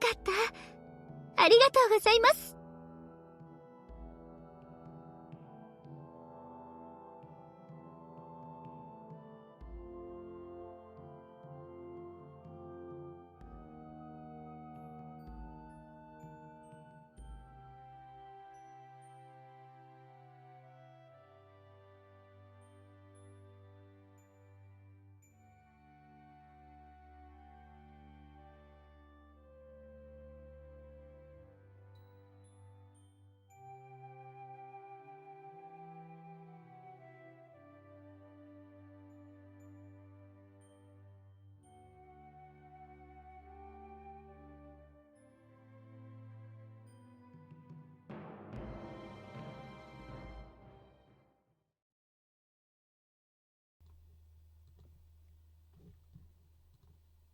かった。ありがとうございます。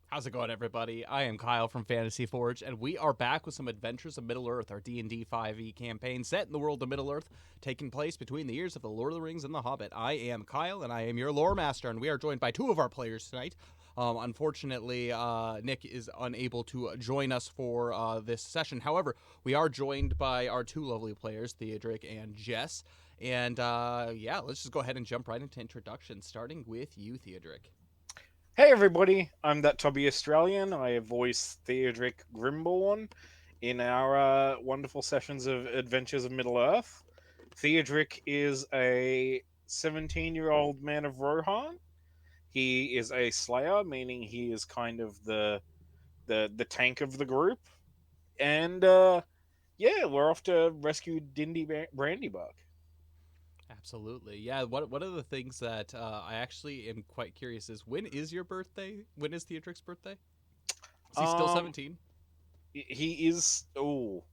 How's it going, everybody? I am Kyle from Fantasy Forge, and we are back with some Adventures of Middle-earth, our D&D 5e campaign set in the world of Middle-earth, taking place between the years of The Lord of the Rings and The Hobbit. I am Kyle, and I am your lore master, and we are joined by two of our players tonight. Unfortunately, Nick is unable to join us for this session. However, we are joined by our two lovely players, Theodric and Jess. And yeah, let's just go ahead and jump right into introductions, starting with you, Theodric. Hey everybody, I'm that Tubby Australian. I voice Theodric Grimborn in our wonderful sessions of Adventures of Middle-earth. Theodric is a 17-year-old man of Rohan. He is a slayer, meaning he is kind of the tank of the group. And yeah, we're off to rescue Dindy Brandybuck. Absolutely. Yeah, one of the things that I actually am quite curious is, when is your birthday? When is Theodric's birthday? Is he still 17? He is... Oh,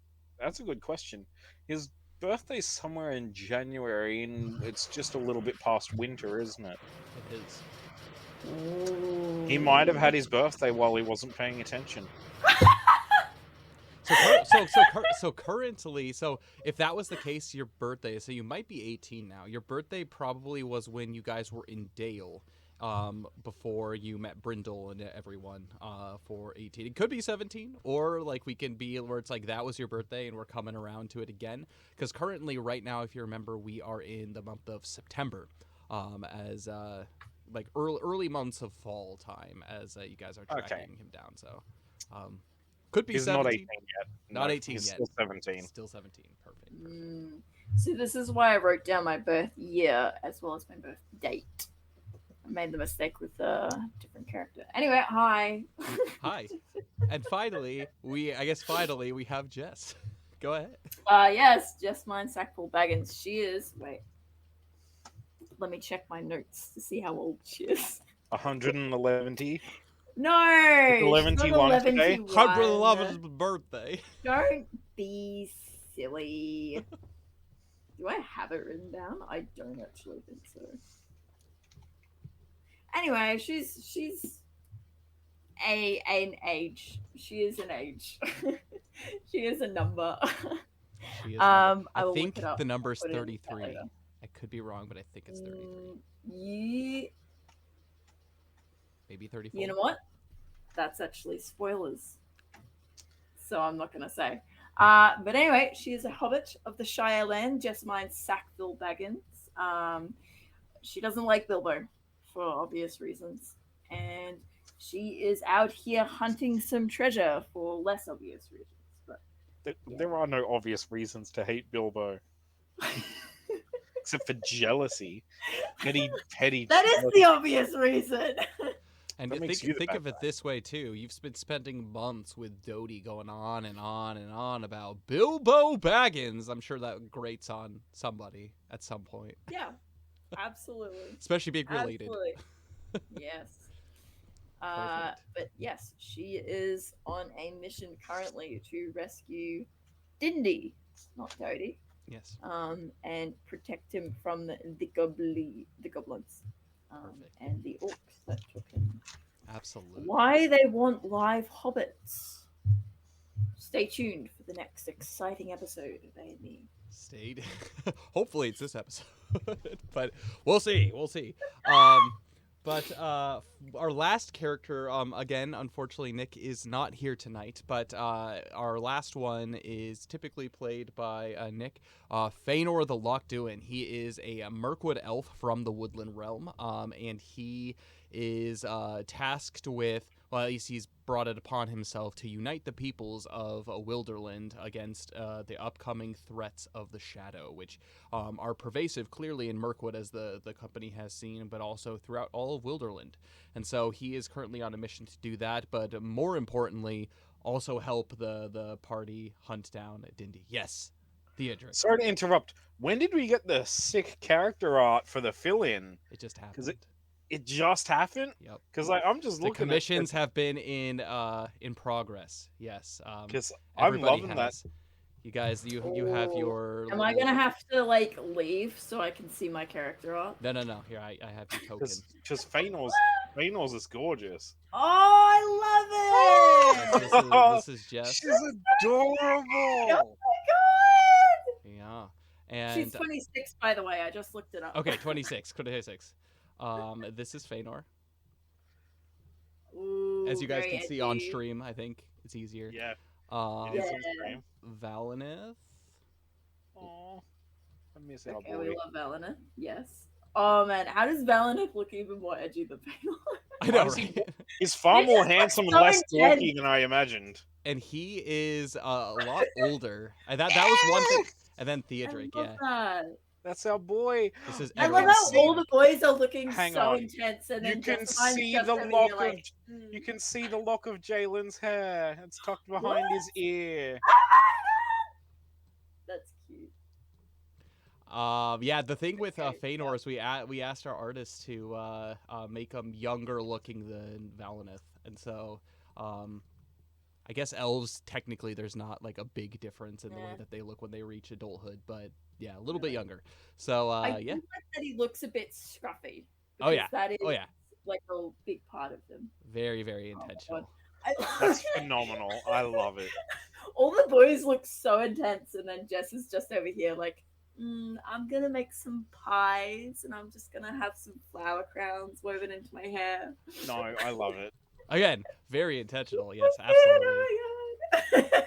that's a good question. His birthday's somewhere in January, and it's just a little bit past winter, isn't it? It is. He might have had his birthday while he wasn't paying attention. So currently, so if that was the case, your birthday, so you might be 18 now. Your birthday probably was when you guys were in Dale, before you met Brindle and everyone, for 18. It could be 17, or like we can be where it's like that was your birthday and we're coming around to it again. Because currently, right now, if you remember, we are in the month of September, as like early months of fall time, as you guys are tracking him down. So, could be He's 17. not 18 yet. Not No, 18 he's yet. still 17. Still 17. Perfect. So this is why I wrote down my birth year as well as my birth date. I made the mistake with a different character. Anyway, hi. Hi. And finally, we have Jess. Go ahead. Yes, Jess Mine Sackful Baggins. She is... Wait. Let me check my notes to see how old she is. 111. No! 11-1 today? 111's birthday. Don't be silly. Do I have it written down? I don't actually think so. Anyway, she's an age. She is an age. She is a number. She is I think the number is 33. I could be wrong, but I think it's 33. Yeah. Maybe 34. You know what? That's actually spoilers. So I'm not going to say. But anyway, she is a hobbit of the Shire Land, Jessamine Sackville Baggins. She doesn't like Bilbo for obvious reasons. And she is out here hunting some treasure for less obvious reasons. But there are no obvious reasons to hate Bilbo. Except for jealousy. Petty That jealousy. is the obvious reason. And think of it this way, too. You've been spending months with Dodie going on and on and on about Bilbo Baggins. I'm sure that grates on somebody at some point. Yeah, absolutely. Especially being related. Absolutely. Yes. But yes, she is on a mission currently to rescue Dindy, not Dodie. Yes. And protect him from the goblins, and the orcs that took him. Absolutely. Why they want live hobbits? Stay tuned for the next exciting episode of A&E. Hopefully it's this episode, but we'll see. But our last character, again, unfortunately, Nick is not here tonight. But our last one is typically played by Nick, Feanor the Lochduin. He is a Mirkwood elf from the Woodland Realm, and he is tasked with, well, at least he's brought it upon himself to unite the peoples of Wilderland against the upcoming threats of the Shadow, which are pervasive clearly in Mirkwood, as the company has seen, but also throughout all of Wilderland. And so he is currently on a mission to do that, but more importantly, also help the party hunt down Dindy. Yes, Theodric. Sorry to interrupt. When did we get the sick character art for the fill-in? It just happened. 'Cause It just happened? Yep. Because I'm just The looking commissions have been in progress. Yes. Because I'm everybody loving has. that. You guys, you have your. Am I little- gonna have to like leave so I can see my character art? No. Here, I have your token. Because Feanor's is gorgeous. Oh, I love it! This is Jess. She's adorable. Oh my Yeah. god! And She's 26, by the way. I just looked it up. okay, 26. This is Feanor. Ooh, As you guys very can see on edgy. stream, I think it's easier. Yeah, Um, it is Yeah. on stream. Valinith. Aw, I miss our Okay, boy. we love Valinith. Yes. Oh man, how does Valinith look even more edgy than Feanor? I know, Honestly, right? He's far He more just looks handsome and so less intense. dorky than I imagined. And he is a lot older. That was one thing. And then Theodric, I love yeah. that. That's our boy. This is I love everyone's how see- all the boys are looking Hang so on. intense, and You then can Jessamine's see just the over lock here of like, you can see the lock of Jalen's hair. It's tucked behind his ear. That's cute. Yeah, the thing with Okay, Feanor is we asked our artists to make him younger looking than Valinith, and so I guess elves technically there's not like a big difference in the way Yeah. that they look when they reach adulthood, but yeah, a little bit younger. So I yeah, do like that he looks a bit scruffy. Oh, yeah. because That is oh yeah, like a big part of him. very very Oh, intentional. I love That's it. phenomenal. I love it. All the boys look so intense, and then Jess is just over here like, I'm gonna make some pies, and I'm just gonna have some flower crowns woven into my hair. No, I love it. Again, very intentional. Yes, absolutely. Oh my god.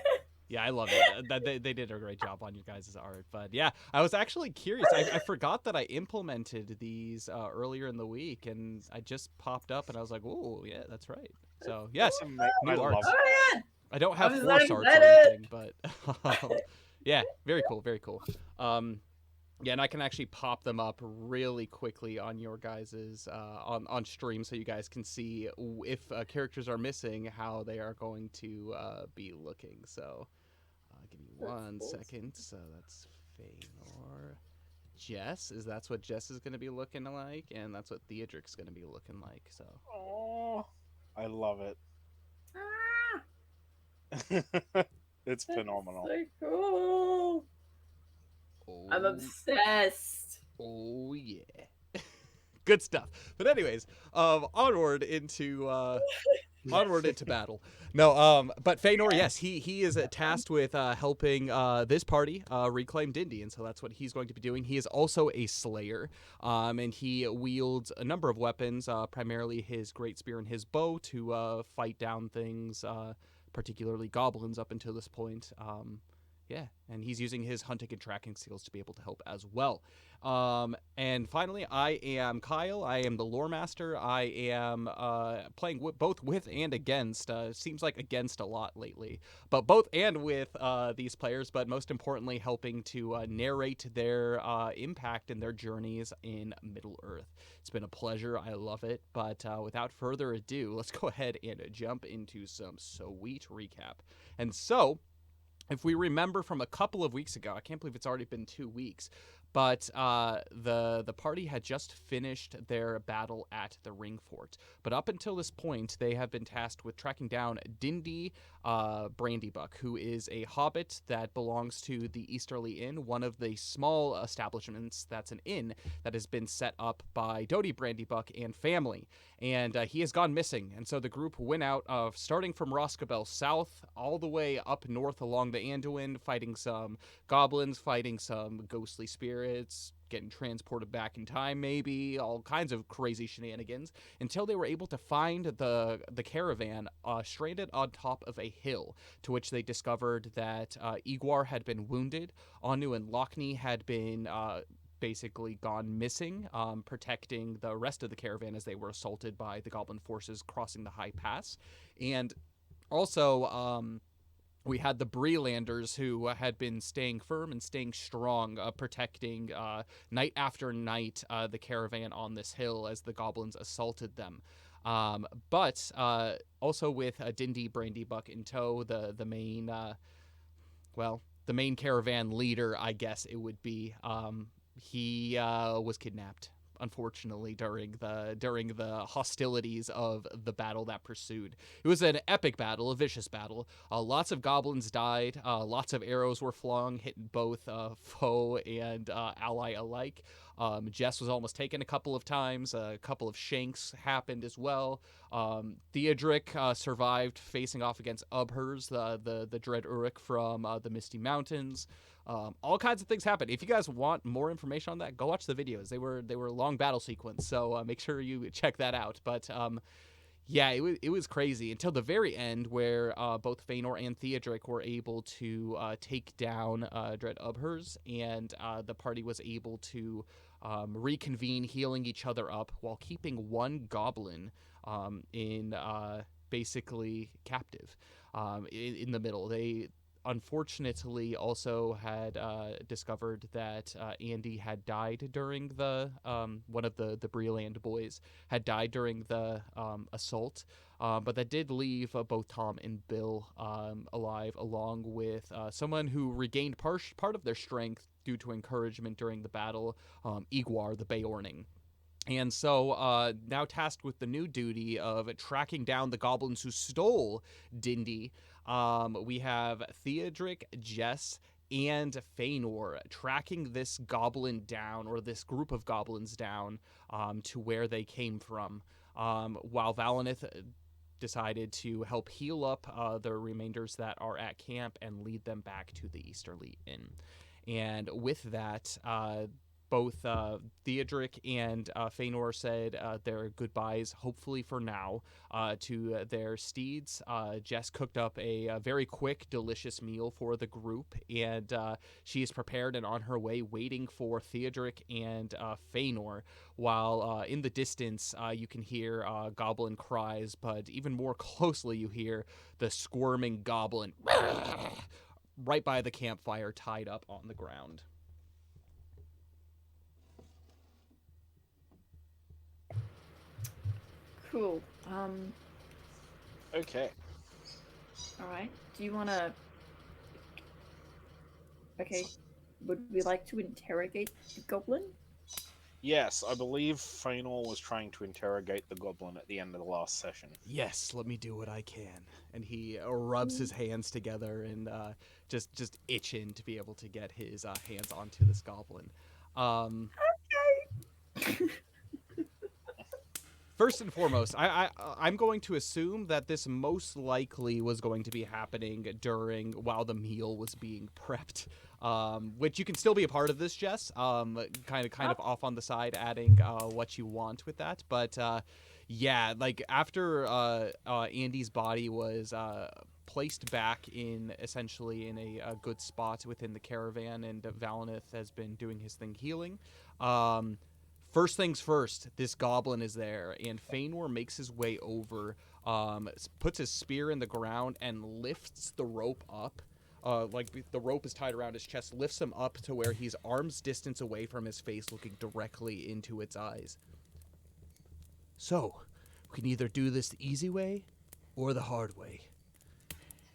Yeah, I love it. That they did a great job on your guys' art. But yeah, I was actually curious. I forgot that I implemented these earlier in the week, and I just popped up, and I was like, "Oh, yeah, that's right." So yes, I new love art. it. Oh yeah. I don't have I'm force so arts or excited. anything, but yeah, very cool, very cool. Yeah, and I can actually pop them up really quickly on your guys's on stream, so you guys can see if characters are missing, how they are going to be looking. So give me That's one cool. second. So that's Feanor. That's what Jess is going to be looking like, and that's what Theodric's going to be looking like. So Oh, I love it. Ah, It's phenomenal. so cool. I'm oh, obsessed. oh yeah. Good stuff. But anyways, onward into battle. No, but Feanor, yes, he is tasked with helping this party reclaim Dindy, and so that's what he's going to be doing. He is also a slayer, and he wields a number of weapons, primarily his great spear and his bow to fight down things, particularly goblins up until this point. Yeah, and he's using his hunting and tracking skills to be able to help as well. And finally, I am Kyle. I am the lore master. I am playing both with and against. Seems like against a lot lately, but both and with these players. But most importantly, helping to narrate their impact and their journeys in Middle Earth. It's been a pleasure. I love it. But without further ado, let's go ahead and jump into some sweet recap. And so, if we remember from a couple of weeks ago, I can't believe it's already been 2 weeks, but the party had just finished their battle at the Ring Fort. But up until this point, they have been tasked with tracking down Dindy Brandybuck, who is a hobbit that belongs to the Easterly Inn, one of the small establishments that's an inn that has been set up by Dodie Brandybuck and family. And he has gone missing, and so the group went out starting from Roscabel south all the way up north along the Anduin, fighting some goblins, fighting some ghostly spirits, secrets, getting transported back in time, maybe all kinds of crazy shenanigans, until they were able to find the caravan stranded on top of a hill, to which they discovered that Igwar had been wounded, Anu and Lochni had been basically gone missing, protecting the rest of the caravan as they were assaulted by the goblin forces crossing the high pass. And also we had the Brelanders, who had been staying firm and staying strong, protecting night after night the caravan on this hill as the goblins assaulted them. But also with Dindy Brandybuck in tow, the main, the main caravan leader, I guess it would be, he was kidnapped, unfortunately, during the hostilities of the battle that pursued. It was an epic battle, a vicious battle. Lots of goblins died. Lots of arrows were flung, hitting both foe and ally alike. Jess was almost taken a couple of times. A couple of shanks happened as well. Theodric survived facing off against Ubhurs, the Dread Uruk from the Misty Mountains. All kinds of things happened. If you guys want more information on that, go watch the videos. They were a long battle sequence, so make sure you check that out. But yeah, it was crazy until the very end, where both Feanor and Theodric were able to take down Dread Ubhurs, and the party was able to reconvene, healing each other up while keeping one goblin in basically captive in the middle. They unfortunately also had discovered that Andy had died during the one of the Breland boys had died during the assault, but that did leave both Tom and Bill alive, along with someone who regained part of their strength due to encouragement during the battle, Igwar the Beorning. And so now tasked with the new duty of tracking down the goblins who stole Dindy, we have Theodric, Jess, and Feanor tracking this goblin down, or this group of goblins down, to where they came from, while Valinith decided to help heal up the remainders that are at camp and lead them back to the Easterly Inn. And with that, both Theodric and Feanor said their goodbyes, hopefully for now, to their steeds. Jess cooked up a very quick, delicious meal for the group, and she is prepared and on her way, waiting for Theodric and Feanor, while in the distance you can hear goblin cries, but even more closely you hear the squirming goblin right by the campfire, tied up on the ground. Cool. Okay. All right. Do you want to? Okay. Would we like to interrogate the goblin? Yes, I believe Feanor was trying to interrogate the goblin at the end of the last session. Yes, let me do what I can. And he rubs his hands together and just itching to be able to get his hands onto this goblin. Okay. First and foremost, I'm going to assume that this most likely was going to be happening while the meal was being prepped, which you can still be a part of this, Jess. Kind of off on the side, adding what you want with that. But yeah, like after Andy's body was placed back in essentially in a good spot within the caravan, and Valinith has been doing his thing healing. First things first, this goblin is there, and Feanor makes his way over, puts his spear in the ground, and lifts the rope up. Like the rope is tied around his chest, lifts him up to where he's arm's distance away from his face, looking directly into its eyes. So, we can either do this the easy way or the hard way.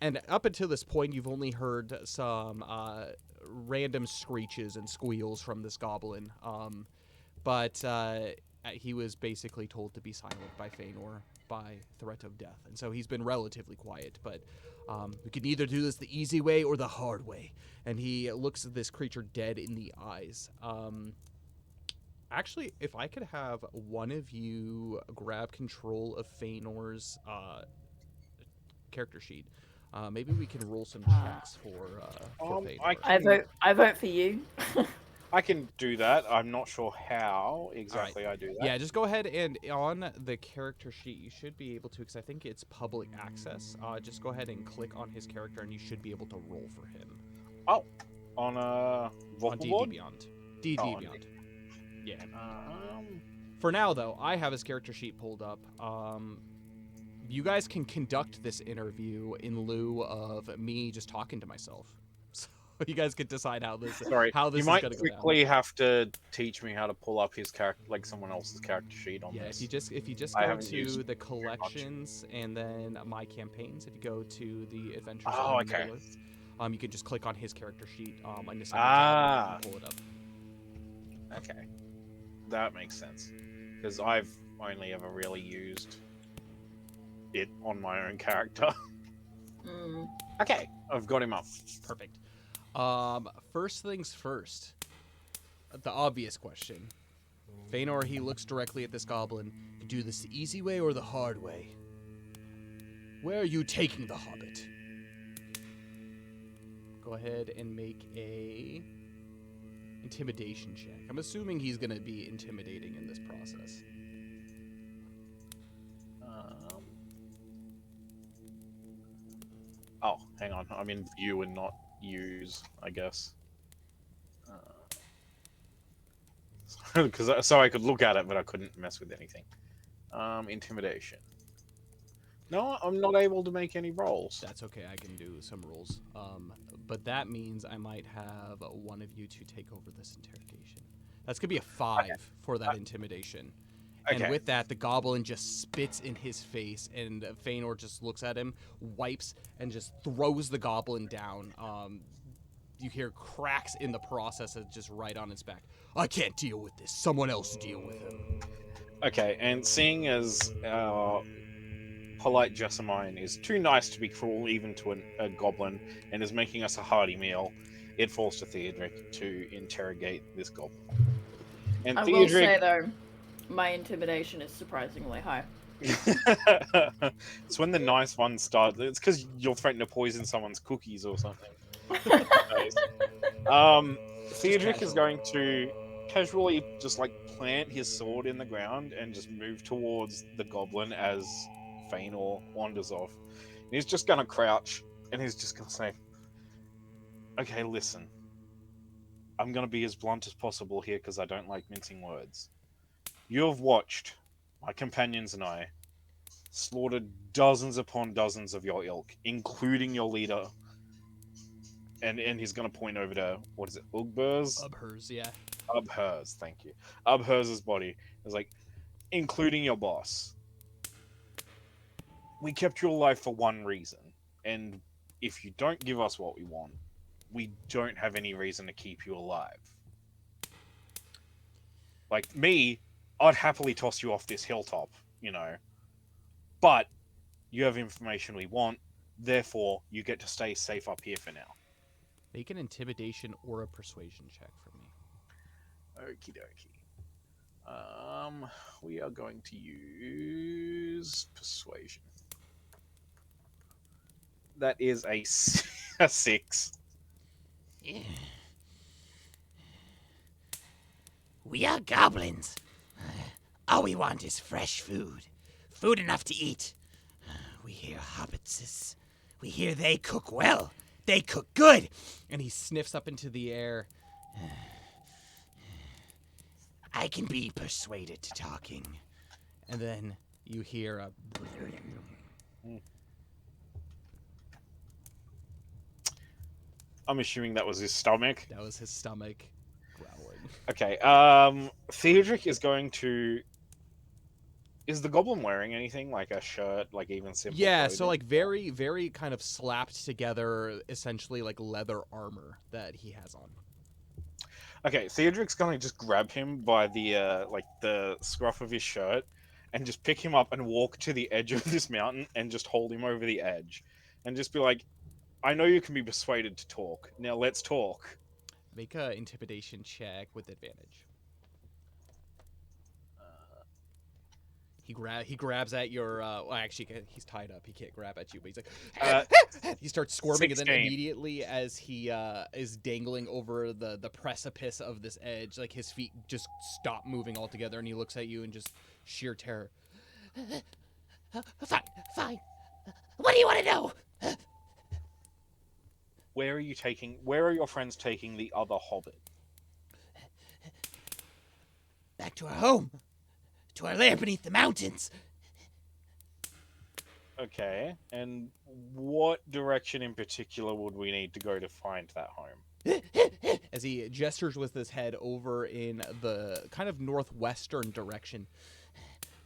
And up until this point, you've only heard some random screeches and squeals from this goblin. But he was basically told to be silent by Feanor by threat of death. And so he's been relatively quiet. But we can either do this the easy way or the hard way. And he looks at this creature dead in the eyes. Actually, if I could have one of you grab control of Feanor's character sheet, maybe we can roll some checks for Feanor. I vote for you. I can do that. I'm not sure how exactly I do that. Yeah, just go ahead and on the character sheet, you should be able to, because I think it's public access. Just go ahead and click on his character, and you should be able to roll for him. Oh, on On Vocal D&D Board? Beyond. D&D Oh, Beyond. Yeah. Um, For now, though, I have his character sheet pulled up. You guys can conduct this interview in lieu of me just talking to myself. So you guys can decide how this sorry, how this you is might going to go down. quickly have to teach me how to pull up his character, like someone else's character sheet on Yeah, this. if you just I go haven't to used the collections and then my campaigns, if you go to the adventures Oh, in okay. Middle-earth, you can just click on his character sheet in the center Ah. tab and pull it up. Okay, that makes sense. Because I've only ever really used it on my own character. Mm. Okay, I've got him up. Perfect. First things first. The obvious question. Feanor, he looks directly at this goblin. To do this the easy way or the hard way? Where are you taking the Hobbit? Go ahead and make a intimidation check. I'm assuming he's going to be intimidating in this process. Oh, hang on. I'm in view and not use, I guess. So I could look at it, but I couldn't mess with anything. Intimidation. No, I'm not able to make any rolls. That's okay. I can do some rolls. But that means I might have one of you two take over this interrogation. That's going to be a 5 for that intimidation. Okay. And with that, the goblin just spits in his face, and Feanor just looks at him, wipes, and just throws the goblin down. You hear cracks in the process just right on its back. I can't deal with this. Someone else deal with him. Okay, and seeing as polite Jessamine is too nice to be cruel even to a goblin and is making us a hearty meal, it falls to Theodric to interrogate this goblin. And I will say, though, my intimidation is surprisingly high. It's when the nice ones start. It's because you'll threaten to poison someone's cookies or something. Theodric is going to casually just like plant his sword in the ground and just move towards the goblin as Feanor wanders off. And he's just going to crouch and he's just going to say, okay, listen. I'm going to be as blunt as possible here because I don't like mincing words. You have watched my companions and I slaughtered dozens upon dozens of your ilk, including your leader. And he's going to point over to, what is it, Ugbers? Ubhers, yeah. Ubhers, thank you. Ubhers' body. It's like, including your boss. We kept you alive for one reason. And if you don't give us what we want, we don't have any reason to keep you alive. Like me, I'd happily toss you off this hilltop, you know. But you have information we want, therefore you get to stay safe up here for now. Make an intimidation or a persuasion check for me. Okie dokie. We are going to use persuasion. That is a 6. Yeah. We are goblins. All we want is fresh food. Food enough to eat. We hear hobbits. We hear they cook well. They cook good. And he sniffs up into the air. I can be persuaded to talking. And then you hear a... I'm assuming that was his stomach. That was his stomach growling. Okay, Theodric is going to... Is the goblin wearing anything? Like a shirt, like even simple Yeah, clothing? so like very, very kind of slapped together, essentially like leather armor that he has on. Okay, Theodric's going to just grab him by the, like, the scruff of his shirt and just pick him up and walk to the edge of this mountain and just hold him over the edge. And just be like, I know you can be persuaded to talk. Now let's talk. Make a intimidation check with advantage. He grabs at your. Well, actually, he's tied up. He can't grab at you, but he's like. He starts squirming, and then 16. immediately, as he is dangling over the precipice of this edge, like his feet just stop moving altogether, and he looks at you in just sheer terror. Fine. What do you want to know? Where are your friends taking the other hobbit? Back to our home. To our lair beneath the mountains. Okay, and what direction in particular would we need to go to find that home? As he gestures with his head over in the kind of northwestern direction.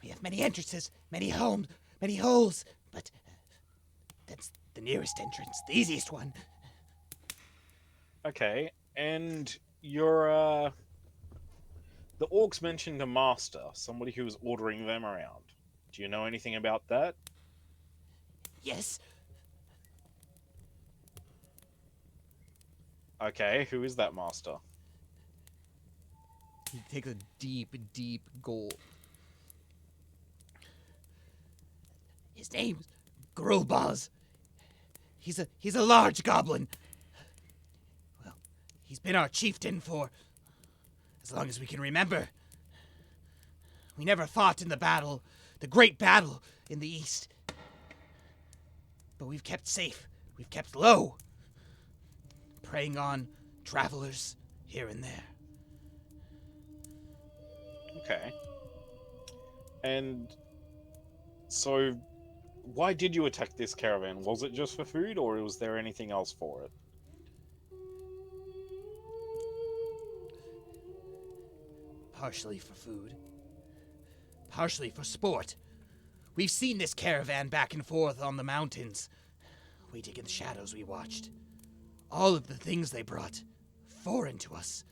We have many entrances, many homes, many holes, but that's the nearest entrance, the easiest one. Okay, and your the orcs mentioned a master, somebody who was ordering them around. Do you know anything about that? Yes, Okay, who is that master? He takes a deep, deep gulp. his name's Grulbaz. He's a large goblin. Well, he's been our chieftain for as long as we can remember. We never fought in the great battle in the east. But we've kept safe. We've kept low, preying on travelers here and there. Okay. And so, why did you attack this caravan? Was it just for food, or was there anything else for it? Partially for food. Partially for sport. We've seen this caravan back and forth on the mountains. Waiting in the shadows, we watched. All of the things they brought, foreign to us.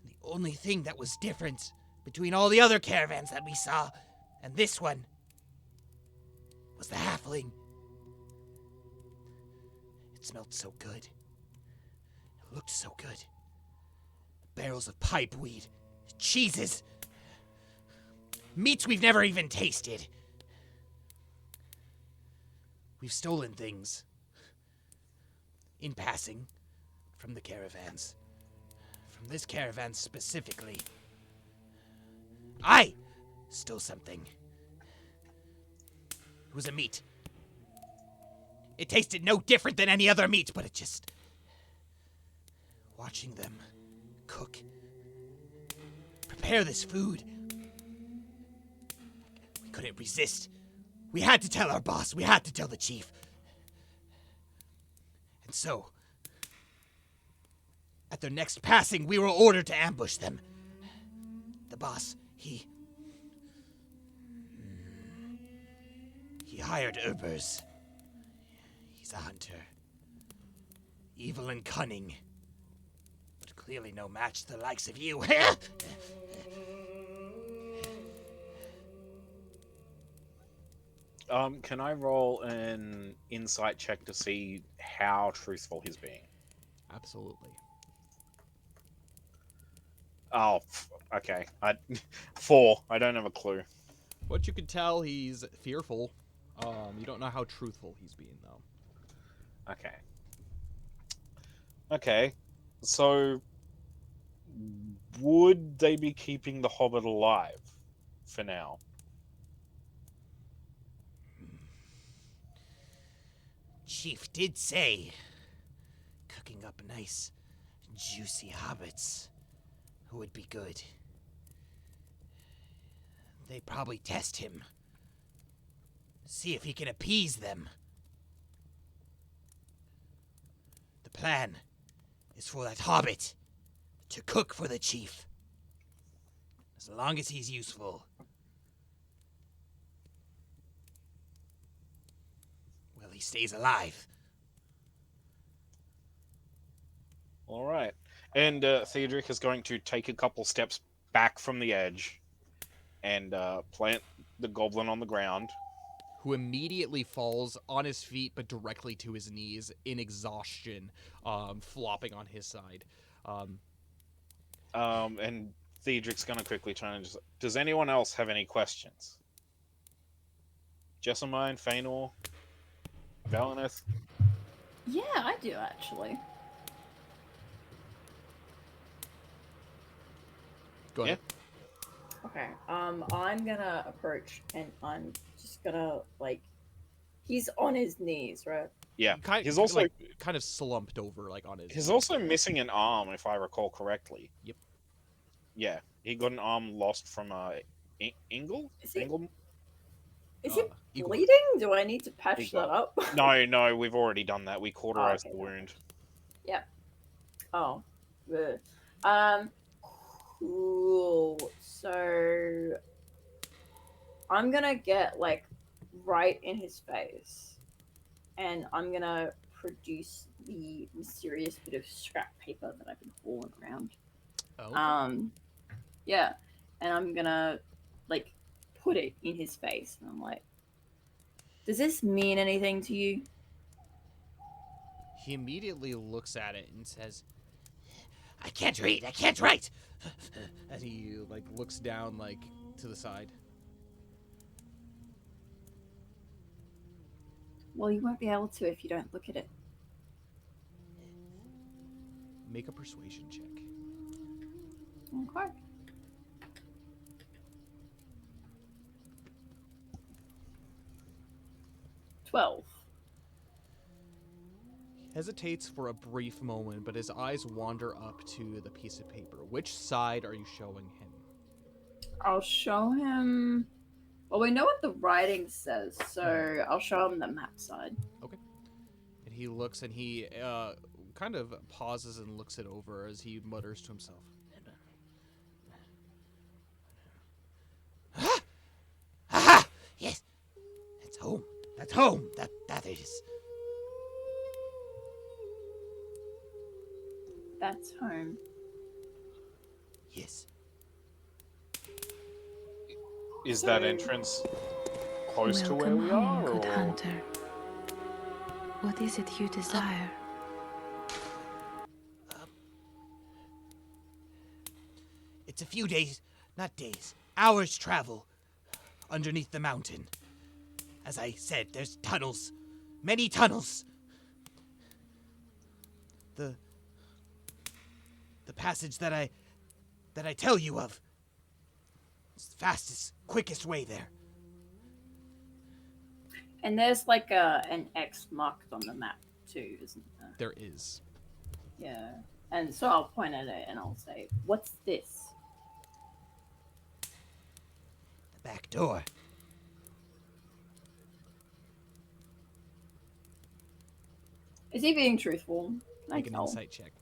The only thing that was different between all the other caravans that we saw and this one was the halfling. It smelled so good. It looked so good. Barrels of pipeweed, cheeses, meats we've never even tasted. We've stolen things in passing from the caravans. From this caravan specifically. I stole something. It was a meat. It tasted no different than any other meat, but it just... Watching them cook, prepare this food, we couldn't resist. We had to tell our boss. We had to tell the chief. And so, at their next passing, we were ordered to ambush them. The boss, he hired Urbers. He's a hunter. Evil and cunning. But clearly no match to the likes of you. Can I roll an insight check to see how truthful he's being? Absolutely. Oh, okay. 4. I don't have a clue. What you could tell, he's fearful. You don't know how truthful he's being, though. Okay. Okay. So, would they be keeping the Hobbit alive for now? Chief did say cooking up nice, juicy hobbits would be good. They probably test him. See if he can appease them. The plan is for that hobbit to cook for the chief. As long as he's useful. Well, he stays alive. All right. And Theodric is going to take a couple steps back from the edge and plant the goblin on the ground. Who immediately falls on his feet, but directly to his knees in exhaustion, flopping on his side. And Theodric's gonna quickly turn and just. Does anyone else have any questions? Jessamine, Feanor, Valineth? Yeah, I do actually. Go ahead. Okay. I'm gonna approach and I'm just gonna like. He's on his knees, right? Yeah. He's also like kind of slumped over, like on his. He's knees. also missing an arm, if I recall correctly. Yep. Yeah, he got an arm lost from Ingle. Is he? Ingle? Is he Igor. bleeding? Do I need to patch Igor. that up? No, we've already done that. We cauterized okay, the wound. Yep. Oh. Good. Cool. So I'm gonna get like right in his face, and I'm gonna produce the mysterious bit of scrap paper that I've been hauling around. Oh. Yeah, and I'm gonna like put it in his face, and I'm like, "Does this mean anything to you?" He immediately looks at it and says, I can't read. I can't write. as he like looks down like to the side. Well, you won't be able to if you don't look at it. Make a persuasion check. Okay. $12. Hesitates for a brief moment, but his eyes wander up to the piece of paper. Which side are you showing him? I'll show him. Well, we know what the writing says, so I'll show him the map side. And he looks and he kind of pauses and looks it over as he mutters to himself. Aha! Yes. That's home. That's home. That is. That's home. Yes. Is that entrance close to where Welcome we home, are? good Or... hunter. What is it you desire? It's a few days, not days, hours travel underneath the mountain. As I said, there's tunnels, many tunnels. The passage that I tell you of. It's the fastest, quickest way there. And there's like an X marked on the map too, isn't there? There is. Yeah. And so I'll point at it and I'll say, "What's this?" The back door. Is he being truthful? Make an tell. insight check.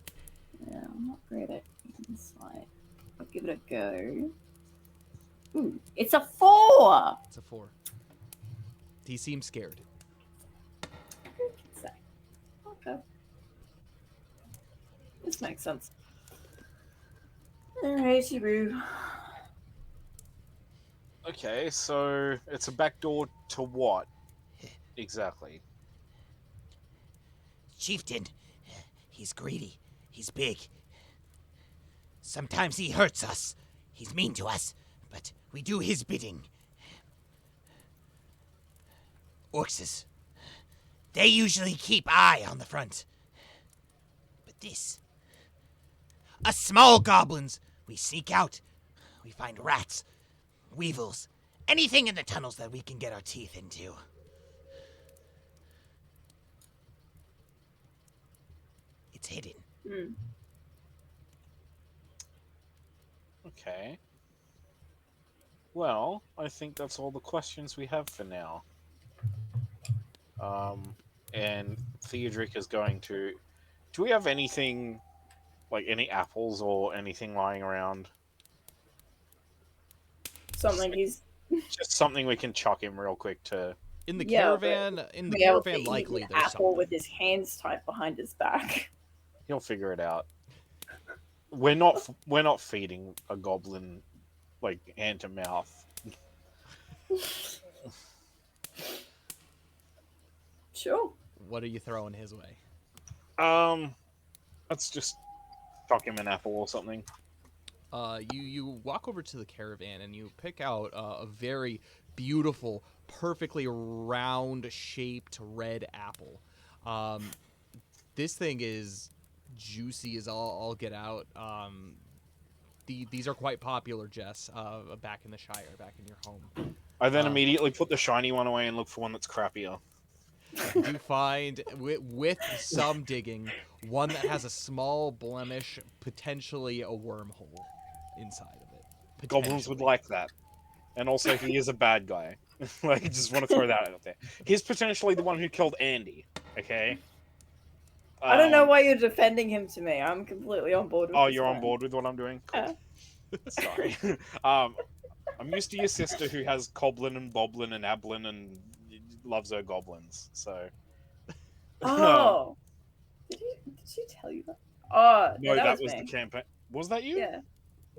Yeah, I'm not great at insight. I'll give it a go. Ooh, it's a 4! It's a 4. He seems scared. Okay. This makes sense. Alright, Shibu. Okay, so it's a back door to what? Exactly. Chieftain, he's greedy. He's big. Sometimes he hurts us. He's mean to us, but we do his bidding. Orcs, they usually keep eye on the front. But this... Us small goblins, we sneak out. We find rats, weevils, anything in the tunnels that we can get our teeth into. It's hidden. Hmm. Okay. Well, I think that's all the questions we have for now. And Theodric is going to... Do we have anything, like any apples or anything lying around? Something he's Just something we can chuck him real quick to... In the Yeah, caravan, be able to caravan eat likely an there's apple something. with his hands tied behind his back. He'll figure it out. We're not feeding a goblin like hand to mouth. Sure. What are you throwing his way? Let's just chuck him an apple or something. you walk over to the caravan and you pick out a very beautiful, perfectly round-shaped red apple. This thing is juicy as all get out. These are quite popular, Jess, back in the Shire, back in your home. I then immediately put the shiny one away and look for one that's crappier. You do find, with some digging, one that has a small blemish, potentially a wormhole inside of it. Goblins would like that. And also, he is a bad guy. Like, just want to throw that out there. He's potentially the one who killed Andy, okay? I don't know why you're defending him to me. I'm completely on board with Oh, this you're on plan. board with what I'm doing? Cool. Yeah. Sorry. I'm used to your sister who has Coblin and Boblin and Ablin and loves her goblins, so... Oh! Did she tell you that? Oh, No, yeah, that was was the me. campaign. Was that you? Yeah. No,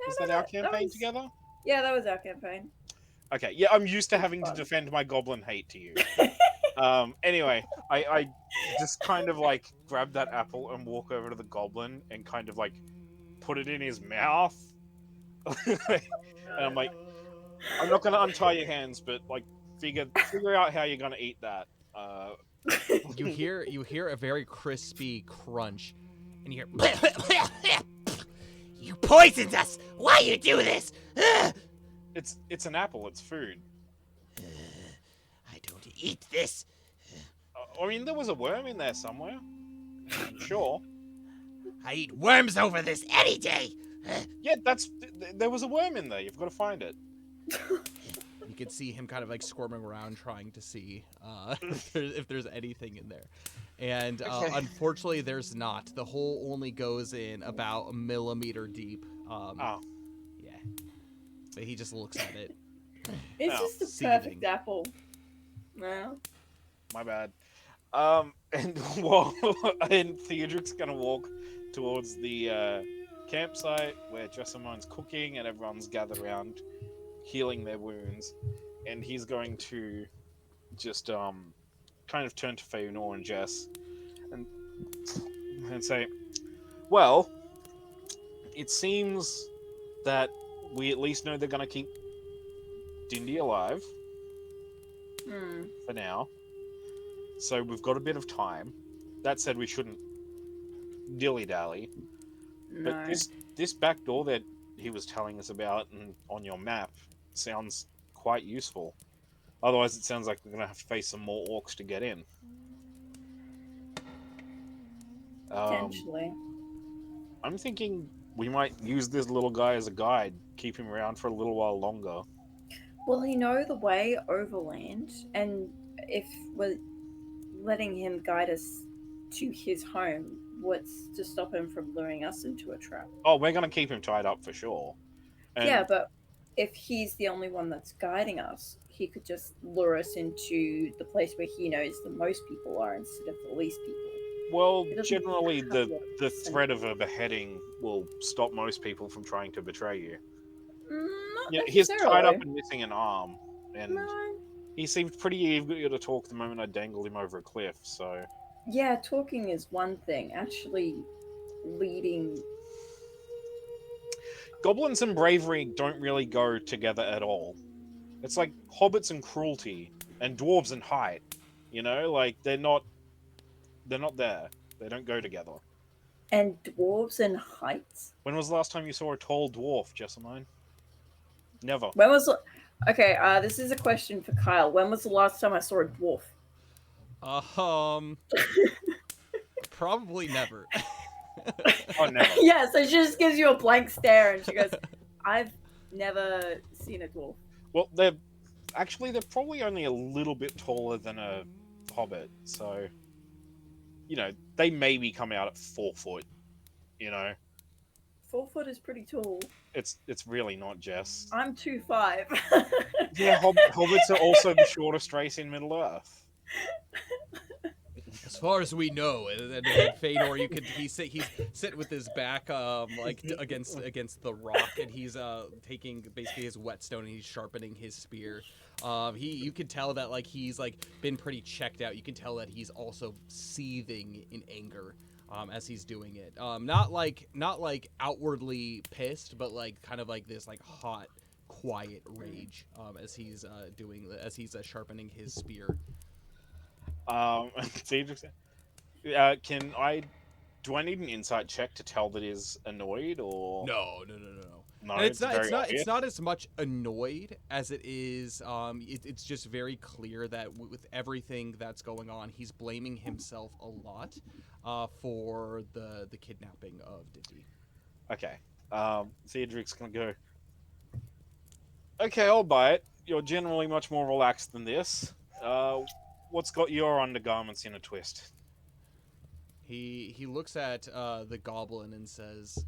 Was no, that no, our campaign was... together? Yeah, that was our campaign. Okay, yeah, I'm used to having to fun. defend my goblin hate to you. Anyway, I just kind of like grab that apple and walk over to the goblin and kind of like put it in his mouth. And I'm like, I'm not gonna untie your hands, but like figure out how you're gonna eat that. You hear a very crispy crunch, and you hear. You poisoned us! Why you do this? It's an apple. It's food. I don't eat this. I mean, there was a worm in there somewhere. I'm sure. I eat worms over this any day. Yeah, there was a worm in there. You've got to find it. You can see him kind of like squirming around trying to see if there's anything in there. And Okay. unfortunately, there's not. The hole only goes in about a millimeter deep. Oh. Yeah. But he just looks at it. It's Oh, just a seething. perfect apple. Well, My bad. And Theodric's gonna walk towards the campsite where Jessamine's cooking and everyone's gathered around healing their wounds, and he's going to just kind of turn to Fëanor and Jess and say, well, it seems that we at least know they're gonna keep Dindy alive for now. So we've got a bit of time. That said, we shouldn't dilly-dally. no. But this back door that he was telling us about and on your map sounds quite useful. Otherwise, it sounds like we're going to have to face some more orcs to get in. Potentially. I'm thinking we might use this little guy as a guide, keep him around for a little while longer. Will he know the way overland? And if we're letting him guide us to his home, what's to stop him from luring us into a trap? Oh, we're going to keep him tied up for sure. And Yeah, but if he's the only one that's guiding us, he could just lure us into the place where he knows the most people are instead of the least people. well, It doesn't generally have the to- threat of a beheading will stop most people from trying to betray you. Not Yeah, he's necessarily. tied up and missing an arm, and No. he seemed pretty eager to talk the moment I dangled him over a cliff, so... Yeah, talking is one thing. Actually leading... Goblins and bravery don't really go together at all. It's like hobbits and cruelty, and dwarves and height. You know, like, they're not there. They don't go together. And dwarves and heights? When was the last time you saw a tall dwarf, Jessamine? Never. When was... Okay, this is a question for Kyle. When was the last time I saw a dwarf? Probably never. Oh, never. Yeah, so she just gives you a blank stare and she goes, I've never seen a dwarf. Well, they're probably only a little bit taller than a hobbit, so... You know, they maybe come out at 4 foot, you know? 4 foot is pretty tall. It's really not, Jess. I'm 2'5". Yeah, hobbits are also the shortest race in Middle-earth. As far as we know, and Fëanor, he's sitting with his back against the rock, and he's taking basically his whetstone and he's sharpening his spear. You can tell that he's been pretty checked out. You can tell that he's also seething in anger. as he's doing it. Not like outwardly pissed, but like kind of like this like hot, quiet rage as he's sharpening his spear. Cedric, can I? Do I need an insight check to tell that he's annoyed or No. no? And it's very not obvious. it's not as much annoyed as it is it's just very clear that with everything that's going on, he's blaming himself a lot for the kidnapping of Diddy. Okay. Cedric's gonna go. Okay, I'll buy it. You're generally much more relaxed than this. What's got your undergarments in a twist? He looks at the goblin and says,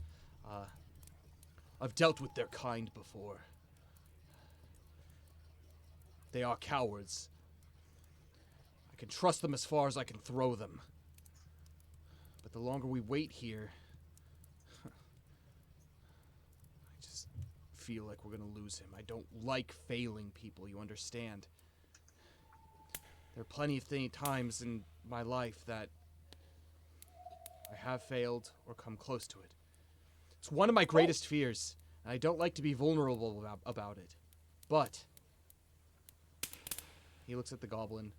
I've dealt with their kind before. They are cowards. I can trust them as far as I can throw them. But the longer we wait here, I just feel like we're going to lose him. I don't like failing people, you understand? There are plenty of times in my life that I have failed or come close to it. It's one of my greatest fears, and I don't like to be vulnerable about it. But he looks at the goblin.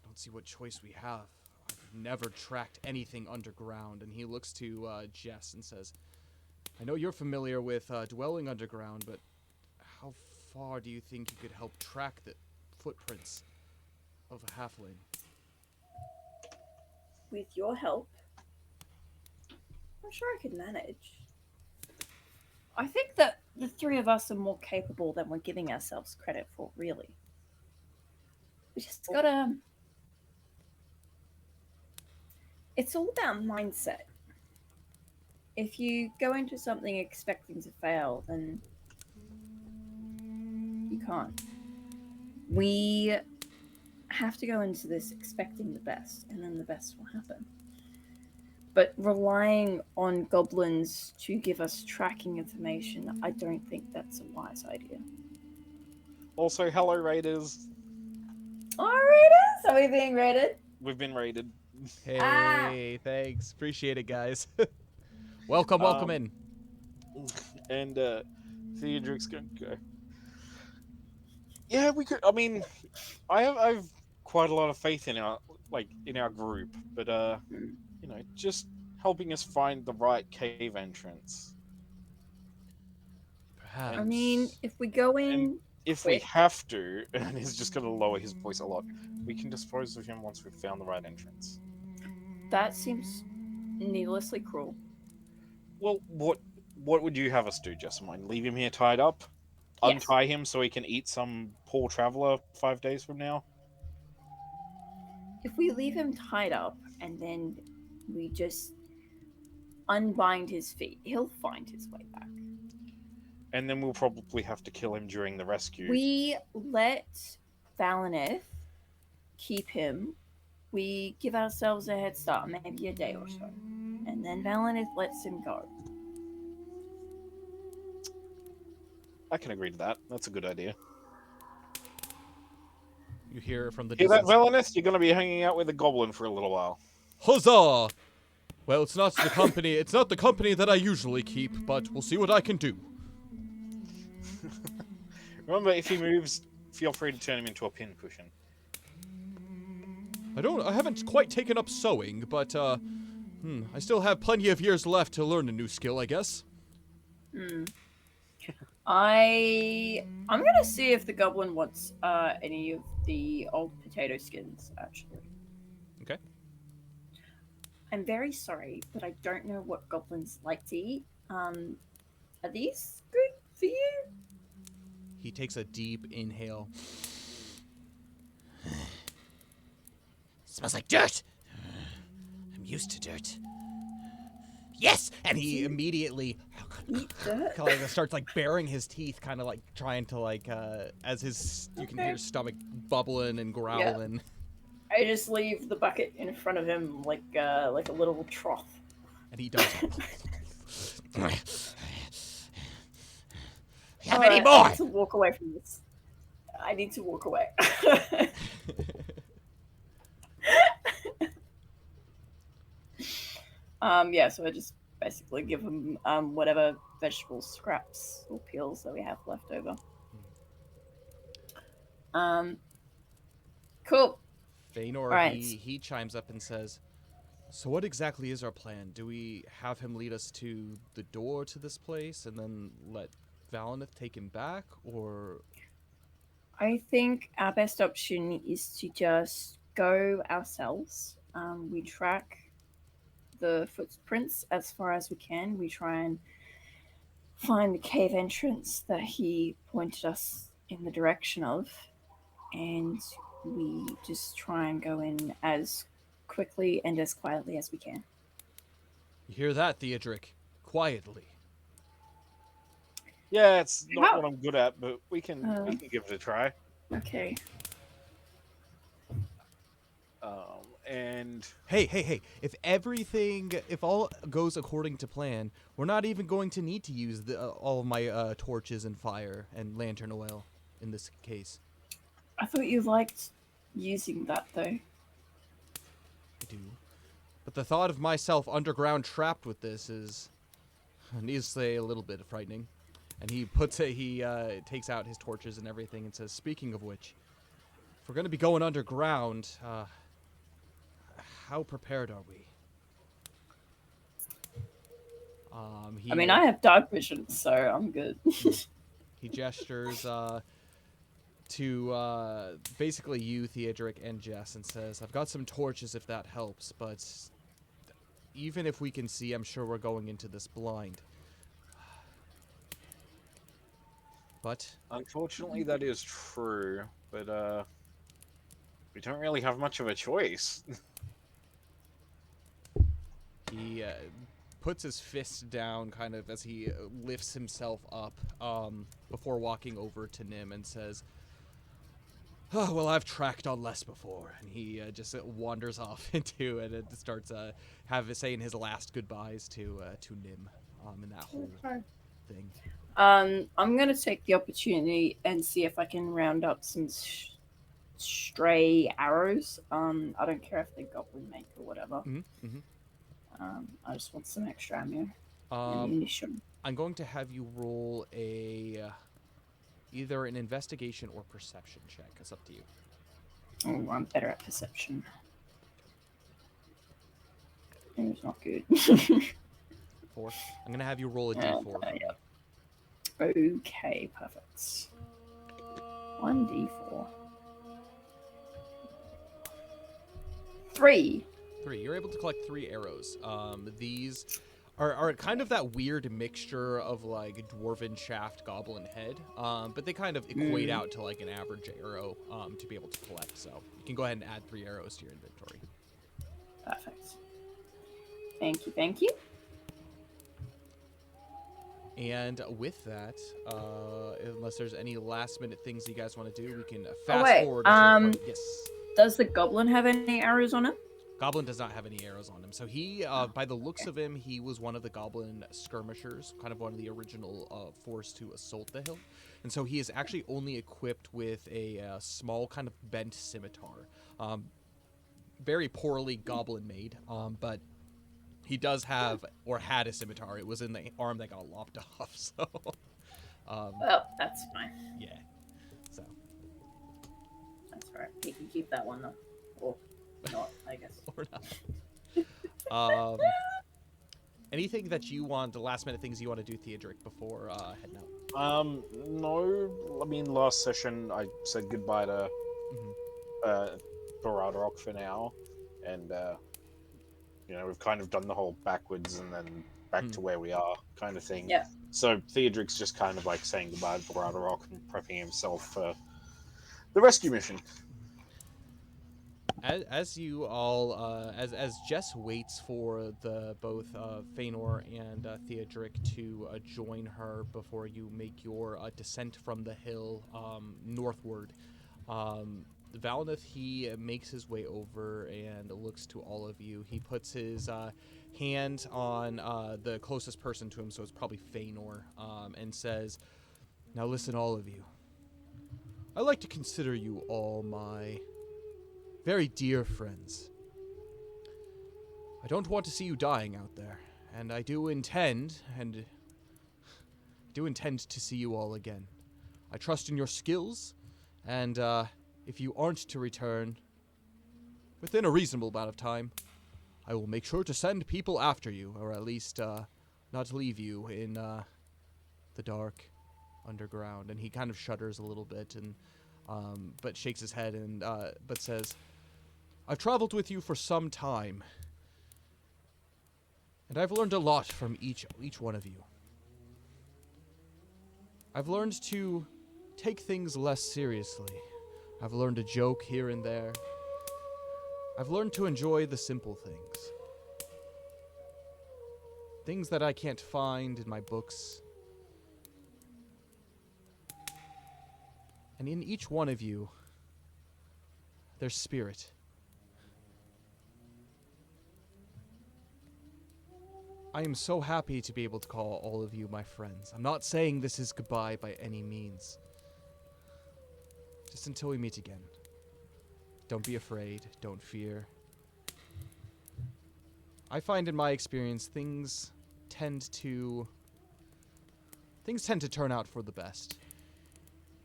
I don't see what choice we have. I've never tracked anything underground. And he looks to Jess and says, I know you're familiar with dwelling underground, but how far do you think you could help track the footprints of a halfling? With your help, I'm sure I could manage. I think that the three of us are more capable than we're giving ourselves credit for, really. We just gotta. It's all about mindset. If you go into something expecting to fail, then you can't. We have to go into this expecting the best, and then the best will happen. But relying on goblins to give us tracking information, I don't think that's a wise idea. Also, hello raiders. Oh, raiders? Are we being raided? We've been raided. Hey, thanks. Appreciate it, guys. welcome in. And Theodric's going to go. Yeah, we could. I mean, I've quite a lot of faith in our group, but just helping us find the right cave entrance. Perhaps. I mean, if we go in If quick, we have to, and he's just going to lower his voice a lot, we can dispose of him once we've found the right entrance. that seems needlessly cruel. Well, what would you have us do, Jessamine? Leave him here tied up? Yes. Untie him so he can eat some poor traveler 5 days from now? If we leave him tied up and then we just unbind his feet, he'll find his way back. And then we'll probably have to kill him during the rescue. We let Valineth keep him. We give ourselves a head start, maybe a day or so. And then Valineth lets him go. I can agree to that. That's a good idea. You hear from the Hear that, distance. Valineth? You're going to be hanging out with a goblin for a little while. Huzzah! Well, it's not the company. It's not the company that I usually keep, but we'll see what I can do. Remember, if he moves, feel free to turn him into a pincushion. I haven't quite taken up sewing, but I still have plenty of years left to learn a new skill, I guess. I'm gonna see if the goblin wants any of the old potato skins, actually. Okay. I'm very sorry, but I don't know what goblins like to eat. Are these good for you? He takes a deep inhale. Smells like dirt. I'm used to dirt. Yes, and He immediately Eat dirt? kind of starts like baring his teeth, kind of like trying to as you can hear his stomach bubbling and growling. I just leave the bucket in front of him like a little trough. And he does. Have any I more? need to walk away from this. I need to walk away. Yeah, so I just basically give him whatever vegetable scraps or peels that we have left over. Cool. Feanor, Right. he chimes up and says, "So what exactly is our plan? Do we have him lead us to the door to this place and then let Valineth take him back, or I think our best option is to just go ourselves. We track the footprints as far as we can. We try and find the cave entrance that he pointed us in the direction of, and we just try and go in as quickly and as quietly as we can. you hear that, Theodric? Quietly." Yeah, it's not How- what I'm good at, but we can give it a try. Okay. And Hey! If all goes according to plan, we're not even going to need to use all of my torches and fire and lantern oil in this case. I thought you liked using that though. I do. But the thought of myself underground trapped with this is, needless to say, a little bit frightening. And he takes out his torches and everything and says, "Speaking of which, if we're going to be going underground, how prepared are we?" I mean, I have dark vision, so I'm good. He gestures to basically you, Theodric, and Jess, and says, "I've got some torches if that helps, but even if we can see, I'm sure we're going into this blind." But unfortunately, that is true. But we don't really have much of a choice. he puts his fist down kind of as he lifts himself up before walking over to Nim and says, "Oh, well, I've tracked on less before." And he just wanders off into it and starts saying his last goodbyes to Nim in that whole thing. I'm gonna take the opportunity and see if I can round up some stray arrows. I don't care if they're goblin make or whatever. I just want some extra ammo and ammunition. I'm going to have you roll either an investigation or perception check. It's up to you. Oh, I'm better at perception. It's not good. 4. I'm going to have you roll a d4 for me. Okay, perfect. 1d4. 3. 3. You're able to collect 3 arrows. These are kind of that weird mixture of like dwarven shaft, goblin head, but they kind of equate out to like an average arrow to be able to collect. So you can go ahead and add 3 arrows to your inventory. Perfect. Thank you, thank you. And with that, unless there's any last minute things you guys want to do, we can fast wait, forward. Yes. Does the goblin have any arrows on him? Goblin does not have any arrows on him. So he, by the looks of him, he was one of the goblin skirmishers, kind of one of the original force to assault the hill. And so he is actually only equipped with a small kind of bent scimitar. Very poorly goblin made, but he does have, or had a scimitar. It was in the arm that got lopped off, so... well, that's fine. Yeah, so... That's right. You can keep that one, though. Or not, I guess. Or not. Anything that you want, the last minute things you want to do, Theodric, before heading out? No. I mean, last session I said goodbye to Baradrock for now, and you know, we've kind of done the whole backwards and then back to where we are kind of thing. Yeah. So Theodric's just kind of like saying goodbye to Baradrock and prepping himself for the rescue mission. As you all, as Jess waits for both Feanor and Theodric to join her before you make your descent from the hill northward, Valineth, he makes his way over and looks to all of you. He puts his hand on the closest person to him, so it's probably Feanor, and says, "Now listen, all of you. I like to consider you all my very dear friends. I don't want to see you dying out there, and I do intend to see you all again. I trust in your skills, and if you aren't to return within a reasonable amount of time, I will make sure to send people after you, or at least not leave you in the dark underground. And he kind of shudders a little bit, and but shakes his head and but says, "I've traveled with you for some time, and I've learned a lot from each one of you. I've learned to take things less seriously. I've learned a joke here and there. I've learned to enjoy the simple things. Things that I can't find in my books. And in each one of you, there's spirit. I am so happy to be able to call all of you my friends. I'm not saying this is goodbye by any means. Just until we meet again. Don't be afraid. Don't fear. I find in my experience things tend to turn out for the best,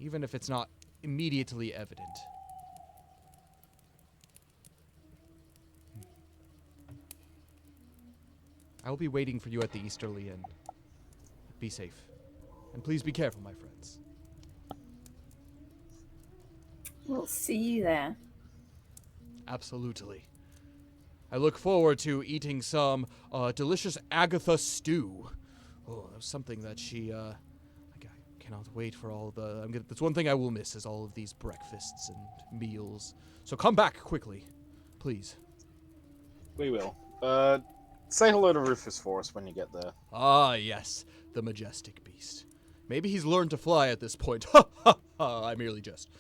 even if it's not immediately evident. I will be waiting for you at the Easterly Inn. Be safe. And please be careful, my friends. We'll see you there. Absolutely. I look forward to eating some delicious Agatha stew. Oh, that was something that she, I cannot wait for all the... that's one thing I will miss is all of these breakfasts and meals. So come back quickly, please. We will. Say hello to Rufus for us when you get there. Ah, yes, the majestic beast. Maybe he's learned to fly at this point. Ha ha ha! I merely jest.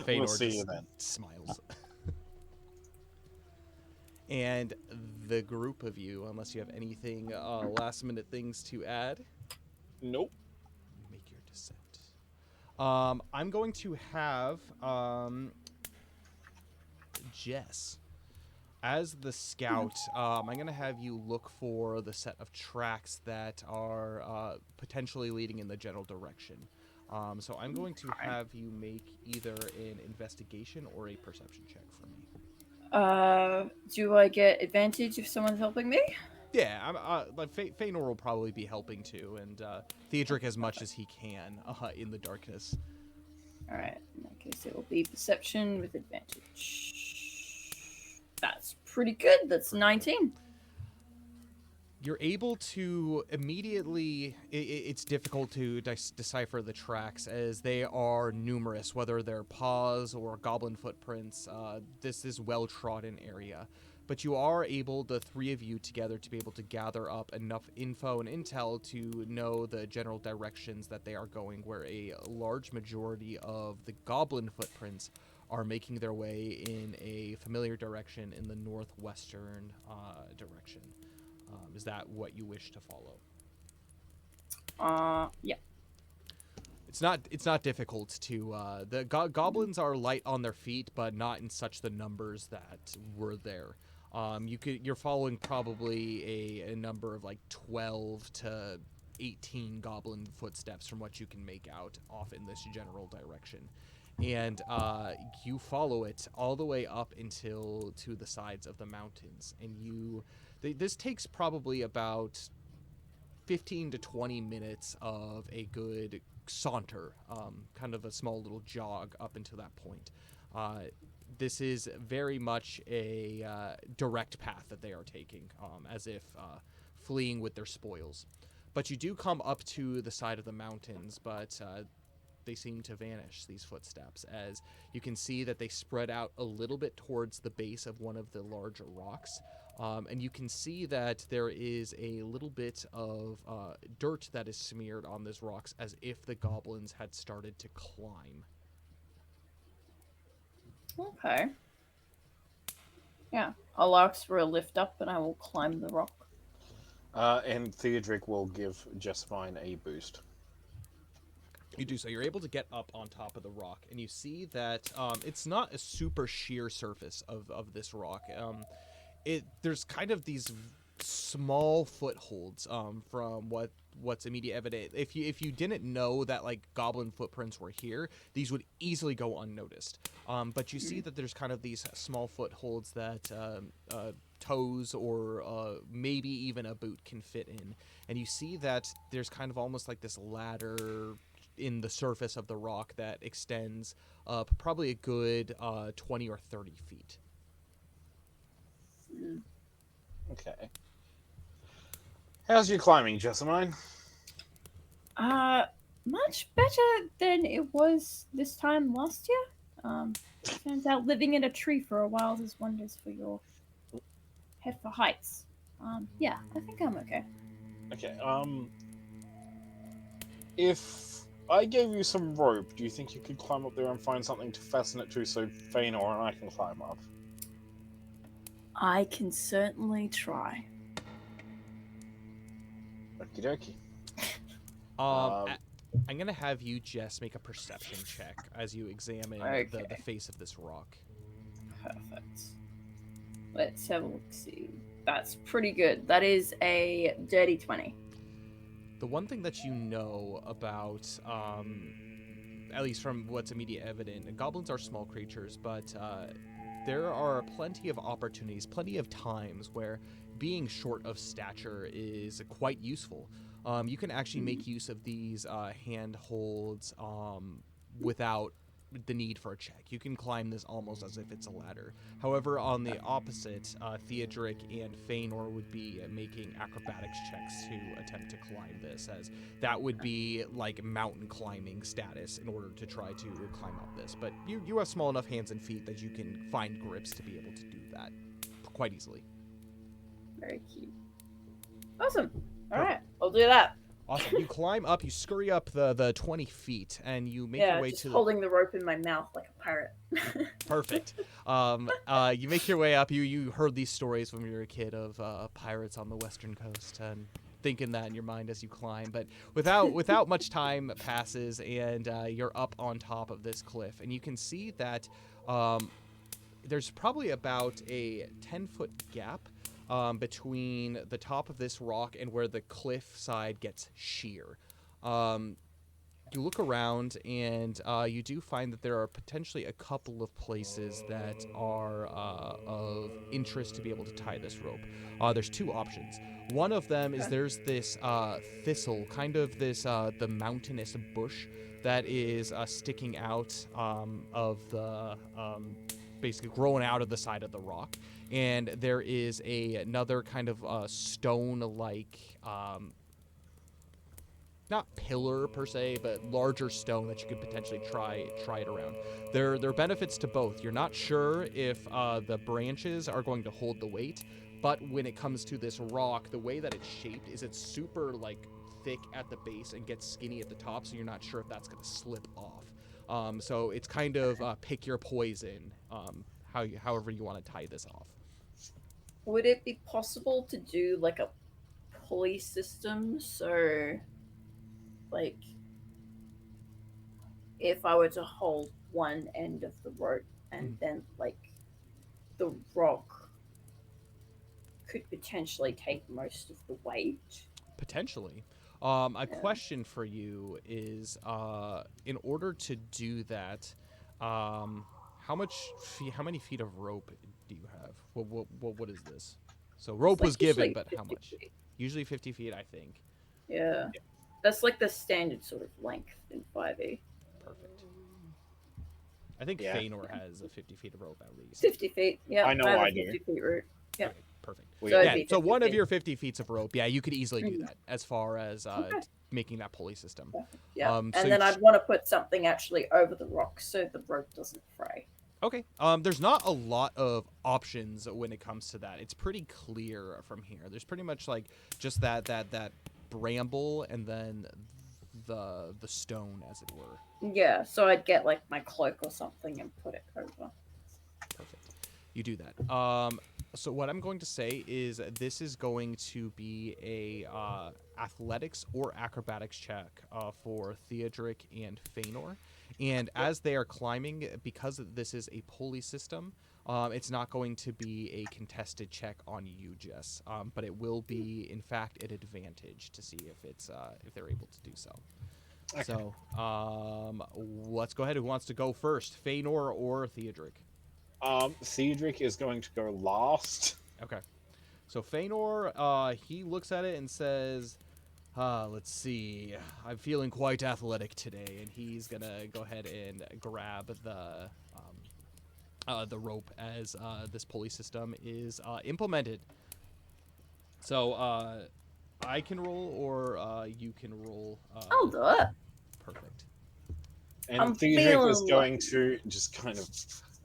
We'll see you then. Smiles. And the group of you, unless you have anything last-minute things to add, Nope. make your descent. I'm going to have Jess. As the scout, I'm going to have you look for the set of tracks that are potentially leading in the general direction. So I'm going to have you make either an investigation or a perception check for me. Do I get advantage if someone's helping me? Yeah, like Feanor will probably be helping too, and Theodric as much as he can in the darkness. All right. In that case, it will be perception with advantage. That's pretty good. That's 19. You're able to immediately... It's difficult to decipher the tracks as they are numerous, whether they're paws or goblin footprints. This is well-trodden area. But you are able, the three of you together, to be able to gather up enough info and intel to know the general directions that they are going, where a large majority of the goblin footprints are making their way in a familiar direction in the northwestern direction. Is that what you wish to follow? Yeah. It's not difficult to. The goblins are light on their feet, but not in such the numbers that were there. You're following probably a number of like 12 to 18 goblin footsteps from what you can make out off in this general direction. And you follow it all the way up until to the sides of the mountains. And this takes probably about 15 to 20 minutes of a good saunter, kind of a small little jog up until that point. This is very much a direct path that they are taking, as if fleeing with their spoils. But you do come up to the side of the mountains, but they seem to vanish, these footsteps, as you can see that they spread out a little bit towards the base of one of the larger rocks. And you can see that there is a little bit of dirt that is smeared on these rocks as if the goblins had started to climb. Okay. Yeah. I'll ask for a lift up and I will climb the rock. And Theodric will give Jessvine a boost. You do so. You're able to get up on top of the rock, and you see that it's not a super sheer surface of this rock. There's kind of these small footholds from what's immediate evident. If you didn't know that like goblin footprints were here, these would easily go unnoticed. But you see that there's kind of these small footholds that toes or maybe even a boot can fit in, and you see that there's kind of almost like this ladder in the surface of the rock that extends up probably a good 20 or 30 feet. Okay. How's your climbing, Jessamine? Much better than it was this time last year. Turns out living in a tree for a while does wonders for your head for heights. Yeah, I think I'm okay. Okay, if I gave you some rope, do you think you could climb up there and find something to fasten it to so Feanor and I can climb up? I can certainly try. Okie dokie. I'm gonna have you, Jess, make a perception check as you examine the face of this rock. Perfect. Let's have a look. See, that's pretty good. That is a dirty 20. The one thing that you know about, at least from what's immediate evident, goblins are small creatures, but there are plenty of opportunities, plenty of times where being short of stature is quite useful. You can actually make use of these handholds without the need for a check. You can climb this almost as if it's a ladder. However, on the opposite, Theodric and Feanor would be making acrobatics checks to attempt to climb this, as that would be like mountain climbing status in order to try to climb up this. But you have small enough hands and feet that you can find grips to be able to do that quite easily. Very cute. Awesome. All right, I'll do that. Awesome. You climb up, you scurry up the 20 feet, and you make your way just to holding the rope in my mouth like a pirate. Perfect. You make your way up. You heard these stories when you were a kid of pirates on the western coast, and thinking that in your mind as you climb. But without much time passes, and you're up on top of this cliff, and you can see that there's probably about a 10-foot gap between the top of this rock and where the cliff side gets sheer. You look around, and you do find that there are potentially a couple of places that are of interest to be able to tie this rope. There's two options. One of them is there's this thistle, kind of this the mountainous bush that is sticking out of the basically growing out of the side of the rock. And there is another kind of stone-like, not pillar per se, but larger stone that you could potentially try it around. There are benefits to both. You're not sure if the branches are going to hold the weight, but when it comes to this rock, the way that it's shaped is it's super like thick at the base and gets skinny at the top, so you're not sure if that's going to slip off. So it's kind of pick your poison, however you want to tie this off. Would it be possible to do like a pulley system? So, like, if I were to hold one end of the rope and then, like, the rock could potentially take most of the weight? Potentially. A question for you is, in order to do that, how many feet of rope do you have? What is this? So rope was given, but how much? Feet. Usually 50 feet, I think. Yeah. That's like the standard sort of length in 5e. Perfect. I think Feanor has a 50 feet of rope at least. 50 feet. Yeah. I know have I a do. 50 feet route. Yeah. Okay, perfect. So So one of feet. your 50 feet of rope, you could easily do that as far as making that pulley system. Yeah. So and then I'd want to put something actually over the rock so the rope doesn't fray. Okay. There's not a lot of options when it comes to that. It's pretty clear from here. There's pretty much like just that bramble and then the stone, as it were. Yeah, so I'd get like my cloak or something and put it over. Perfect. You do that. So what I'm going to say is this is going to be a athletics or acrobatics check for Theodric and Feanor. And as they are climbing, because this is a pulley system, it's not going to be a contested check on you, Jess, but it will be, in fact, an advantage to see if they're able to do so. Okay. So let's go ahead. Who wants to go first, Feanor or Theodric? Theodric is going to go last. Okay. So Feanor, he looks at it and says, let's see. I'm feeling quite athletic today, and he's gonna go ahead and grab the rope as this pulley system is implemented. So I can roll, or you can roll. I'll do it. Perfect. And I'm Theodric is feeling going to just kind of,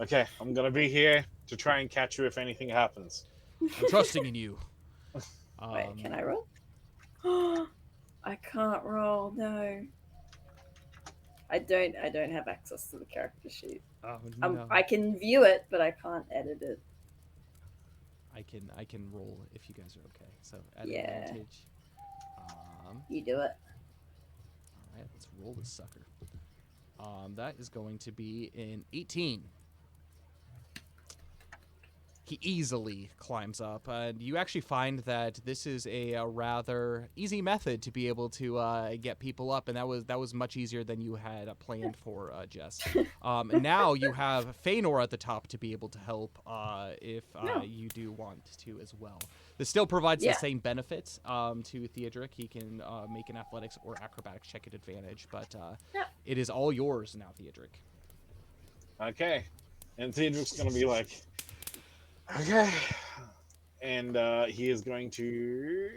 okay, I'm going to be here to try and catch you if anything happens. I'm trusting in you. Wait, can I roll? I can't roll. No. I don't have access to the character sheet. Oh, no. I can view it, but I can't edit it. I can roll if you guys are okay. So at Yeah. advantage. You do it. All right, let's roll this sucker. That is going to be an 18. He easily climbs up, and you actually find that this is a rather easy method to be able to get people up, and that was much easier than you had planned for, Jess. And now you have Feanor at the top to be able to help if you do want to as well. This still provides the same benefits to Theodric. He can make an athletics or acrobatics check at advantage, but it is all yours now, Theodric. Okay. And Theodric's going to be like, okay. And he is going to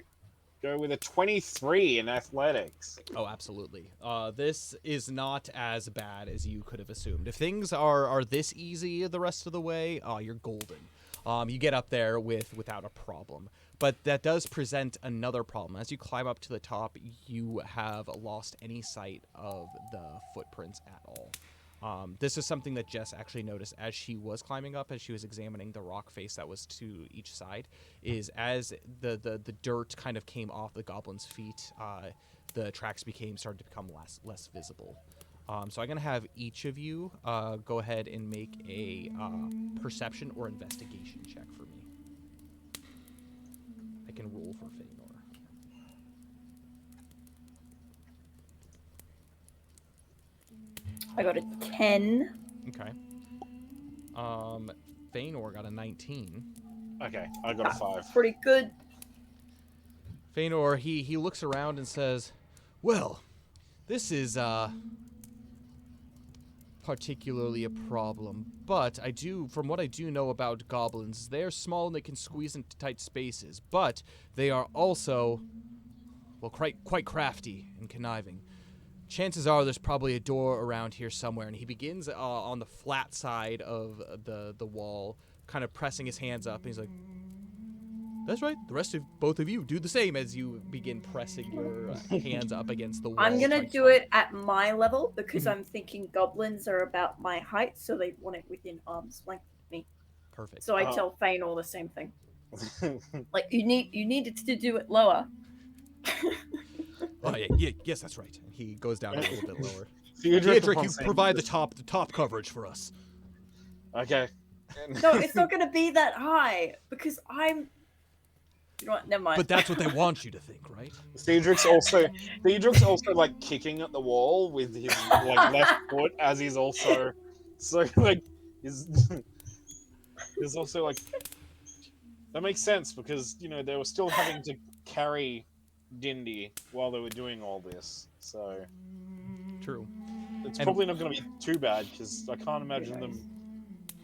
go with a 23 in athletics. Oh, absolutely. This is not as bad as you could have assumed. If things are this easy the rest of the way, you're golden. You get up there without a problem. But that does present another problem. As you climb up to the top, you have lost any sight of the footprints at all. This is something that Jess actually noticed as she was climbing up, as she was examining the rock face that was to each side, is as the dirt kind of came off the goblin's feet, the tracks started to become less visible. So I'm going to have each of you go ahead and make a perception or investigation check for me. I can roll for Feanor. I got a 10. Okay. Feanor got a 19. Okay, I got a 5. Pretty good. Feanor, he looks around and says, well, this is particularly a problem, but from what I do know about goblins, they are small and they can squeeze into tight spaces, but they are also, well, quite crafty and conniving. Chances are there's probably a door around here somewhere, and he begins on the flat side of the wall, kind of pressing his hands up, and he's like, that's right, the rest of both of you do the same as you begin pressing your hands up against the wall. I'm gonna do it at my level because I'm thinking goblins are about my height, so they want it within arm's length of me. Perfect. So I tell Feanor the same thing. Like, you needed to do it lower. Oh yeah, yes, that's right. And he goes down a little bit lower. Theodric, you provide the top coverage for us. Okay. No, it's not gonna be that high because I'm. You know what? Never mind. But that's what they want you to think, right? Theodric's also like kicking at the wall with his like left foot as he's also he's also like, that makes sense because they were still having to carry Dindy while they were doing all this, so True. It's probably not going to be too bad because I can't imagine them.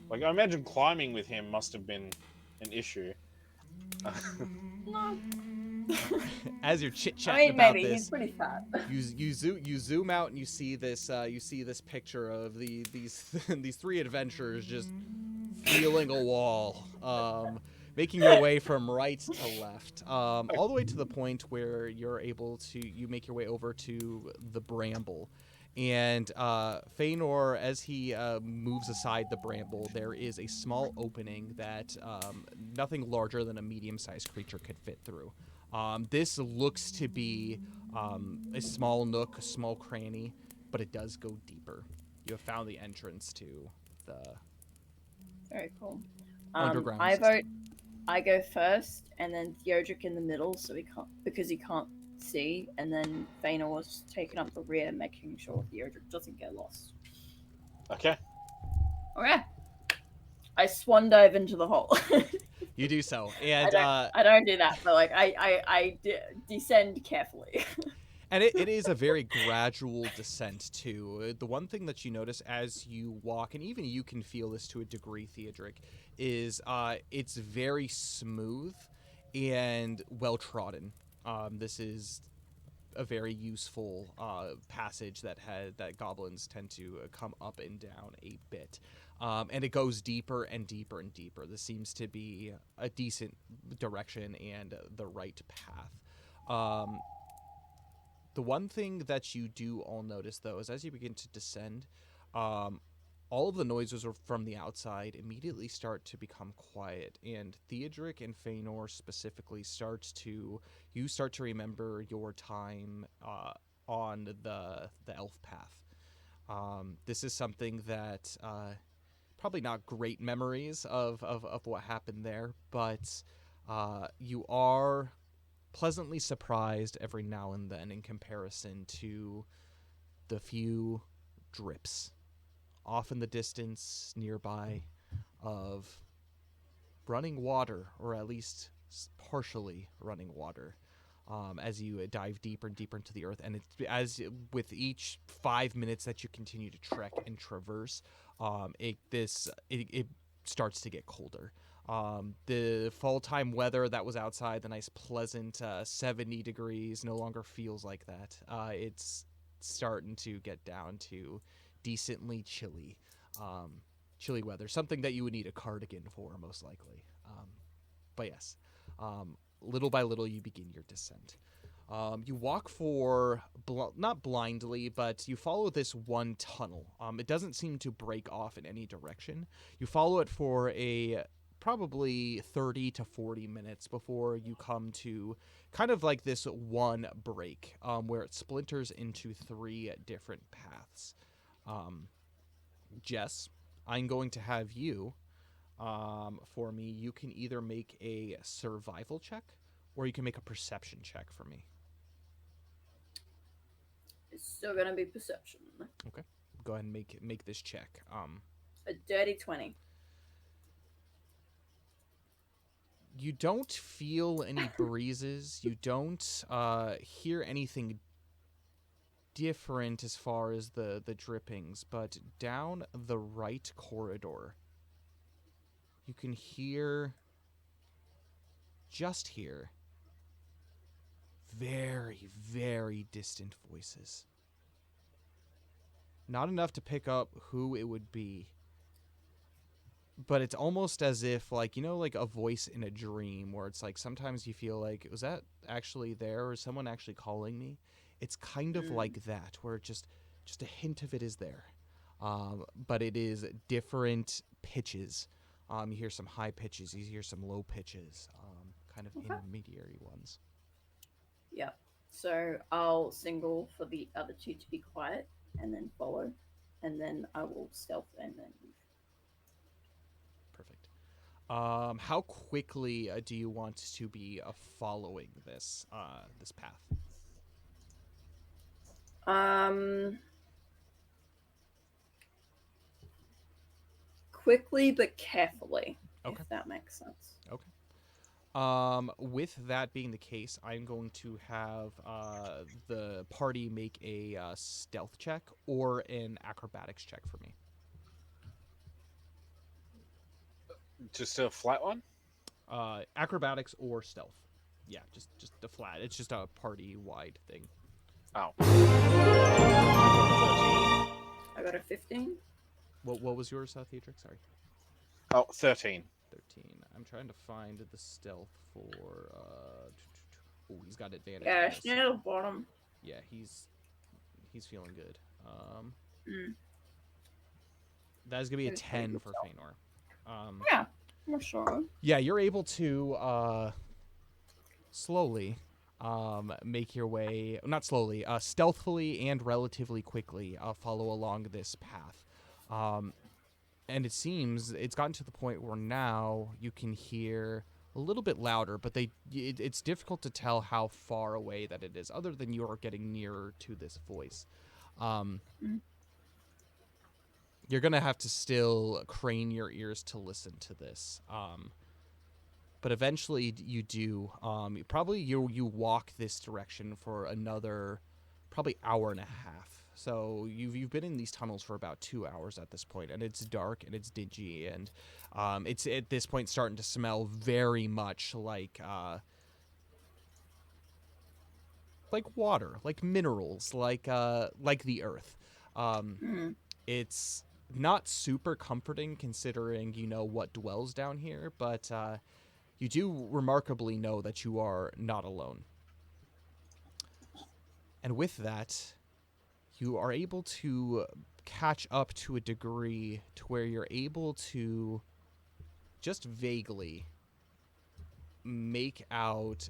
Like, I imagine climbing with him must have been an issue. No. As you're chit-chatting about maybe. this, He's pretty fat. you zoom out and you see this picture of these these three adventurers just feeling a wall, making your way from right to left, all the way to the point where you make your way over to the bramble. And Feanor, as he moves aside the bramble, there is a small opening that nothing larger than a medium-sized creature could fit through. This looks to be a small nook, a small cranny, but it does go deeper. You have found the entrance to the Very cool. underground I system. vote I go first, and then Theodric in the middle, so he can't see, and then Fëanor was taking up the rear, making sure Theodric doesn't get lost. Okay. Okay. I swan dive into the hole. You do so, I and don't do that, but like descend carefully. and it is a very gradual descent too. The one thing that you notice as you walk, and even you can feel this to a degree, Theodric, is it's very smooth and well trodden. This is a very useful passage that goblins tend to come up and down a bit, and it goes deeper and deeper and deeper. This seems to be a decent direction and the right path. The one thing that you do all notice, though, is as you begin to descend, all of the noises from the outside immediately start to become quiet, and Theodric and Fëanor specifically you start to remember your time on the elf path. This is something that probably not great memories of what happened there, but you are pleasantly surprised every now and then in comparison to the few drips off in the distance nearby of running water, or at least partially running water, as you dive deeper and deeper into the earth. And with each 5 minutes that you continue to trek and traverse, it starts to get colder. The fall time weather that was outside, the nice pleasant 70 degrees, no longer feels like that. It's starting to get down to decently chilly weather, something that you would need a cardigan for, most likely. But yes, little by little you begin your descent. You walk not blindly, but you follow this one tunnel. It doesn't seem to break off in any direction. You follow it for probably 30 to 40 minutes before you come to kind of like this one break, where it splinters into 3 different paths. Jess, I'm going to have you, for me, you can either make a survival check or you can make a perception check for me. It's still gonna be perception. Okay. Go ahead and make this check. A dirty 20. You don't feel any breezes. You don't hear anything different as far as the drippings, but down the right corridor, you can just hear very, very distant voices. Not enough to pick up who it would be, but it's almost as if, like, like a voice in a dream, where it's like sometimes you feel like, was that actually there, or is someone actually calling me? It's kind of like that, where just a hint of it is there, but it is different pitches. You hear some high pitches, you hear some low pitches, kind of intermediary ones. Yep. So I'll single for the other 2 to be quiet, and then follow, and then I will stealth and then move. Perfect. How quickly do you want to be following this path? Quickly but carefully, Okay. if that makes sense. Okay. With that being the case, I'm going to have the party make a stealth check or an acrobatics check for me. Just a flat one? Acrobatics or stealth. Yeah, just a flat. It's just a party-wide thing. Oh. I got a 15. What was yours, Theodric? Sorry. Oh, 13. 13. I'm trying to find the stealth for... Oh, he's got advantage. Yeah, near the bottom. Yeah, he's feeling good. That's going to be a 10 for Fëanor. Yeah, for sure. Yeah, you're able to slowly make your way, not slowly, stealthily and relatively quickly follow along this path. And it seems it's gotten to the point where now you can hear a little bit louder, but it's difficult to tell how far away that it is, other than you are getting nearer to this voice. You're going to have to still crane your ears to listen to this. But eventually you do. Probably you walk this direction for another probably hour and a half. So you've been in these tunnels for about 2 hours at this point, and it's dark and it's dingy, and it's at this point starting to smell very much like water, like minerals, like the earth. It's not super comforting considering you know what dwells down here, but you do remarkably know that you are not alone. And with that, you are able to catch up to a degree to where you're able to just vaguely make out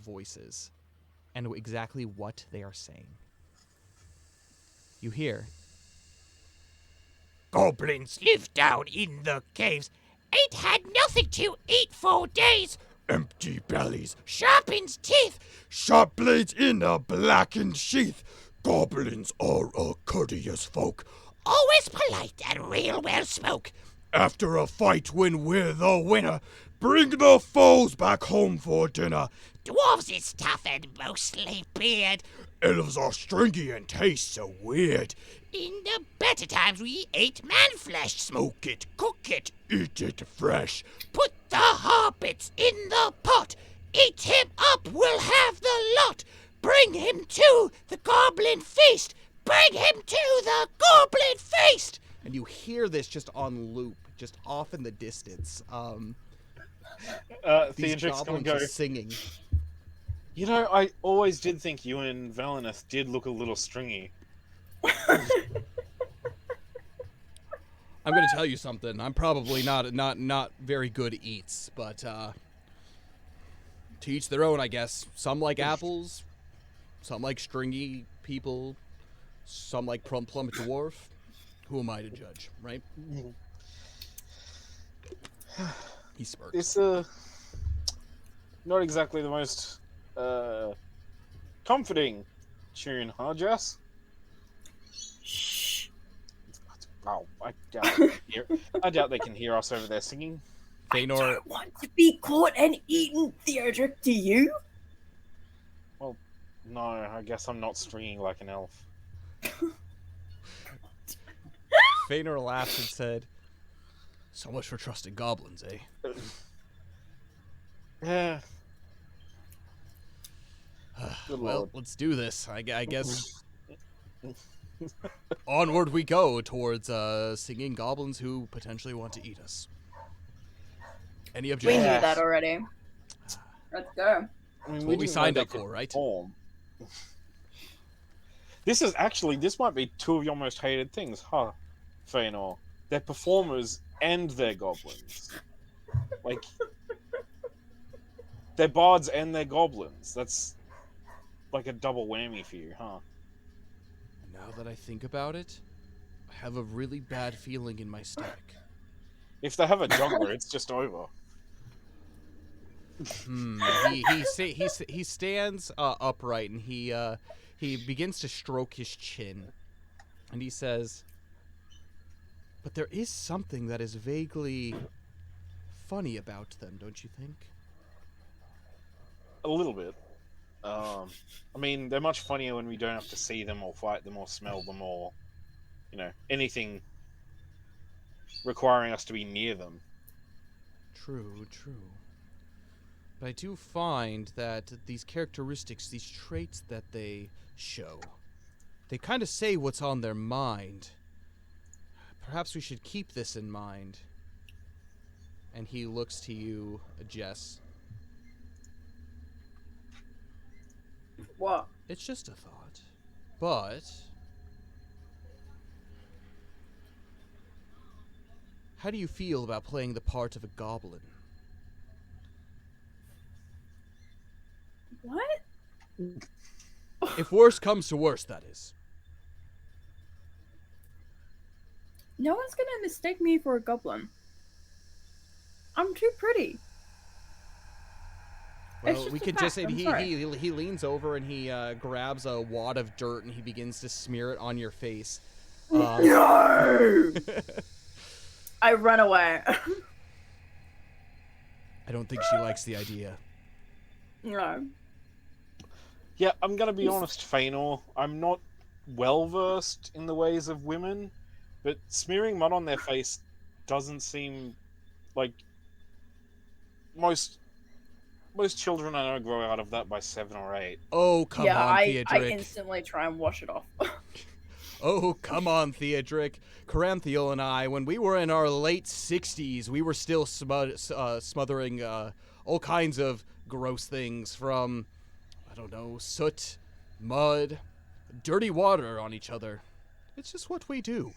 voices and exactly what they are saying. You hear, Goblins live down in the caves. Ain't had nothing to eat for days. Empty bellies, sharpens teeth. Sharp blades in a blackened sheath. Goblins are a courteous folk. Always polite and real well spoke. After a fight when we're the winner, bring the foes back home for dinner. Dwarves is tough and mostly beard. Elves are stringy and taste so weird. In the better times we ate man flesh. Smoke it, cook it, eat it fresh. Put the hobbits in the pot. Eat him up, we'll have the lot. Bring him to the goblin feast. Bring him to the goblin feast. and you hear this just on loop, just off in the distance. These Theodric's gonna goblins go. are singing. You know, I always did think you and Valineth did look a little stringy. I'm gonna tell you something. I'm probably not very good eats, but to each their own, I guess. Some like apples, some like stringy people, some like plump dwarf. Who am I to judge, right? He smirks. It's not exactly the most comforting tune, huh, Jess? Shh. Oh, I doubt they can hear us over there singing. I Feanor, don't want to be caught and eaten, Theodric. Do you? No, I guess I'm not stringing like an elf. Feanor laughed and said, "So much for trusting goblins, eh?" Yeah. Good Well, lord. let's do this. I guess onward we go towards singing goblins who potentially want to eat us. Any We objections? knew Yes. that already. Let's go. I mean, That's what we didn't know signed they up could for, right? perform. This might be two of your most hated things, huh, Feanor? They're performers and they're goblins. Like, they're bards and they're goblins. That's like a double whammy for you, huh? Now that I think about it, I have a really bad feeling in my stomach. If they have a juggler, it's just over. He stands upright and he begins to stroke his chin, and he says, "But there is something that is vaguely funny about them, don't you think?" A little bit. I mean, they're much funnier when we don't have to see them or fight them or smell them or, anything requiring us to be near them. True. But I do find that these characteristics, these traits that they show, they kind of say what's on their mind. Perhaps we should keep this in mind. And he looks to you, Jess. What? It's just a thought. But how do you feel about playing the part of a goblin? What? If worse comes to worse, that is. No one's gonna mistake me for a goblin. I'm too pretty. It's Well, just we a could fact. just say I'm he, sorry. he leans over and he grabs a wad of dirt and he begins to smear it on your face. No! I run away. I don't think she likes the idea. No. Yeah, I'm gonna be honest, Feanor. I'm not well versed in the ways of women, but smearing mud on their face doesn't seem like most children I know grow out of that by 7 or 8. Oh, come Yeah, on, I Theodric. instantly try and wash it off. Oh, come on, Theodric. Caranthiel and I, when we were in our late 60s, we were still smothering all kinds of gross things from, I don't know, soot, mud, dirty water on each other. It's just what we do.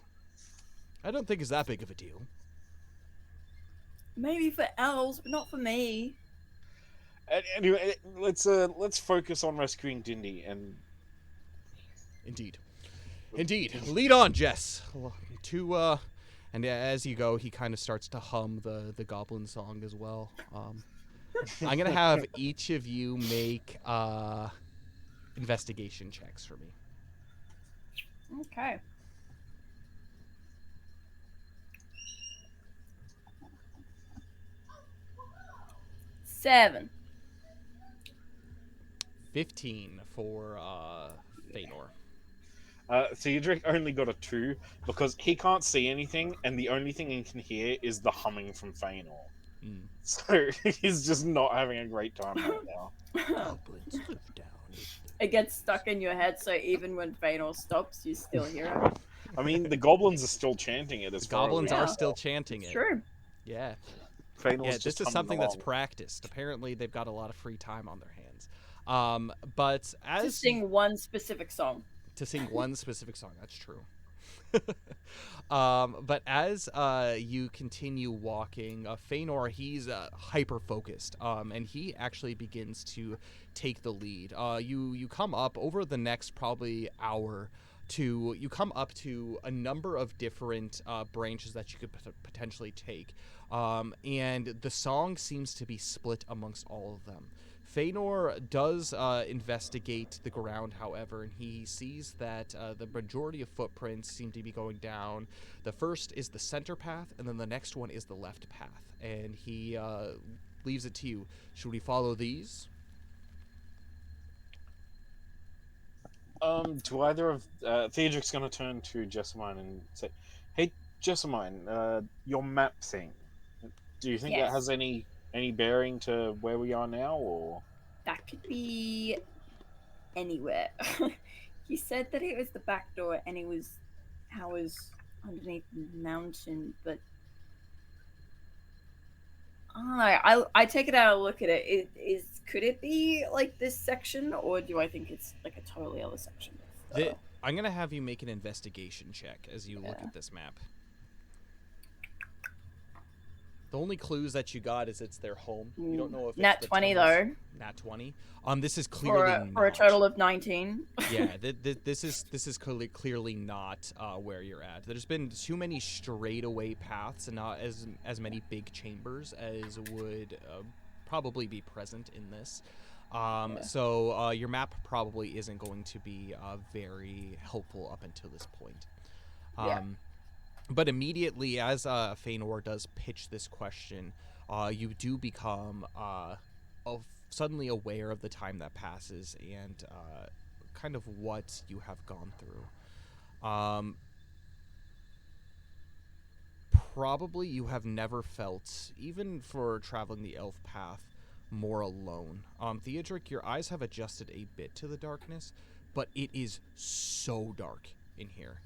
I don't think it's that big of a deal. Maybe for elves, but not for me. Anyway, let's focus on rescuing Dindy and Indeed. Indeed. Lead on, Jess. And as you go, he kind of starts to hum the goblin song as well. I'm gonna have each of you make investigation checks for me. Okay. Seven. 15 for Feanor. Theodric only got a 2 because he can't see anything, and the only thing he can hear is the humming from Feanor. Mm. So he's just not having a great time right now. Goblins live down. It gets stuck in your head, so even when Feanor stops, you still hear it. I mean, the goblins are still chanting it as The far as goblins we are can still tell. chanting It's it. true. Yeah. Feanor's Yeah, just this is humming something that's along. practiced. Apparently, they've got a lot of free time on their hands. But as To sing one specific song. to sing one specific song. That's true. But as you continue walking, Feanor, he's hyper focused, and he actually begins to take the lead. You come up over the next probably hour. You come up to a number of different branches that you could potentially take, and the song seems to be split amongst all of them. Feanor does investigate the ground, however, and he sees that the majority of footprints seem to be going down. The first is the center path, and then the next one is the left path. And he leaves it to you. Should we follow these? Do either of Theodric's going to turn to Jessamine and say, "Hey, Jessamine, your map thing. Do you think that Yes. has any bearing to where we are now, or?" That could be anywhere. He said that it was the back door and it was underneath the mountain, but I don't know. I take it out and look at it. Could it be like this section, or do I think it's like a totally other section? I'm going to have you make an investigation check as you look Yeah. at this map. The only clues that you got is it's their home. You don't know if it's Nat the 20 tunnels. though. Nat 20. This is clearly For a not. total of 19. Yeah, this is clearly not where you're at. There's been too many straightaway paths and not as many big chambers as would probably be present in this. So your map probably isn't going to be very helpful up until this point. Yeah. But immediately, as Feanor does pitch this question, you do become suddenly aware of the time that passes and kind of what you have gone through. Probably you have never felt, even for traveling the elf path, more alone. Theodric, your eyes have adjusted a bit to the darkness, but it is so dark in here.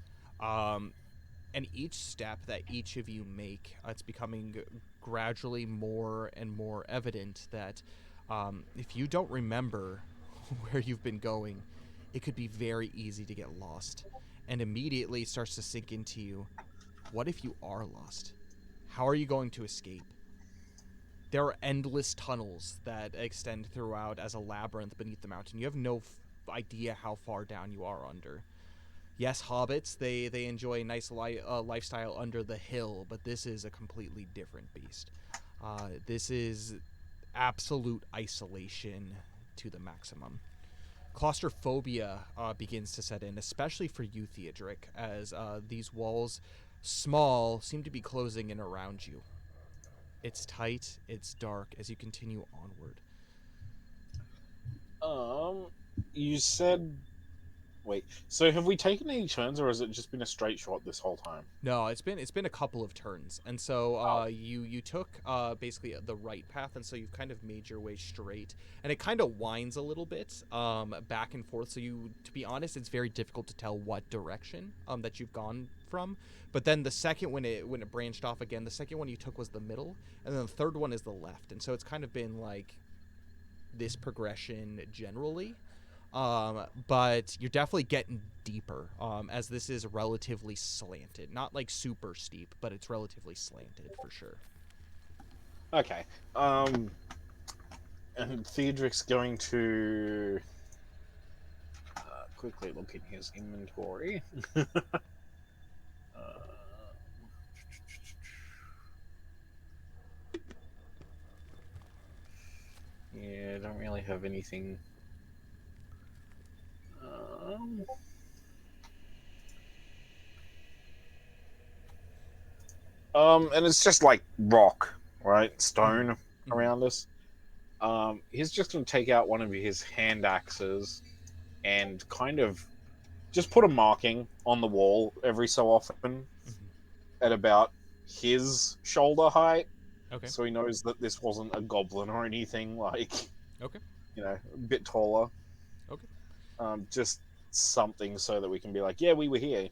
And each step that each of you make, it's becoming gradually more and more evident that if you don't remember where you've been going, it could be very easy to get lost. And immediately it starts to sink into you, what if you are lost? How are you going to escape? There are endless tunnels that extend throughout as a labyrinth beneath the mountain. You have no idea how far down you are under. Yes, hobbits, they enjoy a nice lifestyle under the hill, but this is a completely different beast. This is absolute isolation to the maximum. Claustrophobia begins to set in, especially for you, Theodric, as these walls, small, seem to be closing in around you. It's tight, it's dark as you continue onward. You said. Wait. So have we taken any turns, or has it just been a straight shot this whole time? No, it's been a couple of turns, and so Oh. you took basically the right path, and so you've kind of made your way straight, and it kind of winds a little bit back and forth. So to be honest, it's very difficult to tell what direction that you've gone from. But then the second when it branched off again, the second one you took was the middle, and then the third one is the left, and so it's kind of been like this progression generally. But you're definitely getting deeper, as this is relatively slanted. Not like super steep, but it's relatively slanted for sure. Okay. And Theodric's going to quickly look in his inventory. Yeah, I don't really have anything. And it's just like rock, right? Stone around us. He's just going to take out one of his hand axes and kind of just put a marking on the wall every so often at about his shoulder height. Okay. So he knows that this wasn't a goblin or anything like, Okay. a bit taller. Okay. Just something so that we can be like, yeah, we were here.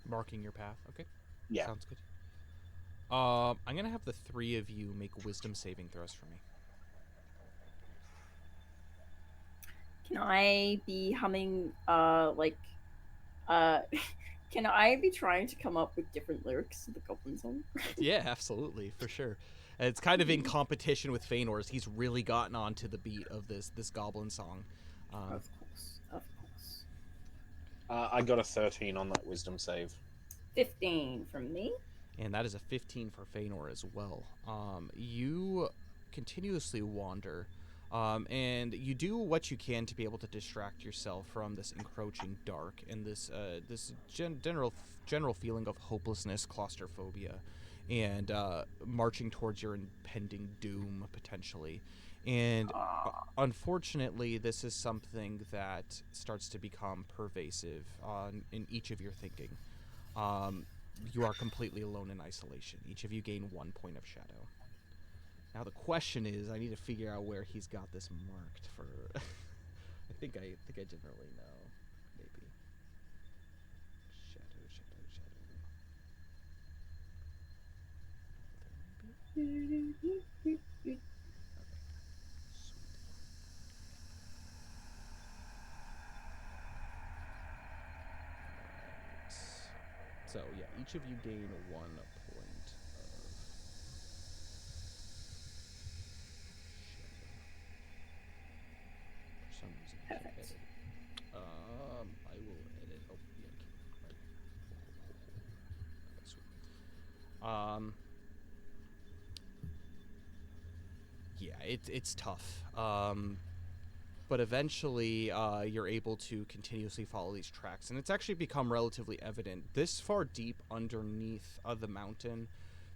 Marking your path. Okay. Yeah. Sounds good. I'm gonna have the three of you make wisdom saving throws for me. Can I be humming can I be trying to come up with different lyrics to the Goblin song? Yeah, absolutely, for sure. It's kind of in competition with Feanor's. He's really gotten onto the beat of this goblin song. Of course, of course. I got a 13 on that wisdom save. 15 from me. And that is a 15 for Feanor as well. You continuously wander, and you do what you can to be able to distract yourself from this encroaching dark and this general feeling of hopelessness, claustrophobia, and marching towards your impending doom potentially. And unfortunately, this is something that starts to become pervasive in each of your thinking. You are completely alone in isolation. Each of you gain 1 point of shadow. Now the question is, I need to figure out where he's got this marked for. I think I generally know. Maybe. Shadow. Okay. So yeah, each of you gain 1 point of shadow. For some reason, I can't Perfect. edit. I will edit. Oh, yeah, I can. Okay, sweet. Yeah, it's tough. But eventually you're able to continuously follow these tracks, and it's actually become relatively evident this far deep underneath the mountain,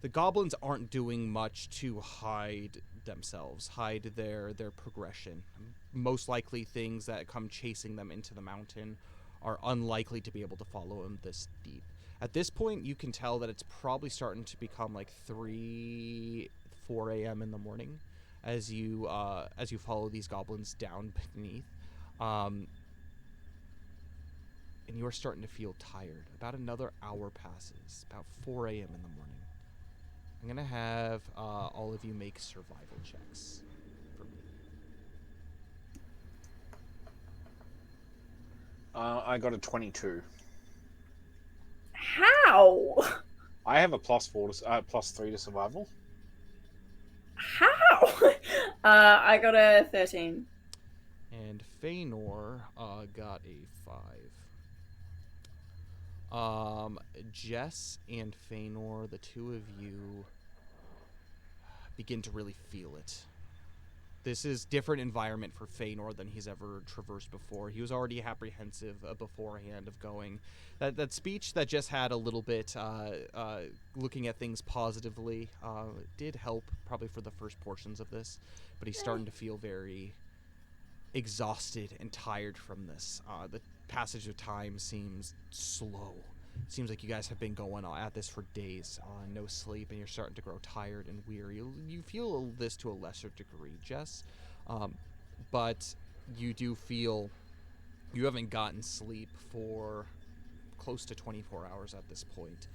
the goblins aren't doing much to hide themselves, hide their progression. Most likely things that come chasing them into the mountain are unlikely to be able to follow them this deep. At this point, you can tell that it's probably starting to become like 4 a.m. in the morning as you follow these goblins down beneath, and you are starting to feel tired. About another hour passes, about 4 a.m. in the morning. I'm gonna have all of you make survival checks for me. I got a 22. How? I have a +3 to survival. How? I got a 13. And Feanor got a 5. Jess and Feanor, the two of you begin to really feel it. This is different environment for Feanor than he's ever traversed before. He was already apprehensive beforehand of going. That speech that Jess had a little bit, looking at things positively, did help probably for the first portions of this, but he's starting to feel very exhausted and tired from this. The passage of time seems slow. Seems like you guys have been going at this for days, no sleep, and you're starting to grow tired and weary. You feel this to a lesser degree, Jess, but you do feel you haven't gotten sleep for close to 24 hours at this point.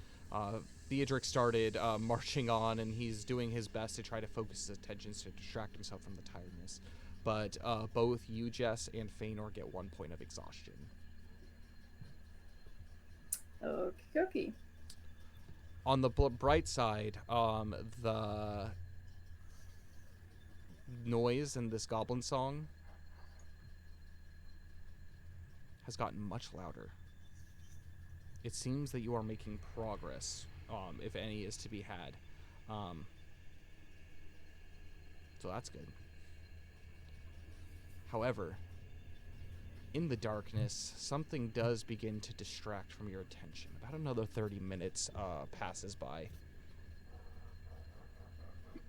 Theodric started marching on, and he's doing his best to try to focus his attention to distract himself from the tiredness. But both you, Jess, and Feanor get 1 point of exhaustion. Okie dokie. On the bright side, the noise in this goblin song has gotten much louder. It seems that you are making progress, if any is to be had. So that's good. However, in the darkness, something does begin to distract from your attention. About another 30 minutes passes by.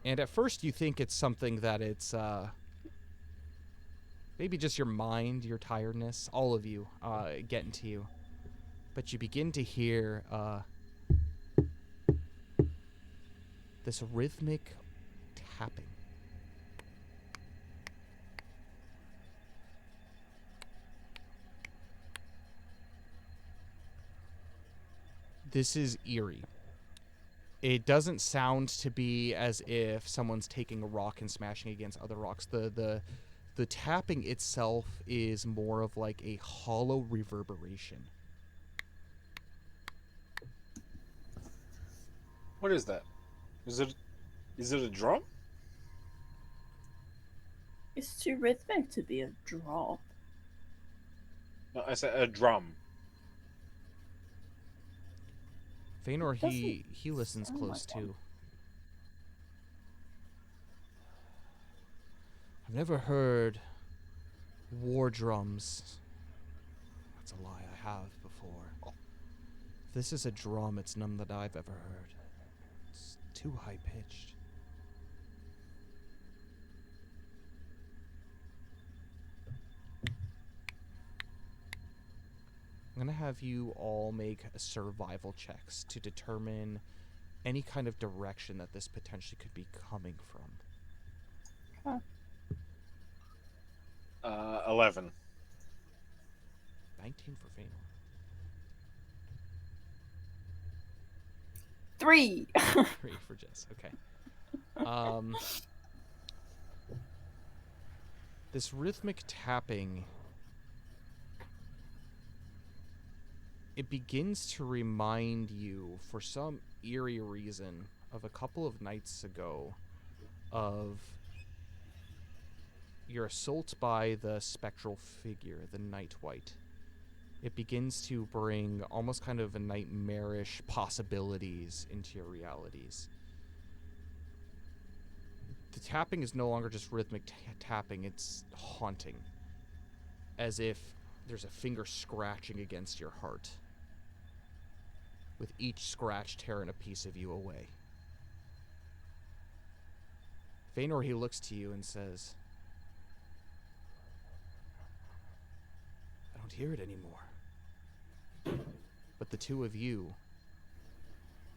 And at first you think it's something that it's maybe just your mind, your tiredness, all of you getting to you. But you begin to hear this rhythmic tapping. This is eerie. It doesn't sound to be as if someone's taking a rock and smashing against other rocks. The tapping itself is more of like a hollow reverberation. What is that? Is it a drum? It's too rhythmic to be a drop. No, I said a drum. Feanor, he listens sound close like one. too. I've never heard war drums. That's a lie, I have before. If this is a drum, it's none that I've ever heard. It's too high-pitched. I'm going to have you all make survival checks to determine any kind of direction that this potentially could be coming from. 11. 19 for Feanor. 3. 3 for Jess. Okay. This rhythmic tapping, it begins to remind you, for some eerie reason, of a couple of nights ago, of your assault by the spectral figure, the Night White. It begins to bring almost kind of a nightmarish possibilities into your realities. The tapping is no longer just rhythmic tapping, it's haunting. As if there's a finger scratching against your heart, with each scratch tearing a piece of you away. Feanor, he looks to you and says, I don't hear it anymore. But the two of you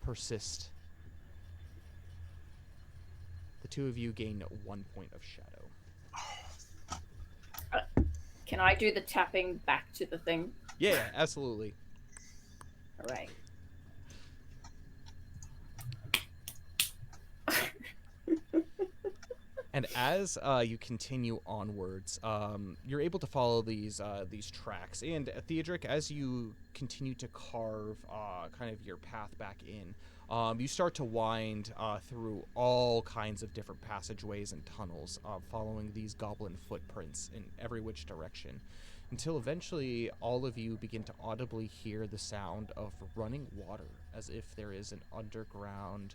persist. The two of you gain 1 point of shadow. Can I do the tapping back to the thing? Yeah, absolutely. All right. And as you continue onwards, you're able to follow these tracks. And Theodric, as you continue to carve kind of your path back in, You start to wind through all kinds of different passageways and tunnels, following these goblin footprints in every which direction, until eventually all of you begin to audibly hear the sound of running water, as if there is an underground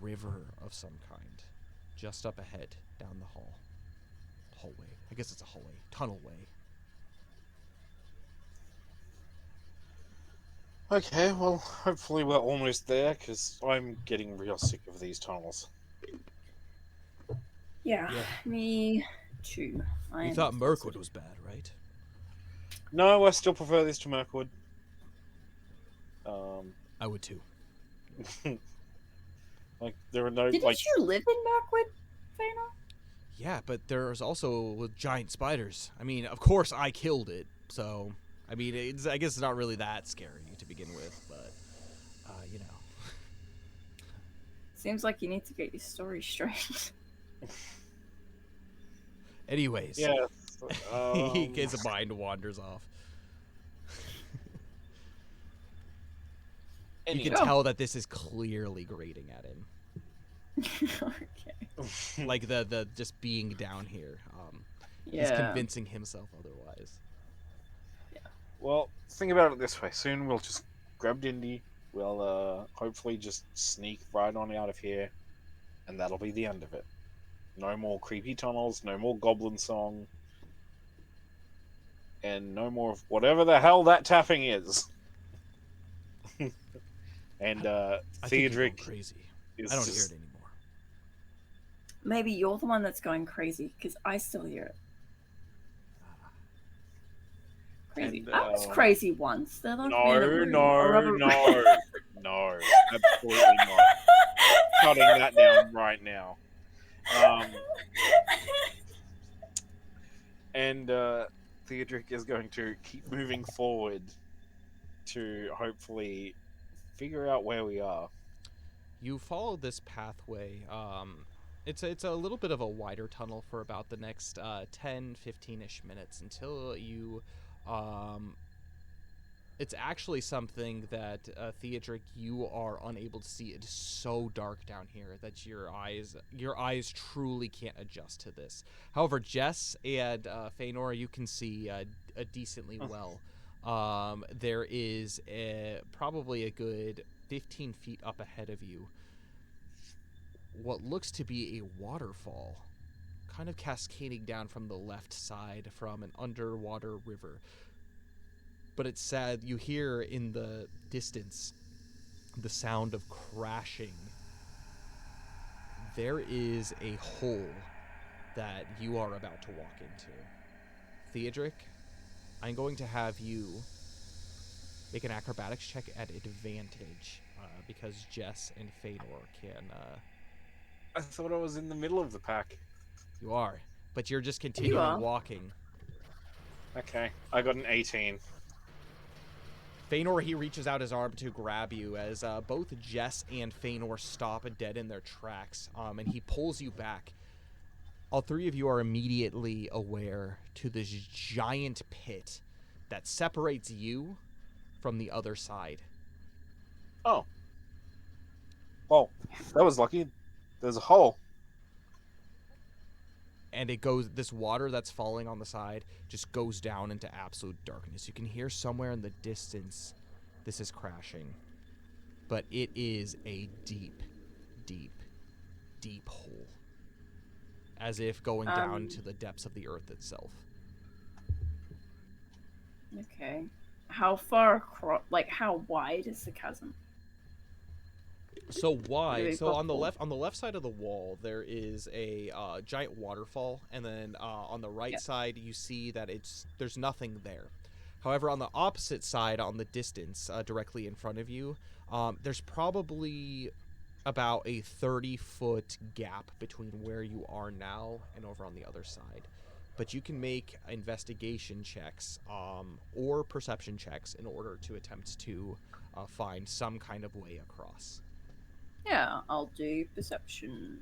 river of some kind just up ahead down the hallway. I guess it's a hallway. Tunnelway. Okay, well, hopefully we're almost there, because I'm getting real sick of these tunnels. Yeah, Yeah. me too. You thought Mirkwood was bad, right? No, I still prefer this to Mirkwood. I would too. Like, there are no, Didn't like... you live in Mirkwood, Faina? Yeah, but there's also giant spiders. I mean, of course I killed it, so... I mean, I guess it's not really that scary to begin with, but, you know. Seems like you need to get your story straight. Anyways. Yeah. His mind wanders off. You can tell that this is clearly grating at him. Okay. Like the just being down here. He's convincing himself otherwise. Well, think about it this way. Soon we'll just grab Dindy. We'll hopefully just sneak right on out of here, and that'll be the end of it. No more creepy tunnels, no more goblin song, and no more of whatever the hell that tapping is. And I think you're going crazy. is I don't just... hear it anymore. Maybe you're the one that's going crazy, because I still hear it. Crazy. And, I was crazy once. They locked me in a No, room. no, absolutely not. Cutting that down right now. And Theodric is going to keep moving forward to hopefully figure out where we are. You follow this pathway. It's a little bit of a wider tunnel for about the next 10, 15-ish minutes until you... it's actually something that, Theodric, you are unable to see. It is so dark down here that your eyes truly can't adjust to this. However, Jess and Feanor, you can see decently well. There is probably a good 15 feet up ahead of you what looks to be a waterfall, kind of cascading down from the left side from an underwater river. But it's sad, you hear in the distance the sound of crashing. There is a hole that you are about to walk into. Theodric, I'm going to have you make an acrobatics check at advantage, because Jess and Feanor can... I thought I was in the middle of the pack. You are, but you're just continuing walking. Okay, I got an 18. Feanor, he reaches out his arm to grab you as both Jess and Feanor stop dead in their tracks, and he pulls you back. All three of you are immediately aware to this giant pit that separates you from the other side. Oh. Well, that was lucky. There's a hole. And it goes, this water that's falling on the side just goes down into absolute darkness. You can hear somewhere in the distance this is crashing. But it is a deep, deep, deep hole. As if going down to the depths of the earth itself. Okay. How far across, like how wide is the chasm? So wide. So on the left side of the wall, there is a giant waterfall, and then on the right side, you see that there's nothing there. However, on the opposite side, on the distance, directly in front of you, there's probably about a 30-foot gap between where you are now and over on the other side. But you can make investigation checks or perception checks in order to attempt to find some kind of way across. Yeah, I'll do perception.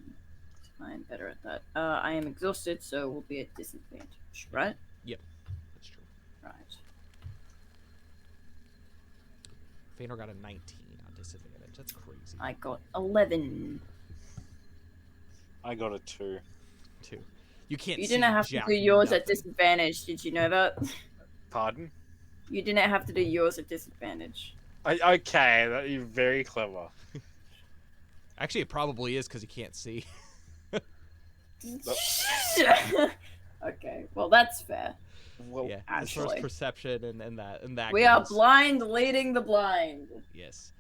I'm better at that. I am exhausted, so we'll be at disadvantage, right? Yep, that's true. Right. Feanor got a 19 on disadvantage. That's crazy. I got 11. I got a 2. 2. You can't You see didn't have to jack do yours at nothing. disadvantage. Did you know that? Pardon? You didn't have to do yours at disadvantage. Okay, you're very clever. Actually, it probably is because you can't see. Okay, well that's fair. Well, Yeah, as far as Actually. perception and that We are goes. blind leading the blind. Yes.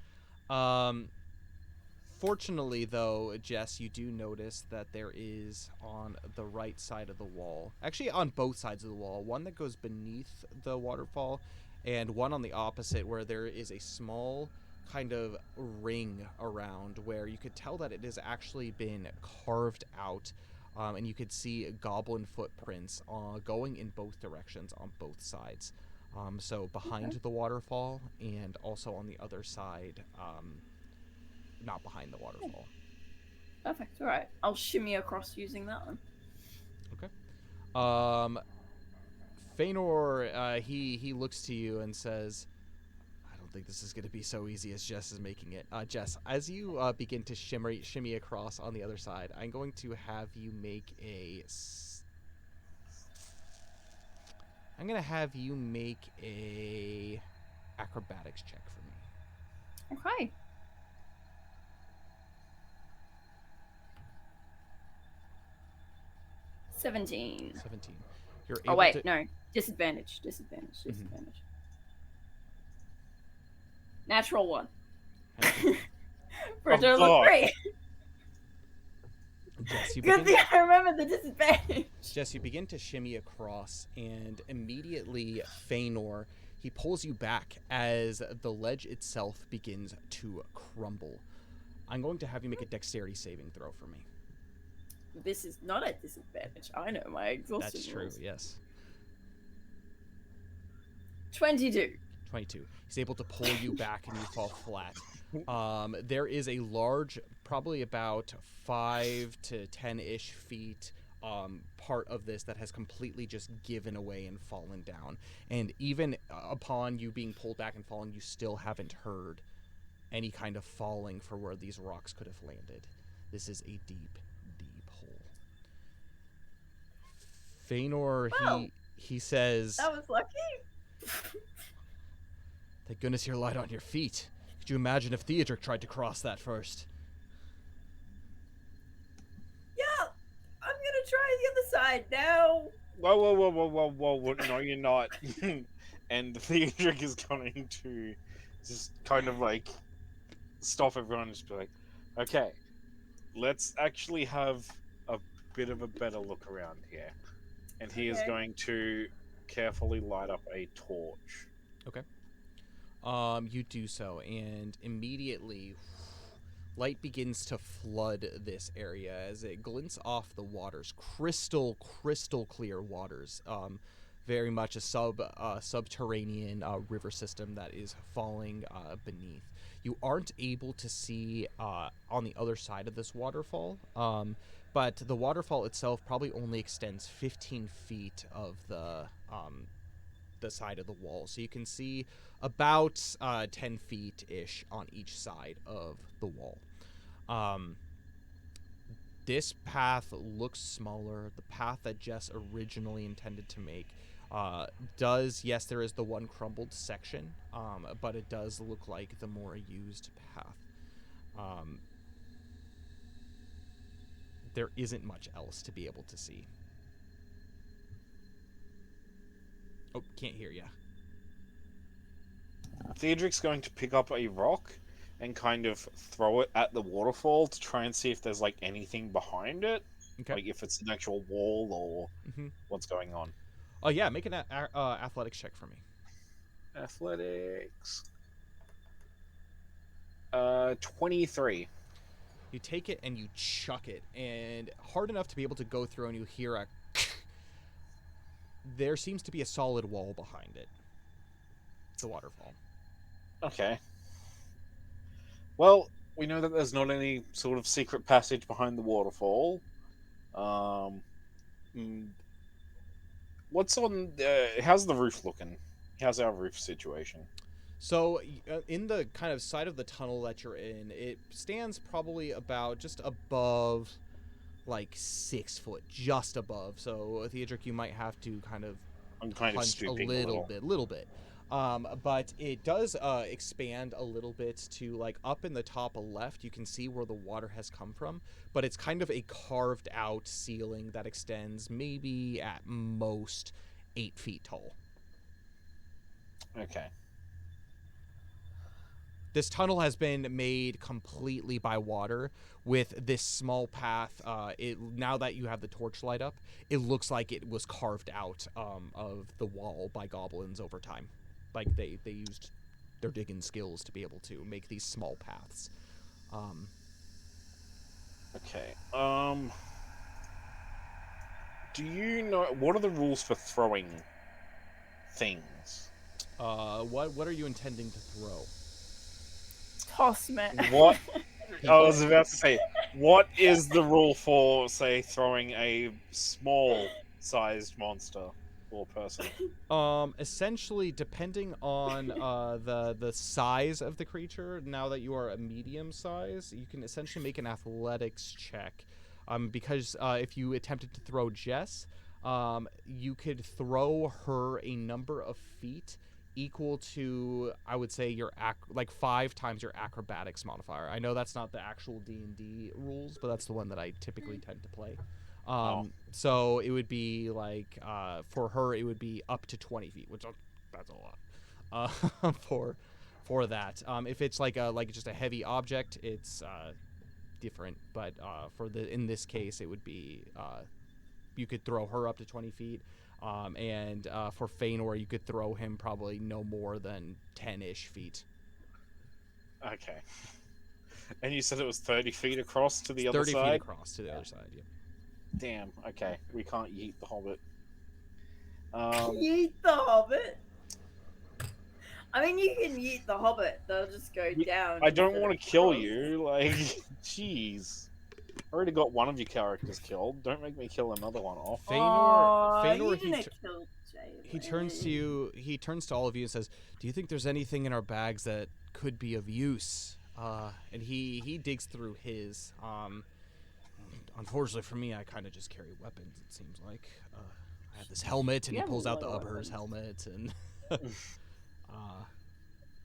Fortunately, though, Jess, you do notice that there is on the right side of the wall, actually on both sides of the wall, one that goes beneath the waterfall and one on the opposite where there is a small kind of ring around where you could tell that it has actually been carved out, and you could see goblin footprints going in both directions on both sides. So behind the waterfall and also on the other side, not behind the waterfall. Perfect. All right, I'll shimmy across using that one. Okay. Feanor, he looks to you and says, "I don't think this is going to be so easy as Jess is making it." Jess, as you begin to shimmy across on the other side, I'm going to have you make a. I'm going to have you make a acrobatics check for me. Okay. $17. 17. You're Oh able wait, to. no. Disadvantage. Natural 1. For a Oh, total God. of 3. Jess, you Good begin. thing I remember the disadvantage. Jess, you begin to shimmy across, and immediately Feanor, he pulls you back as the ledge itself begins to crumble. I'm going to have you make a dexterity saving throw for me. This is not a disadvantage. I know my exhaustion That's true, rules. yes. 22. 22. He's able to pull you back and you fall flat. There is a large, probably about 5 to 10-ish feet part of this that has completely just given away and fallen down. And even upon you being pulled back and falling, you still haven't heard any kind of falling for where these rocks could have landed. This is a deep, deep hole. Feanor, Wow. he says, That was lucky. "Thank goodness you're light on your feet. Could you imagine if Theodric tried to cross that first?" Yeah, I'm gonna try the other side now. Whoa. No, you're not. And Theodric is going to just kind of like stop everyone and just be like, okay, let's actually have a bit of a better look around here. And he is Okay. going to carefully light up a torch. Okay. You do so, and immediately light begins to flood this area as it glints off the waters, crystal clear waters. Very much a subterranean river system that is falling beneath. You aren't able to see on the other side of this waterfall, but the waterfall itself probably only extends 15 feet of the side of the wall, so you can see about 10 feet-ish on each side of the wall. This path looks smaller. The path that Jess originally intended to make yes, there is the one crumbled section, but it does look like the more used path. There isn't much else to be able to see. Oh, can't hear ya. Theodric's going to pick up a rock and kind of throw it at the waterfall to try and see if there's like anything behind it. Okay. Like if it's an actual wall or Mm-hmm. what's going on. Oh yeah, make an athletics check for me. Athletics. 23. You take it and you chuck it, and hard enough to be able to go through, and you hear a there seems to be a solid wall behind it. The waterfall. Okay. Well, we know that there's not any sort of secret passage behind the waterfall. What's on? How's the roof looking? How's our roof situation? So in the kind of side of the tunnel that you're in, it stands probably about just above, like 6 foot, just above. So Theodric, you might have to kind of I'm kind of punch stooping a little bit. But it does expand a little bit to like up in the top left. You can see where the water has come from, but it's kind of a carved out ceiling that extends maybe at most 8 feet tall. Okay. This tunnel has been made completely by water with this small path. Now that you have the torchlight up, it looks like it was carved out of the wall by goblins over time. Like they used their digging skills to be able to make these small paths. Okay. Do you know what are the rules for throwing things? What are you intending to throw? Toss me. What I People? was about to say, what is the rule for, say, throwing a small-sized monster or person? Essentially, depending on the size of the creature, now that you are a medium size, you can essentially make an athletics check. Because if you attempted to throw Jess, you could throw her a number of feet equal to, I would say, your like 5 times your acrobatics modifier. I know that's not the actual D&D rules, but that's the one that I typically tend to play. So it would be like for her it would be up to 20 feet, which that's a lot for that. If it's like just a heavy object, it's different. But in this case, it would be you could throw her up to 20 feet. And for Feanor, you could throw him probably no more than 10-ish feet. Okay. And you said it was 30 feet across to the It's other 30 feet side? across to the other side, yeah. Damn, okay. We can't yeet the Hobbit. Yeet the Hobbit. I mean, you can yeet the Hobbit. They'll just go down. I don't instead want of to kill across. you. Like, jeez. I already got one of your characters killed. Don't make me kill another one off. You he didn't kill Jay. he turns to you. He turns to all of you and says, "Do you think there's anything in our bags that could be of use?" And he digs through his. Unfortunately for me, I kind of just carry weapons. It seems like I have this helmet, and You he have pulls a out the lot of Ubhur's weapons. helmet, and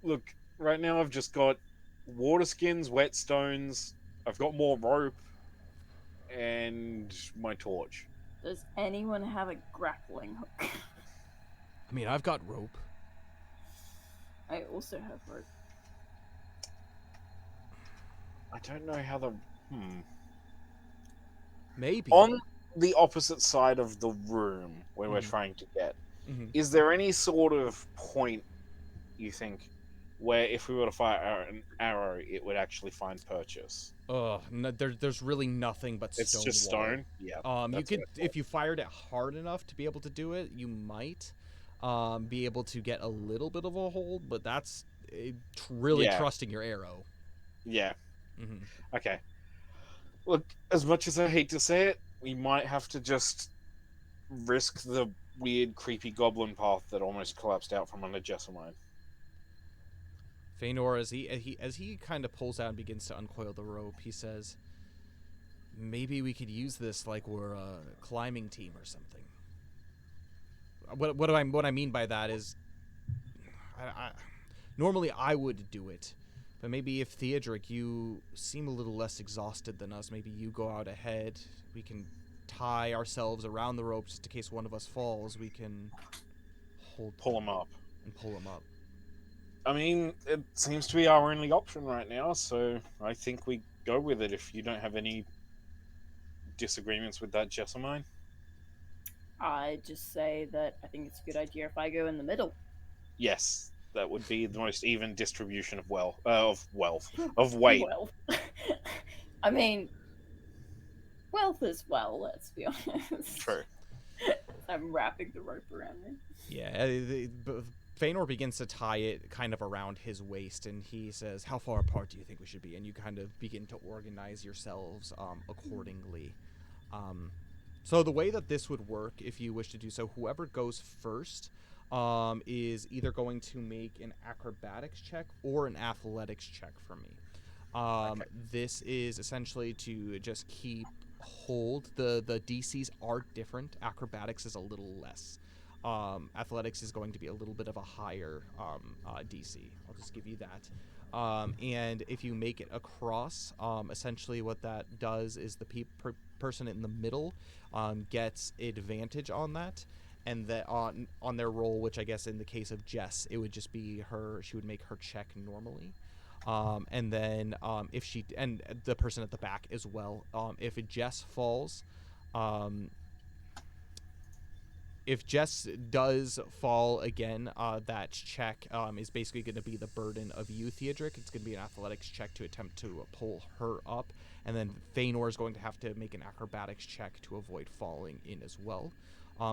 Look, right now I've just got water skins, whetstones. I've got more rope, and my torch. Does anyone have a grappling hook? I mean, I've got rope. I also have rope. I don't know how the Maybe on the opposite side of the room where we're Mhm. trying to get. Mhm. Is there any sort of point you think where if we were to fire an arrow, it would actually find purchase? No, there's really nothing but It's stone just wall. stone. Yeah. You that's could, what I thought. if you fired it hard enough to be able to do it, you might be able to get a little bit of a hold, but that's really Yeah. trusting your arrow. Yeah. Mm-hmm. Okay. Look, as much as I hate to say it, we might have to just risk the weird, creepy goblin path that almost collapsed out from under Jessamine. Feanor, as he kind of pulls out and begins to uncoil the rope, he says, "Maybe we could use this like we're a climbing team or something." What I mean by that is, normally I would do it, but maybe if Theodric, you seem a little less exhausted than us, maybe you go out ahead. We can tie ourselves around the rope just in case one of us falls. We can Pull him up. and pull him up. I mean, it seems to be our only option right now, so I think we go with it if you don't have any disagreements with that, Jessamine. I just say that I think it's a good idea if I go in the middle. Yes, that would be the most even distribution of of weight. Well, I mean, wealth as well. Let's be honest. True. I'm wrapping the rope around me. Yeah, Feanor begins to tie it kind of around his waist, and he says, "How far apart do you think we should be?" And you kind of begin to organize yourselves accordingly. So the way that this would work, if you wish to do so, whoever goes first is either going to make an acrobatics check or an athletics check for me. Okay. This is essentially to just keep hold. The DCs are different. Acrobatics is a little less. Athletics is going to be a little bit of a higher DC. I'll just give you that. And if you make it across, essentially what that does is the person in the middle gets advantage on that, and that on their roll, which I guess in the case of Jess, it would just be she would make her check normally. And then if she, and the person at the back as well, if Jess falls, if Jess does fall again, that check is basically going to be the burden of you, Theodric. It's going to be an athletics check to attempt to pull her up, and then Feanor is going to have to make an acrobatics check to avoid falling in as well.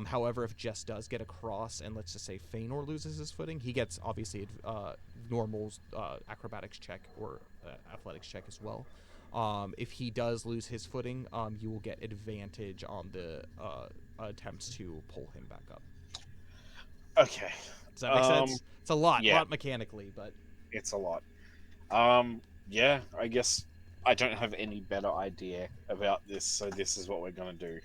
However, if Jess does get across, and let's just say Feanor loses his footing, he gets obviously normal acrobatics check or athletics check as well. If he does lose his footing, you will get advantage on the attempts to pull him back up. Okay. Does that make sense? It's a lot mechanically, but it's a lot. Yeah, I guess I don't have any better idea about this, so this is what we're gonna do.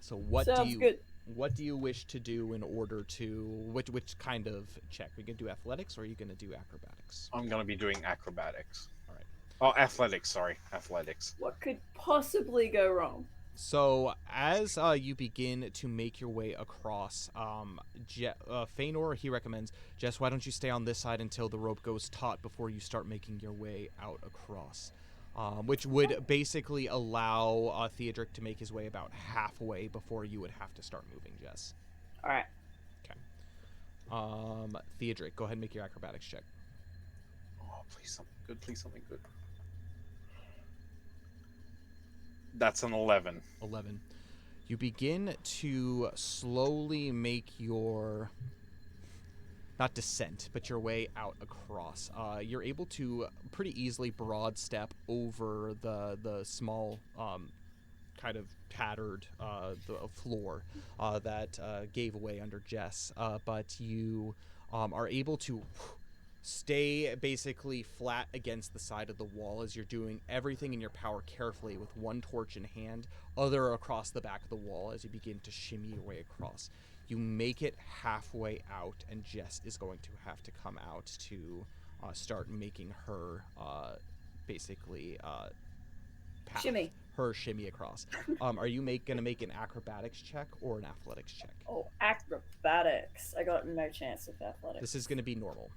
So what Sounds good. what do you wish to do in order to which kind of check? Are you gonna do athletics or are you gonna do acrobatics? I'm gonna be doing acrobatics. All right. Oh, athletics. Sorry, athletics. What could possibly go wrong? So as you begin to make your way across, Feanor, he recommends, Jess, why don't you stay on this side until the rope goes taut before you start making your way out across. Which would basically allow Theodric to make his way about halfway before you would have to start moving, Jess. All right. Okay. Theodric, go ahead and make your acrobatics check. Oh, please something good. Please something good. That's an 11. 11. You begin to slowly make your, not descent, but your way out across. You're able to pretty easily broad step over the small kind of tattered the floor that gave way under Jess, but you are able to stay basically flat against the side of the wall as you're doing everything in your power carefully with one torch in hand, other across the back of the wall as you begin to shimmy your way across. You make it halfway out, and Jess is going to have to come out to start making her basically path, Shimmy. her shimmy across. Are you going to make an acrobatics check or an athletics check? Oh, acrobatics. I got no chance with athletics. This is going to be normal.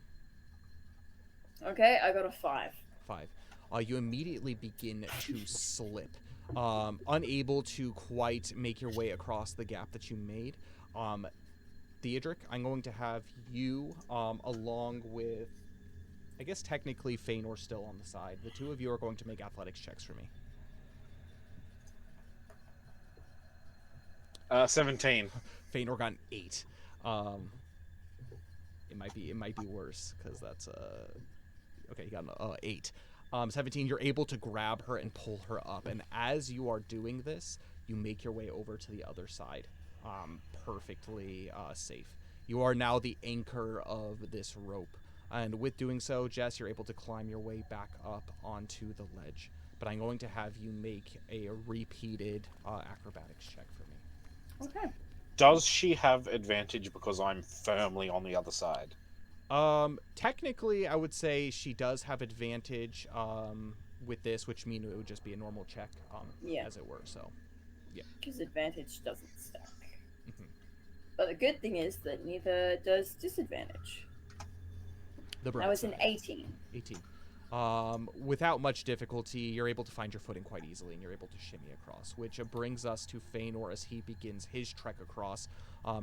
Okay, I got a 5. 5. You immediately begin to slip, unable to quite make your way across the gap that you made. Theodric, I'm going to have you, along with, I guess technically Feanor still on the side. The two of you are going to make athletics checks for me. 17. Feanor got an 8. It might be worse because that's okay. You got an 8. 17. You're able to grab her and pull her up, and as you are doing this, you make your way over to the other side, perfectly safe. You are now the anchor of this rope, and with doing so, Jess, you're able to climb your way back up onto the ledge. But I'm going to have you make a repeated acrobatics check for me. Okay. Does she have advantage because I'm firmly on the other side? Technically, I would say she does have advantage with this, which means it would just be a normal check, Yeah. as it were. So, yeah. Because advantage doesn't stack. Mhm. But the good thing is that neither does disadvantage. The That was an side. 18. 18. Without much difficulty, you're able to find your footing quite easily, and you're able to shimmy across, which brings us to Feanor as he begins his trek across.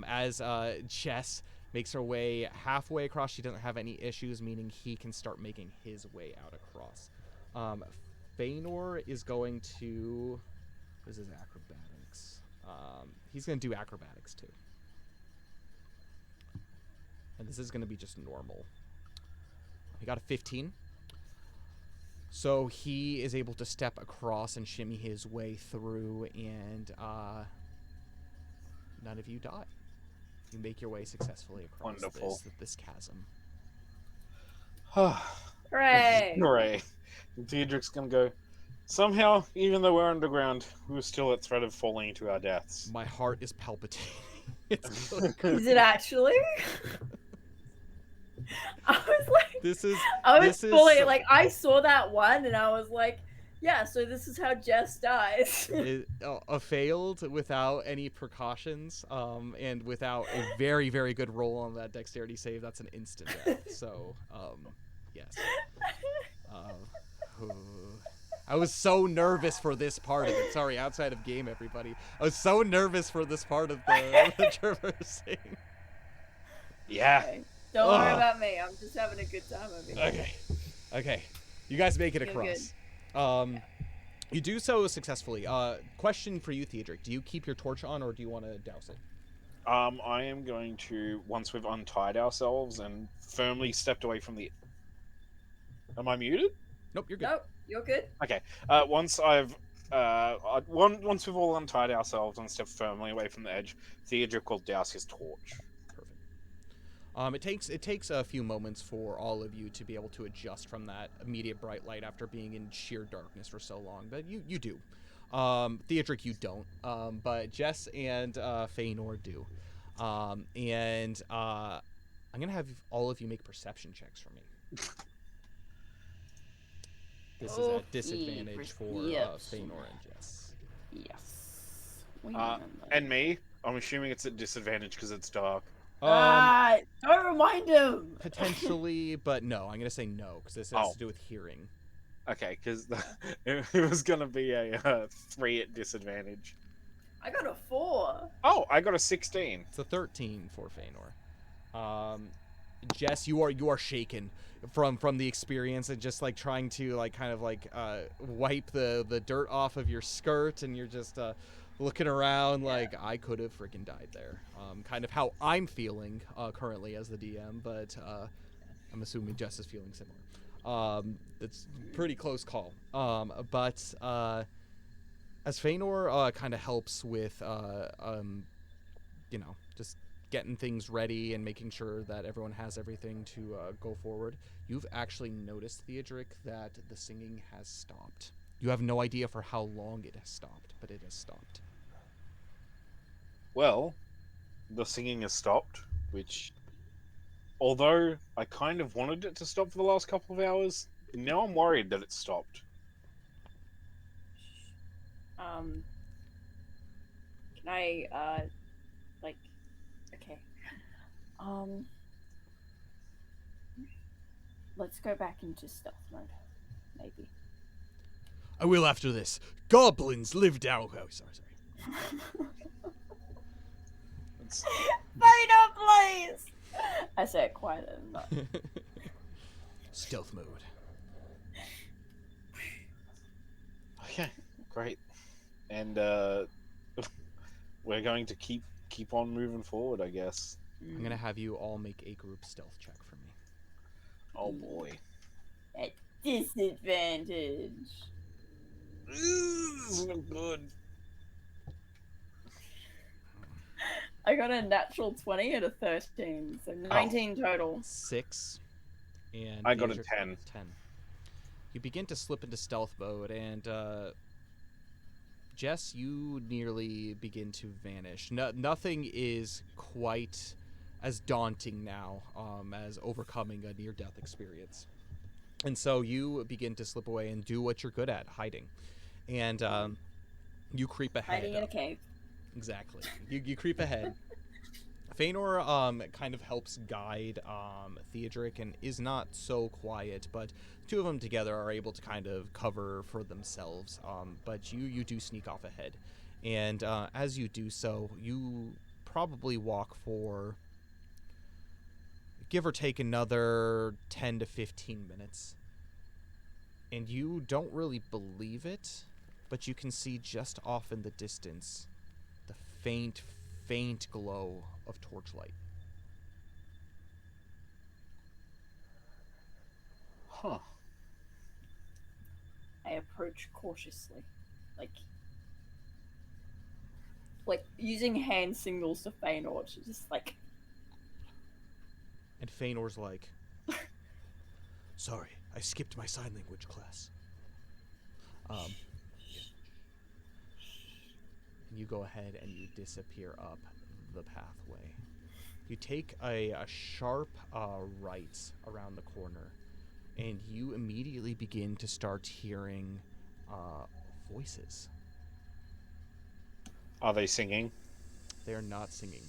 As Jess makes her way halfway across, she doesn't have any issues, meaning he can start making his way out across. Feanor is going to... This is acrobatics. He's going to do acrobatics, too. And this is going to be just normal. He got a 15. So he is able to step across and shimmy his way through, and none of you die. You make your way successfully across Wonderful. this chasm. Hooray! Hooray. Theodric's gonna go. Somehow, even though we're underground, we were still at threat of falling into our deaths. My heart is palpitating. It's really good. Is it actually? I was like, This is I was this fully is like, I saw that one and I was like, yeah, so this is how Jess dies. a failed without any precautions, and without a very, very good roll on that dexterity save. That's an instant death. So, yes. I was so nervous for this part of it. Sorry, outside of game, everybody. I was so nervous for this part of the traversing. Yeah. Okay. Don't worry about me. I'm just having a good time over here. Okay. You guys make it You're across. You do so successfully. Question for you, Theodric. Do you keep your torch on, or do you want to douse it? I am going to, once we've untied ourselves and firmly stepped away from the... Am I muted? Nope, you're good. Nope, you're good. Okay. Once we've all untied ourselves and stepped firmly away from the edge, Theodric will douse his torch. Perfect. It takes a few moments for all of you to be able to adjust from that immediate bright light after being in sheer darkness for so long, but you do. Theodric, you don't. But Jess and Feanor do. And I'm gonna have all of you make perception checks for me. This is at disadvantage for Feanor and Jess. Yes. And me, I'm assuming it's at disadvantage because it's dark. Don't remind him. Potentially, but no. I'm gonna say no because this has to do with hearing. Okay, because it was gonna be a 3 at disadvantage. I got a 4. Oh, I got a 16. It's a 13 for Feanor. Jess, you are shaken from the experience and just like trying to like kind of like wipe the dirt off of your skirt, and you're just looking around like I could have freaking died there. Kind of how I'm feeling currently as the DM, but I'm assuming Jess is feeling similar. It's a pretty close call. But as Feanor kind of helps with just getting things ready and making sure that everyone has everything to go forward, you've actually noticed, Theodric, that the singing has stopped. You have no idea for how long it has stopped, but it has stopped. Well, the singing has stopped, which, although I kind of wanted it to stop for the last couple of hours, now I'm worried that it stopped. Can I, okay. Let's go back into stealth mode, maybe. I will after this. Goblins live down... Oh, sorry. Feanor, please! I say it quietly, not. Stealth mode. Okay, great. And we're going to keep on moving forward, I guess. I'm gonna have you all make a group stealth check for me. Oh boy. At disadvantage. This is no good. I got a natural 20 and a 13, so 19 total. 6. And I got a Theodric, 10. 10. You begin to slip into stealth mode, and Jess, you nearly begin to vanish. Nothing is quite as daunting now as overcoming a near-death experience. And so you begin to slip away and do what you're good at, hiding. And you creep ahead. Hiding in a cave. Exactly. You creep ahead. Feanor kind of helps guide Theodric and is not so quiet, but two of them together are able to kind of cover for themselves. But you do sneak off ahead. And as you do so, you probably walk for, give or take, another 10 to 15 minutes. And you don't really believe it, but you can see just off in the distance the faint glow of torchlight. Huh. I approach cautiously, like using hand signals to Feanor to just like And Feanor's like, sorry, I skipped my sign language class. You go ahead and you disappear up the pathway. You take a sharp right around the corner, and you immediately begin to start hearing voices. Are they singing? They are not singing.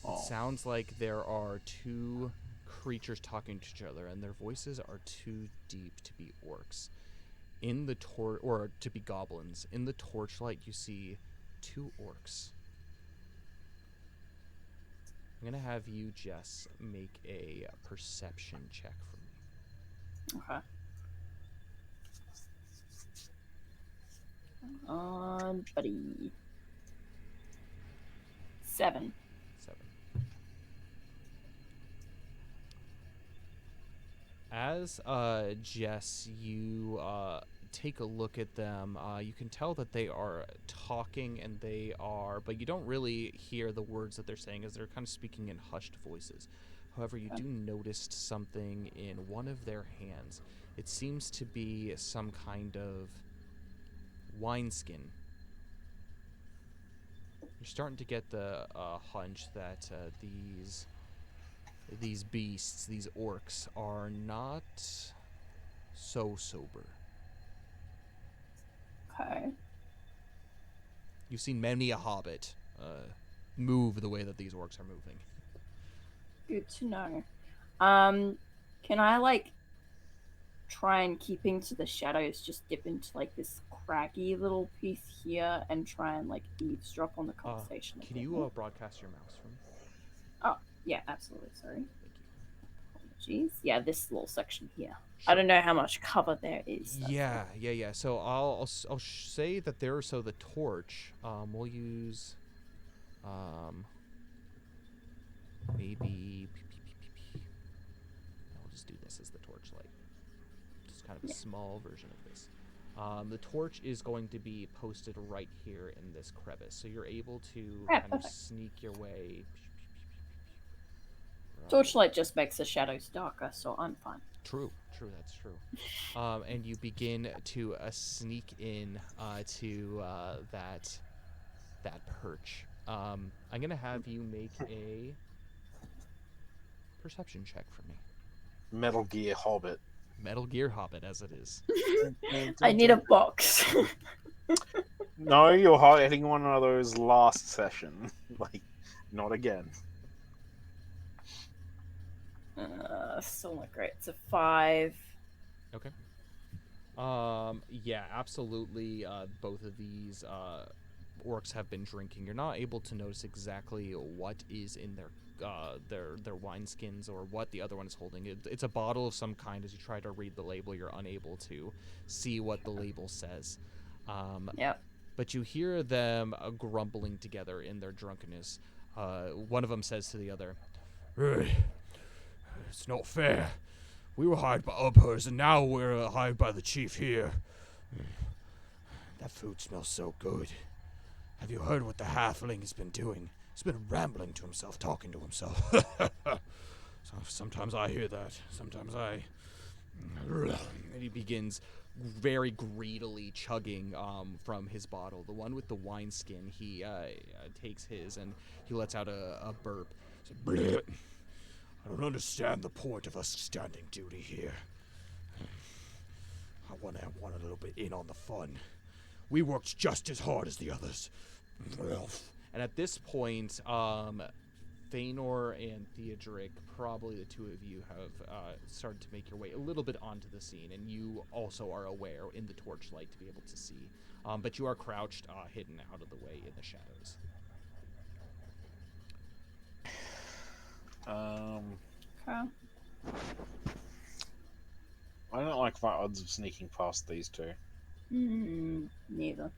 Oh. It sounds like there are two creatures talking to each other, and their voices are too deep to be orcs. In the or to be goblins. In the torchlight, you see two orcs. I'm gonna have you, Jess, make a perception check for me. Okay. On, buddy. 7. 7. As Jess, you take a look at them, you can tell that they are talking, and but you don't really hear the words that they're saying, as they're kind of speaking in hushed voices. However, you do notice something in one of their hands. It seems to be some kind of wineskin. You're starting to get the hunch that these beasts, these orcs, are not so sober. Okay. You've seen many a hobbit move the way that these orcs are moving. Good to know. Can I try and keep into the shadows, just dip into this craggy little piece here and try and eavesdrop on the conversation? Can you broadcast your mouse for me? Oh, yeah, absolutely. Sorry. Thank you. Apologies. Yeah, this little section here. Sure. I don't know how much cover there is. Yeah. So I'll say that so the torch. We'll use, maybe. I'll just do this as the torchlight. Just kind of a small version of this. The torch is going to be posted right here in this crevice, so you're able to kind of sneak your way. Torchlight just makes the shadows darker, so I'm fine. True, that's true. And you begin to sneak in to that perch. I'm gonna have you make a perception check for me. Metal Gear Hobbit. Metal Gear Hobbit, as it is. I need a box. No, you're hitting one of those last session. Not again. Still not great. It's a 5. Okay. Yeah, absolutely. Both of these orcs have been drinking. You're not able to notice exactly what is in their wineskins or what the other one is holding. It's a bottle of some kind. As you try to read the label, you're unable to see what the label says. Yep. But you hear them grumbling together in their drunkenness. One of them says to the other, Hey, it's not fair. We were hired by Ubhers, and now we're hired by the chief here. That food smells so good. Have you heard what the halfling has been doing? He's been rambling to himself, talking to himself. Sometimes I hear that. Sometimes I... And he begins very greedily chugging from his bottle. The one with the wineskin, he takes his and he lets out a burp. I don't understand the point of us standing duty here. I want a little bit in on the fun. We worked just as hard as the others. And at this point, Feanor and Theodric, probably the two of you, have started to make your way a little bit onto the scene, and you also are aware in the torchlight to be able to see. But you are crouched, hidden out of the way in the shadows. Okay. I don't like my odds of sneaking past these two. Neither.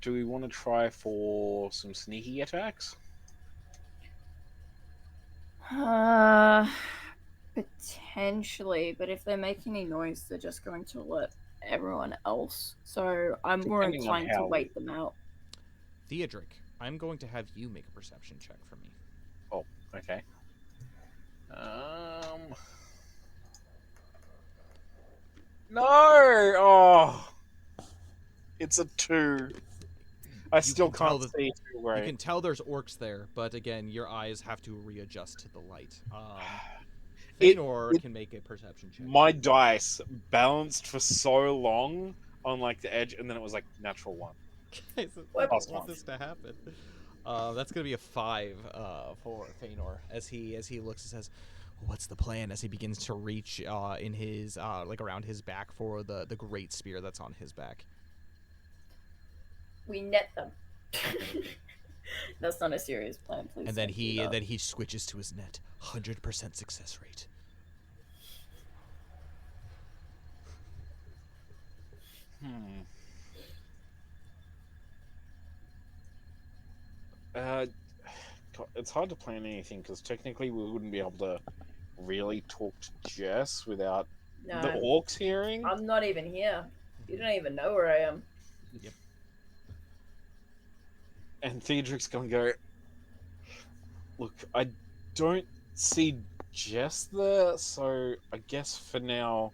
Do we want to try for some sneaky attacks? Potentially, but if they make any noise, they're just going to alert everyone else. So I'm more Depending on inclined to how wait them out. Theodric, I'm going to have you make a perception check for me. Oh, okay. No! Oh! It's a 2. I still can tell can't that- see too You great. can tell there's orcs there, but again, your eyes have to readjust to the light. It- Feanor can make a perception check. My dice balanced for so long on like the edge, and then it was like natural 1. Okay, so What? I don't Plus want one. this to happen. That's gonna be a 5 for Feanor as he looks and says, "What's the plan?" As he begins to reach in his like around his back for the great spear that's on his back. We net them. That's not a serious plan, please. And then don't do he that. switches to his net. 100% success rate. It's hard to plan anything because technically we wouldn't be able to really talk to Jess without No, the orcs hearing. I'm not even here. You don't even know where I am. And Theodric's gonna go, look, I don't see Jess there, so I guess for now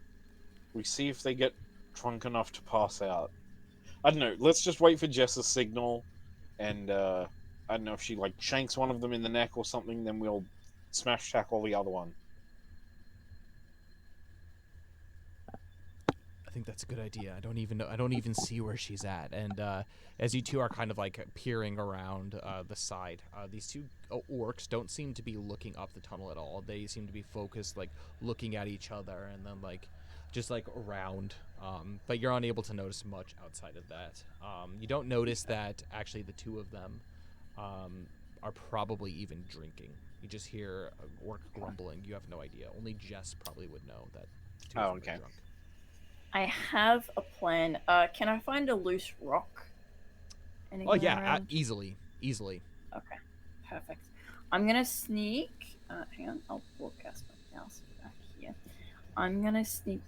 we see if they get drunk enough to pass out. I don't know, let's just wait for Jess's signal, and I don't know if she like shanks one of them in the neck or something, then we'll smash tackle the other one. I think that's a good idea. I don't even know. I don't even see where she's at. And as you two are kind of like peering around the side, these two orcs don't seem to be looking up the tunnel at all. They seem to be focused, like looking at each other and then like just like around. But you're unable to notice much outside of that. You don't notice that actually the two of them are probably even drinking. You just hear a orc grumbling. You have no idea. Only Jess probably would know that two of them are drunk. I have a plan. Can I find a loose rock? Oh Anywhere yeah, around? easily. Okay, perfect. I'm gonna sneak. Hang on, I'll broadcast my mouse back here. I'm gonna sneak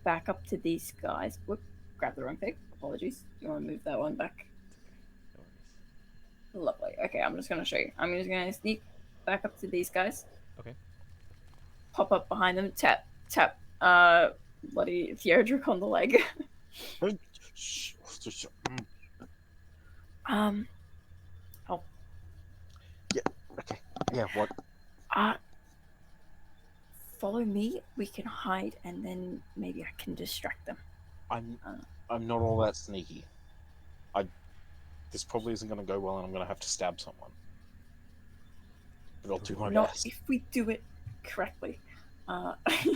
back up to these guys. Whoop! Grab the wrong thing. Apologies. You want to move that one back? Lovely. Okay, I'm just gonna show you. I'm just gonna sneak back up to these guys. Okay. Pop up behind them. Tap. Bloody Theodric on the leg. Oh. Yeah. Okay. Yeah. What? Follow me. We can hide, and then maybe I can distract them. I'm not all that sneaky. This probably isn't going to go well, and I'm going to have to stab someone. But I'll do my Not best. if we do it correctly. I've So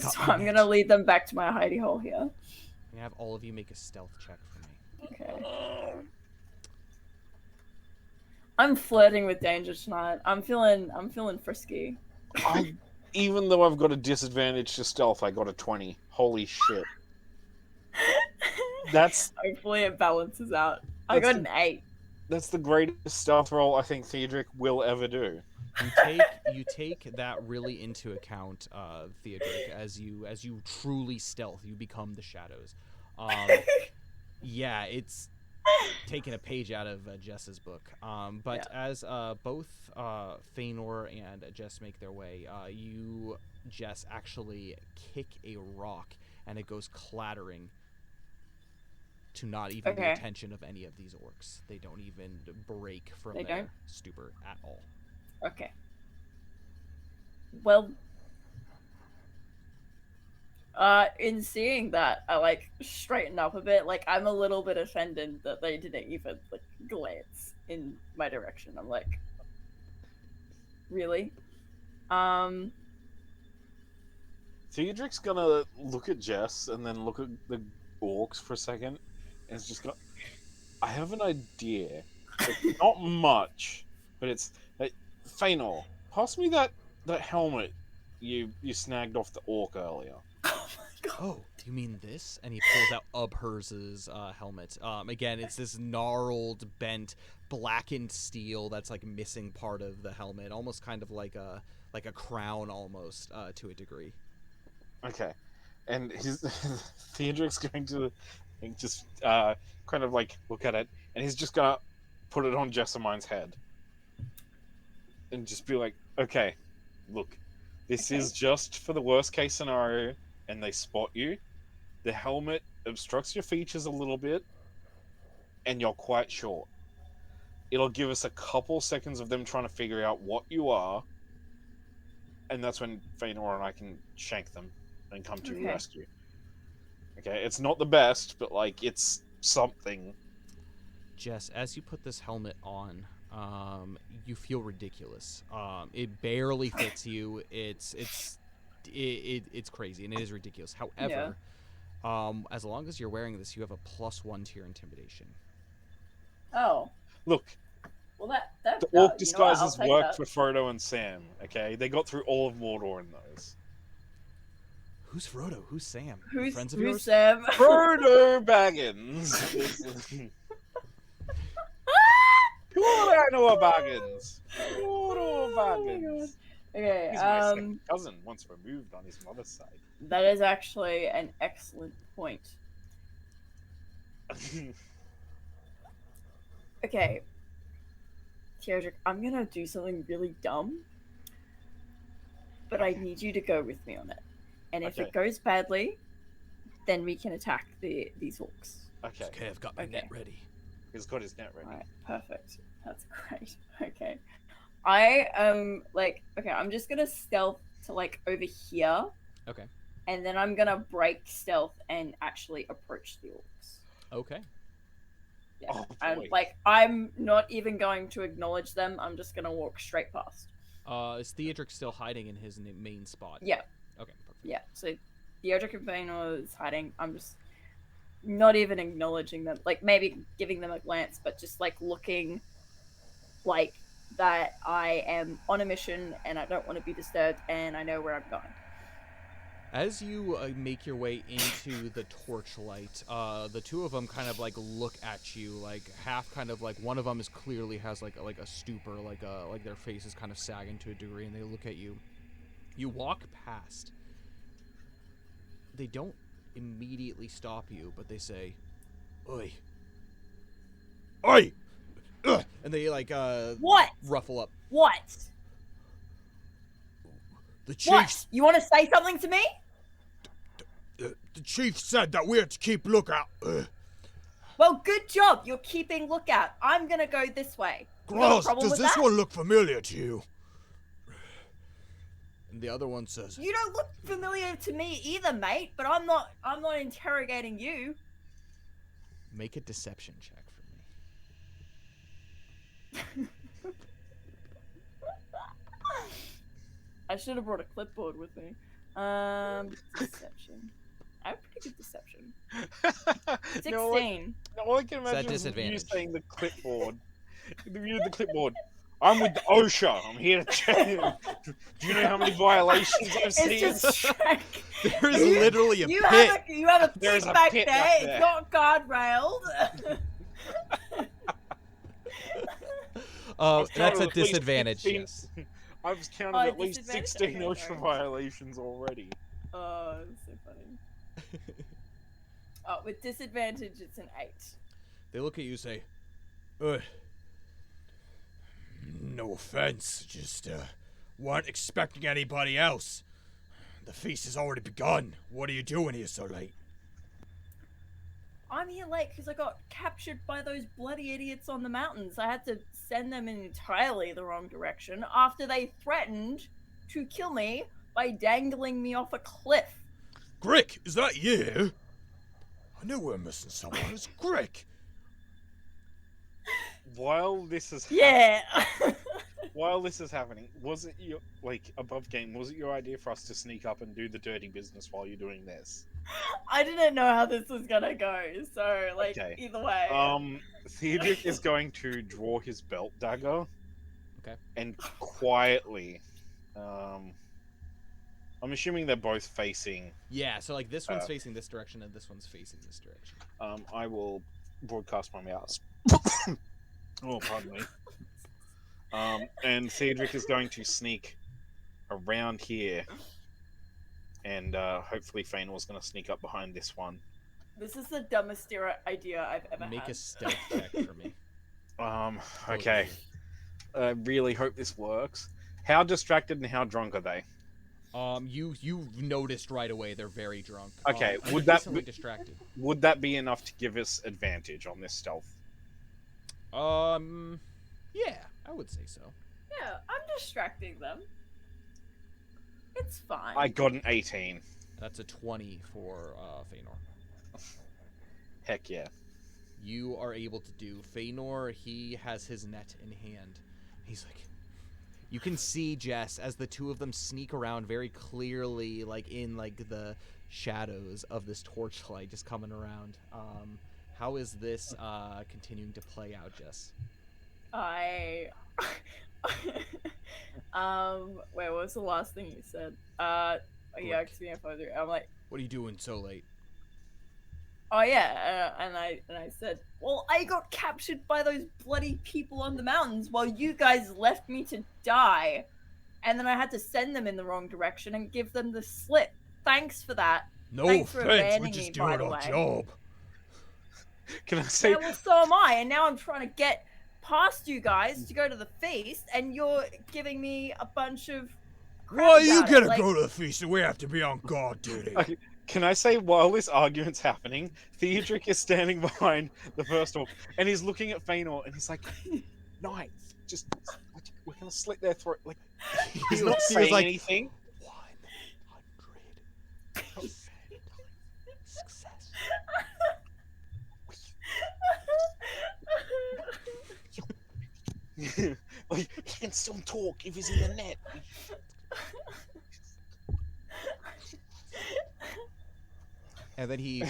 got my I'm net. gonna lead them back to my hidey hole here. I'm gonna have all of you make a stealth check for me. Okay. I'm flirting with danger tonight. I'm feeling frisky. Even though I've got a disadvantage to stealth, I got a 20. Holy shit! That's Hopefully it balances out. I got an 8. That's the greatest stealth roll I think Theodric will ever do. You take that really into account, Theodric, as you truly stealth. You become the shadows. Yeah, it's taking a page out of Jess's book. But as both Feanor and Jess make their way, you, Jess, actually kick a rock, and it goes clattering to not even the attention of any of these orcs. They don't even break from their stupor at all. Okay. Well, in seeing that, I like straighten up a bit. Like I'm a little bit offended that they didn't even like glance in my direction. I'm like, really? Theodric's gonna look at Jess and then look at the orcs for a second, and it's just got. I have an idea. It's not much, but it's Feanor. Pass me that helmet you snagged off the orc earlier. Oh, do you mean this? And he pulls out Ubhers's helmet. Again, it's this gnarled, bent, blackened steel that's like missing part of the helmet, almost kind of like a crown, almost to a degree. Okay, and Theodric's going to just kind of like look at it, and he's just gonna put it on Jessamine's head, and just be like, "Okay, look, This Okay. is just for the worst case scenario, and they spot you. The helmet obstructs your features a little bit, and you're quite short. It'll give us a couple seconds of them trying to figure out what you are, and that's when Feanor and I can shank them and come to your Okay. rescue. Okay, it's not the best, but like it's something. Jess, as you put this helmet on, you feel ridiculous. It barely fits you. It's crazy and it is ridiculous. However, as long as you're wearing this, you have a +1 to your intimidation. Oh. Look, Well, that the orc you know what, I'll disguises take worked that. for Frodo and Sam. Okay, they got through all of Mordor in those. Who's Frodo? Who's Sam? Who's Friends of who's yours? Sam? Frodo Baggins. Frodo Baggins. Frodo Baggins. Okay. He's my second cousin, once removed on his mother's side. That is actually an excellent point. Okay. Theodric, I'm gonna do something really dumb, but I need you to go with me on it. And if Okay. it goes badly, then we can attack these orcs. Okay, Okay, I've got my net ready. he's got his net ready. Alright, perfect. That's great. Okay. I okay, I'm just gonna stealth to like over here, Okay. and then I'm gonna break stealth and actually approach the orcs. Okay. Yeah. Oh, And boy. like I'm not even going to acknowledge them, I'm just gonna walk straight past. Is Theodric still hiding in his main spot? Yeah. Okay, perfect. Yeah. So Theodric and Feanor is hiding. I'm just not even acknowledging them. Like maybe giving them a glance, but just like looking like that I am on a mission and I don't want to be disturbed and I know where I'm going. As you make your way into the torchlight, the two of them kind of like look at you, like half kind of like one of them is clearly has like a stupor, like their face is kind of sagging to a degree, and they look at you. You walk past. They don't immediately stop you, but they say, "Oi, oi!" Ugh! And they like What? ruffle up. What? The chief, What? You want to say something to me? the chief said that we're to keep lookout. Well, good job. You're keeping lookout. I'm gonna go this way. You got a Gross, problem does with this that? one look familiar to you? And the other one says, You don't look familiar to me either, mate. But I'm not interrogating you. Make a deception check for me. I should have brought a clipboard with me. Deception. I have pretty good deception. 16. No, I can imagine you disadvantage? saying the clipboard. You the clipboard. I'm with the OSHA. I'm here to check. Do you know how many violations I've It's seen? just Shrek. There is literally a you pit. have a There's pit a back pit there. back It's there. not guardrailed. I've That's counted a at least disadvantage. 16 Yes. I've counted Oh, at least disadvantage? 16 Okay, OSHA sorry. violations already. Oh, that's so funny. Oh, with disadvantage, it's an 8. They look at you and say, no offense, just weren't expecting anybody else. The feast has already begun. What are you doing here so late? I'm here late because I got captured by those bloody idiots on the mountains. I had to send them in entirely the wrong direction after they threatened to kill me by dangling me off a cliff. Grick, is that you? I knew we were missing someone. It's Grick. While this is Yeah. while this is happening, was it your above game? Was it your idea for us to sneak up and do the dirty business while you're doing this? I didn't know how this was gonna go, so Okay. either way. Theodric is going to draw his belt dagger. Okay. And quietly, I'm assuming they're both facing. yeah, so like this one's facing this direction and this one's facing this direction. I will broadcast my mouse. Oh, pardon me. And Theodric is going to sneak around here, and hopefully Feanor's going to sneak up behind this one. This is the dumbest idea I've ever Make had. a stealth check for me. Okay. I really hope this works. How distracted and how drunk are they? You've noticed right away they're very drunk. Okay, and would they're that decently be- distracted? Would that be enough to give us advantage on this stealth? Yeah, I would say so. Yeah, I'm distracting them. It's fine. I got an 18. That's a 20 for Feanor. Heck yeah. You are able to do. Feanor, he has his net in hand. He's like, you can see Jess as the two of them sneak around very clearly, like in like the shadows of this torchlight just coming around. How is this continuing to play out, Jess? I wait, what was the last thing you said? He Brick. asked me if I do. I'm like, What are you doing so late? oh yeah, and I said, well, I got captured by those bloody people on the mountains while you guys left me to die, and then I had to send them in the wrong direction and give them the slip. Thanks for that. No Thanks for offense, we're abandoning just me, by doing the our way. job. Can I say Yeah, well, so am I, and now I'm trying to get past you guys to go to the feast, and you're giving me a bunch of crap Why you about it, gotta like- go to the feast and we have to be on guard duty? Okay, can I say while this argument's happening, Theodric is standing behind the first orc and he's looking at Feanor and he's like, "Knife, just like, we're gonna slit their throat." Like he's not he was saying like, anything. 100% success. Like he can still talk if he's in the net. And then he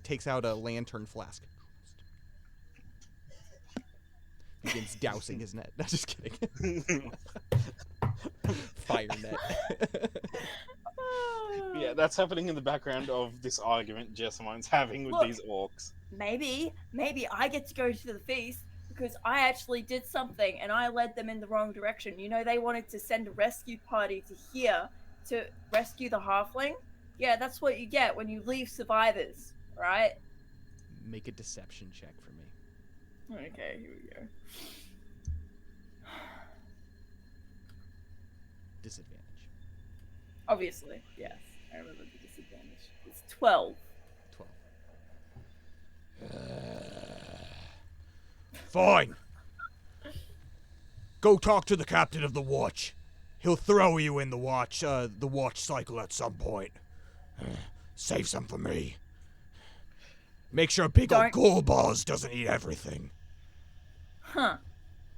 takes out a lantern flask. Begins dousing his net. No, just kidding. Fire net. Yeah, that's happening in the background of this argument Jessamine's having with Look. these orcs. maybe I get to go to the feast because I actually did something and I led them in the wrong direction. You know, they wanted to send a rescue party to here to rescue the halfling. Yeah, that's what you get when you leave survivors, right? Make a deception check for me. Okay, here we go. Disadvantage. Obviously, yes. I remember the disadvantage. It's 12. 12. Fine. Go talk to the captain of the watch. He'll throw you in the watch cycle at some point. Save some for me. Make sure big old Don't- gold balls doesn't eat everything. Huh.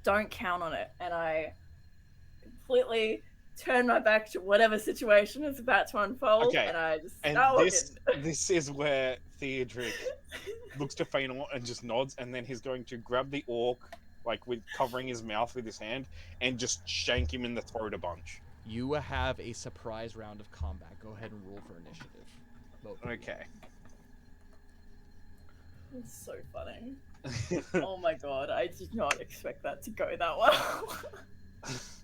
Don't count on it. And I completely turn my back to whatever situation is about to unfold. Okay, And I just And start this walking. this is where Theodric looks to Feanor and just nods, and then he's going to grab the orc, like with covering his mouth with his hand, and just shank him in the throat a bunch. You have a surprise round of combat. Go ahead and roll for initiative. Both of you. Okay. It's so funny. Oh my god, I did not expect that to go that well.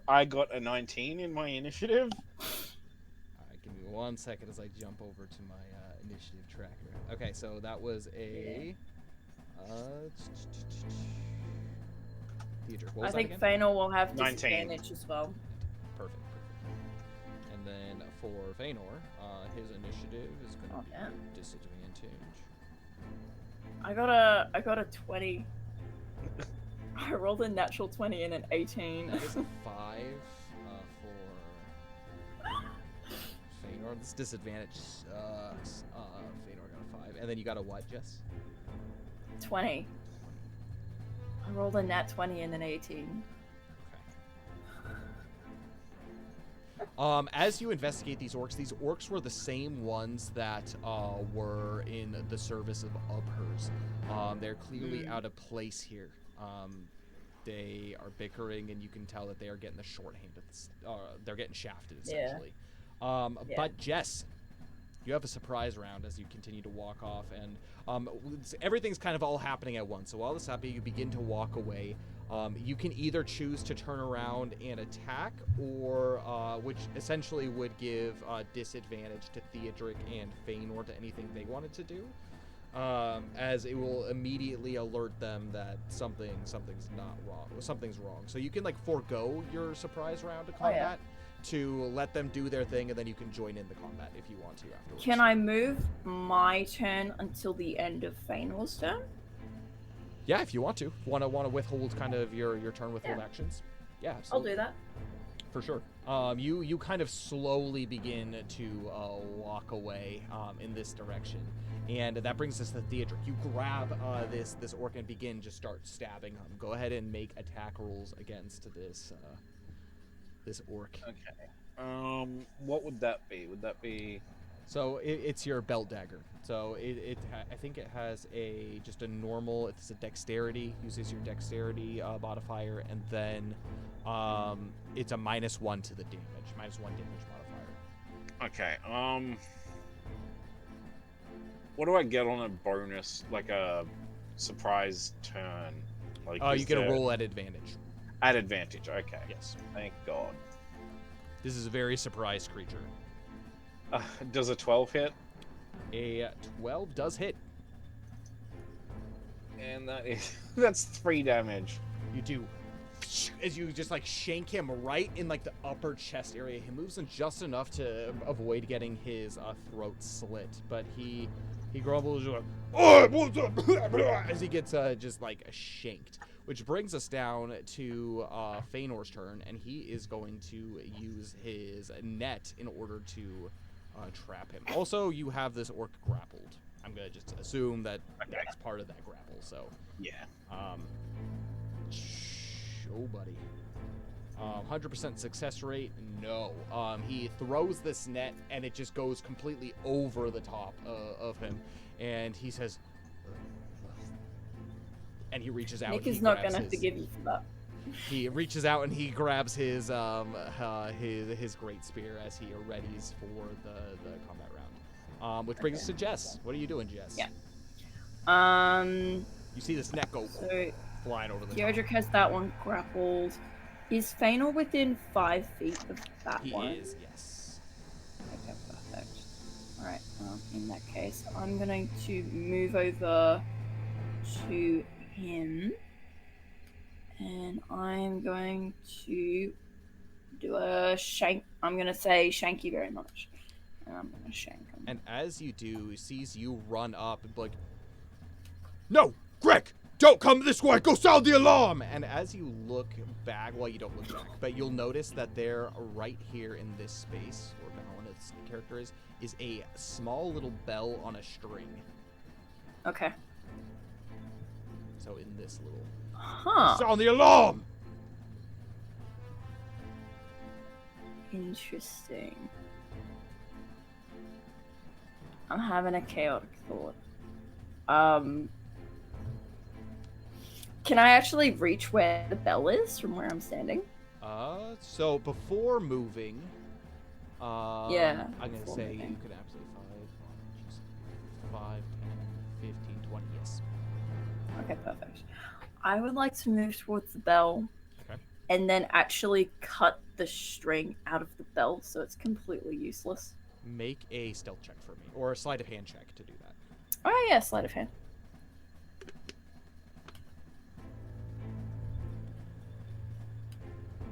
I got a 19 in my initiative. Alright, give me 1 second as I jump over to my initiative tracker. Okay, so that was a... Theodric, what was I that think again? Feanor will have 19. disadvantage as well. Perfect. And then for Feanor, his initiative is going to Oh, be damn. disadvantage. I got a 20. I rolled a natural 20 and an 18. That is a 5 for Feanor. This disadvantage sucks. Feanor got a 5. And then you got a what, Jess? 20. I rolled a nat 20 and an 18. As you investigate these orcs were the same ones that were in the service of Ubhers. They're clearly out of place here. They are bickering, and you can tell that they are getting the shorthand of this. They're getting shafted, essentially. Yeah. But Jess, you have a surprise round as you continue to walk off, and everything's kind of all happening at once. So while this is happening, you begin to walk away. You can either choose to turn around and attack, or which essentially would give disadvantage to Theodric and Feanor to anything they wanted to do, as it will immediately alert them that something's not wrong. Something's wrong. So you can like forego your surprise round of Oh, yeah. combat, to let them do their thing, and then you can join in the combat if you want to afterwards. Can I move my turn until the end of Feanor's turn? Yeah, if you want to. Want to withhold kind of your turn withhold actions? Yeah, I'll absolutely. do that. For sure. You kind of slowly begin to walk away in this direction, and that brings us to Theodric. You grab this orc and begin to start stabbing him. Go ahead and make attack rolls against this orc. Okay. What would that be? Would that be? So it's your belt dagger. So I think it has just a normal. It's a dexterity. Uses your dexterity modifier, and then it's a -1 to the damage. -1 damage modifier. Okay. What do I get on a bonus, like a surprise turn? Like You get a roll at advantage. At advantage. Okay. Yes. Thank God. This is a very surprised creature. Does a 12 hit? A 12 does hit. And that's 3 damage. You do. As you just like shank him right in like the upper chest area. He moves in just enough to avoid getting his throat slit, but he grumbles like, "Oh, what's up?" as he gets just like shanked. Which brings us down to Feanor's turn, and he is going to use his net in order to trap him. Also, you have this orc grappled. I'm gonna just assume that that's part of that grapple. So Yeah. Oh, buddy. 100% success rate? No. He throws this net, and it just goes completely over the top of him. And he says... And he reaches out. Nick and is he not grabs going to his- forgive you for that. He reaches out, and he grabs his great spear as he readies for the combat round. Which brings us to Jess. What are you doing, Jess? Yeah. You see this net go So flying over the top. Theodric has that one grappled. Is Feanor within 5 feet of that He one? is, yes. Okay, perfect. Alright, in that case, I'm going to move over to him. And I'm going to do a shank. I'm going to say shank you very much. And I'm going to shank him. And as you do, he sees you run up and be like, No, Greg, don't come this way. Go sound the alarm. and as you look back, well, you don't look back, but you'll notice that there, right here in this space, where Valenet's character is a small little bell on a string. Okay. So in this little... Huh. Sound the alarm. Interesting. I'm having a chaotic thought. Can I actually reach where the bell is from where I'm standing? So before moving, Yeah, I'm gonna before say you moving. could absolutely 5, 10, 15, 20, yes. Okay, perfect. I would like to move towards the bell. Okay. And then actually cut the string out of the bell so it's completely useless. Make a stealth check for me, or a sleight of hand check to do that. Oh yeah, sleight of hand.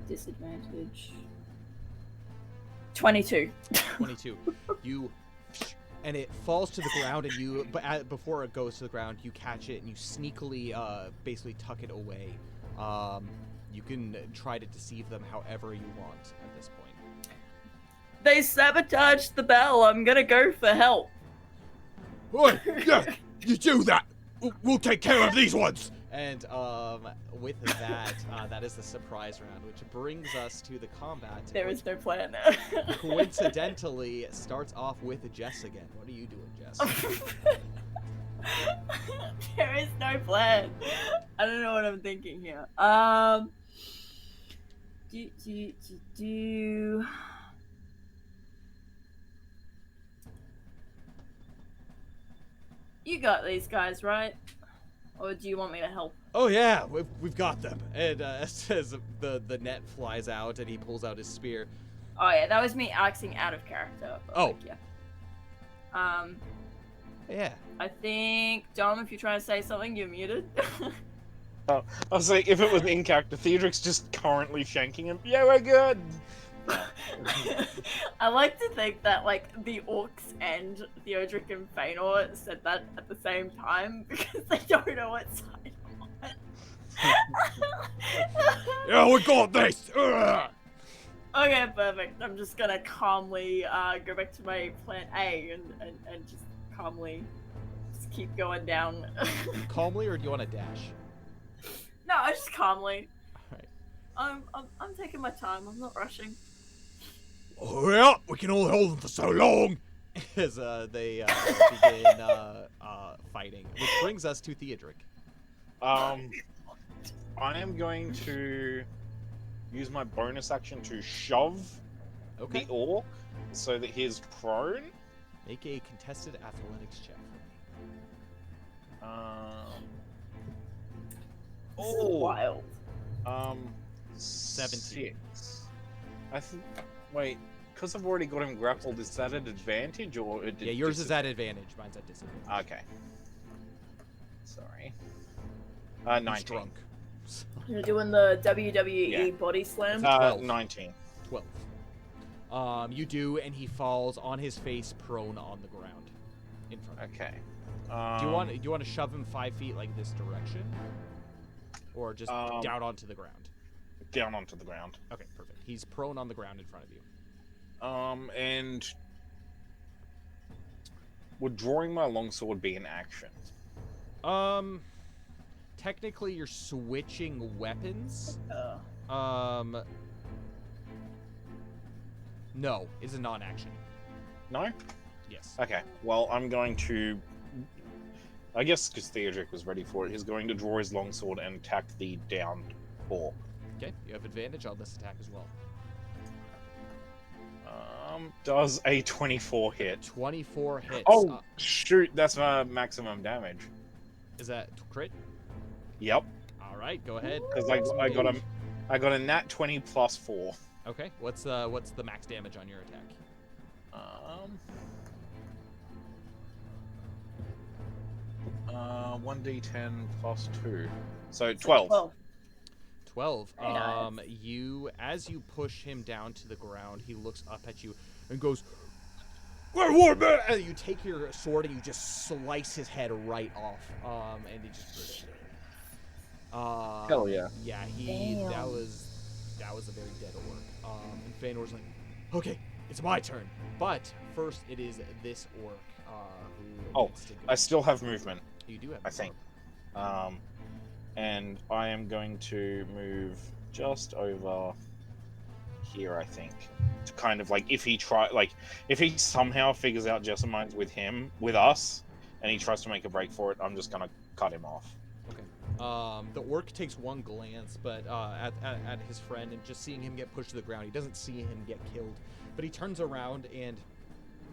Disadvantage. 22. 22. And it falls to the ground, and before it goes to the ground, you catch it and you sneakily, basically tuck it away. You can try to deceive them however you want at this point. They sabotaged the bell. I'm gonna go for help. Oi, yeah, you do that. We'll take care of these ones. And with that, that is the surprise round, which brings us to the combat. There which is no plan. coincidentally starts off with Jess again. What are you doing, Jess? There is no plan. I don't know what I'm thinking here. You got these guys, right? Or do you want me to help? Oh yeah, we've got them. And as the net flies out and he pulls out his spear. Oh yeah, that was me acting out of character. But Oh. like, yeah. Yeah. I think Dom, if you're trying to say something, you're muted. I was like, if it was in character, Theodric's just currently shanking him. Yeah, we're good. I like to think that like the orcs and Theodric and Feanor said that at the same time because they don't know what side I'm on. Yeah, we got this. Ugh. Okay, perfect. I'm just gonna calmly go back to my plan A and just calmly just keep going down. Calmly, or do you want to dash? No, just calmly. Alright. I'm taking my time. I'm not rushing. Hurry up! We can only hold them for so long. As they begin fighting. Which brings us to Theodric. I am going to use my bonus action to shove Okay. the orc so that he's prone. Make a contested athletics check for This is wild. 17. 6. I think. Wait, because I've already got him grappled, is that an advantage or? me. Yeah, yours is at advantage. Mine's at disadvantage. Okay. Sorry. He's 19. drunk. You're doing the WWE Yeah. body slam. 12. 19. 12. You do, and he falls on his face, prone on the ground, in front of you. Okay. Do you want to shove him 5 feet like this direction, or just down onto the ground? Down onto the ground. Okay, perfect. He's prone on the ground in front of you. And would drawing my longsword be an action? Technically, you're switching weapons. No, it's a non-action. No? Yes. Okay. Well, I'm going to. I guess because Theodric was ready for it, he's going to draw his longsword and attack the downed orc. Okay, you have advantage on this attack as well. Does a 24 hit? 24 hits. Oh, shoot! That's my maximum damage. Is that crit? Yep. All right, go ahead. Because I got a nat 20 plus 4. Okay, what's the max damage on your attack? 1d10 plus 2. So 12. 12. Very nice. As you push him down to the ground, he looks up at you and goes, Wait, what, man? and you take your sword and you just slice his head right off. And he just. Hell yeah. Yeah, Damn. that was a very dead orc. And Feanor's like, Okay, it's my turn. but first it is this orc who Oh, needs to go. I still have movement, You do have. I think. And I am going to move just over here, I think. To kind of like, if he somehow figures out Jessamine's with us, and he tries to make a break for it, I'm just gonna cut him off. The orc takes one glance, but at his friend, and just seeing him get pushed to the ground, he doesn't see him get killed. But he turns around and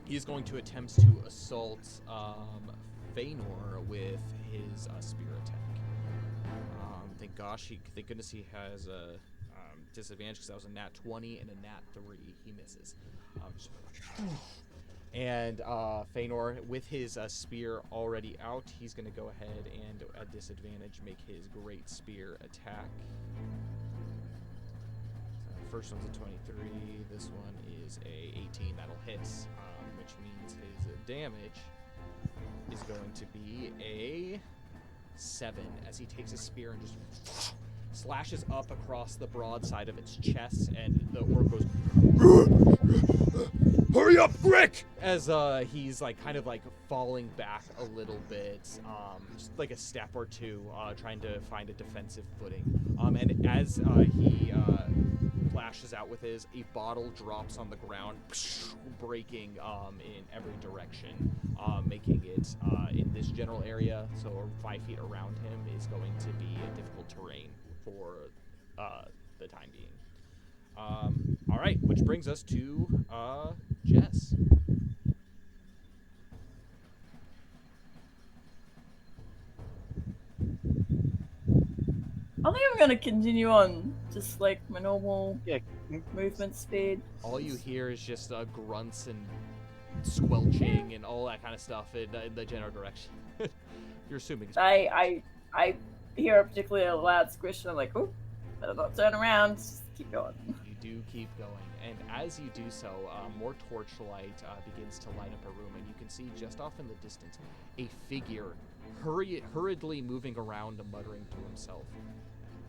he's going to attempt to assault Feanor with his spear attack. Thank goodness he has a disadvantage because that was a nat 20 and a nat 3. He misses. And Feanor, with his spear already out, he's going to go ahead and, at disadvantage, make his great spear attack. First one's a 23. This one is a 18. That'll hit, which means his damage is going to be a 7 as he takes his spear and just slashes up across the broad side of its chest, and the orc goes, Hurry up, quick! as he's like kind of like falling back a little bit, just like a step or two, trying to find a defensive footing. And as he flashes out with his, a bottle drops on the ground, breaking in every direction, making it in this general area, so 5 feet around him, is going to be a difficult terrain for the time being. All right, which brings us to Jess. I think I'm gonna continue on just like my normal Yeah. movement speed. All you hear is just grunts and squelching and all that kind of stuff in the general direction. You're assuming it's I hear a particularly loud squish and I'm like, oh, better not turn around, just keep going. You do keep going, and as you do so, more torchlight begins to light up a room, and you can see just off in the distance a figure hurriedly moving around and muttering to himself.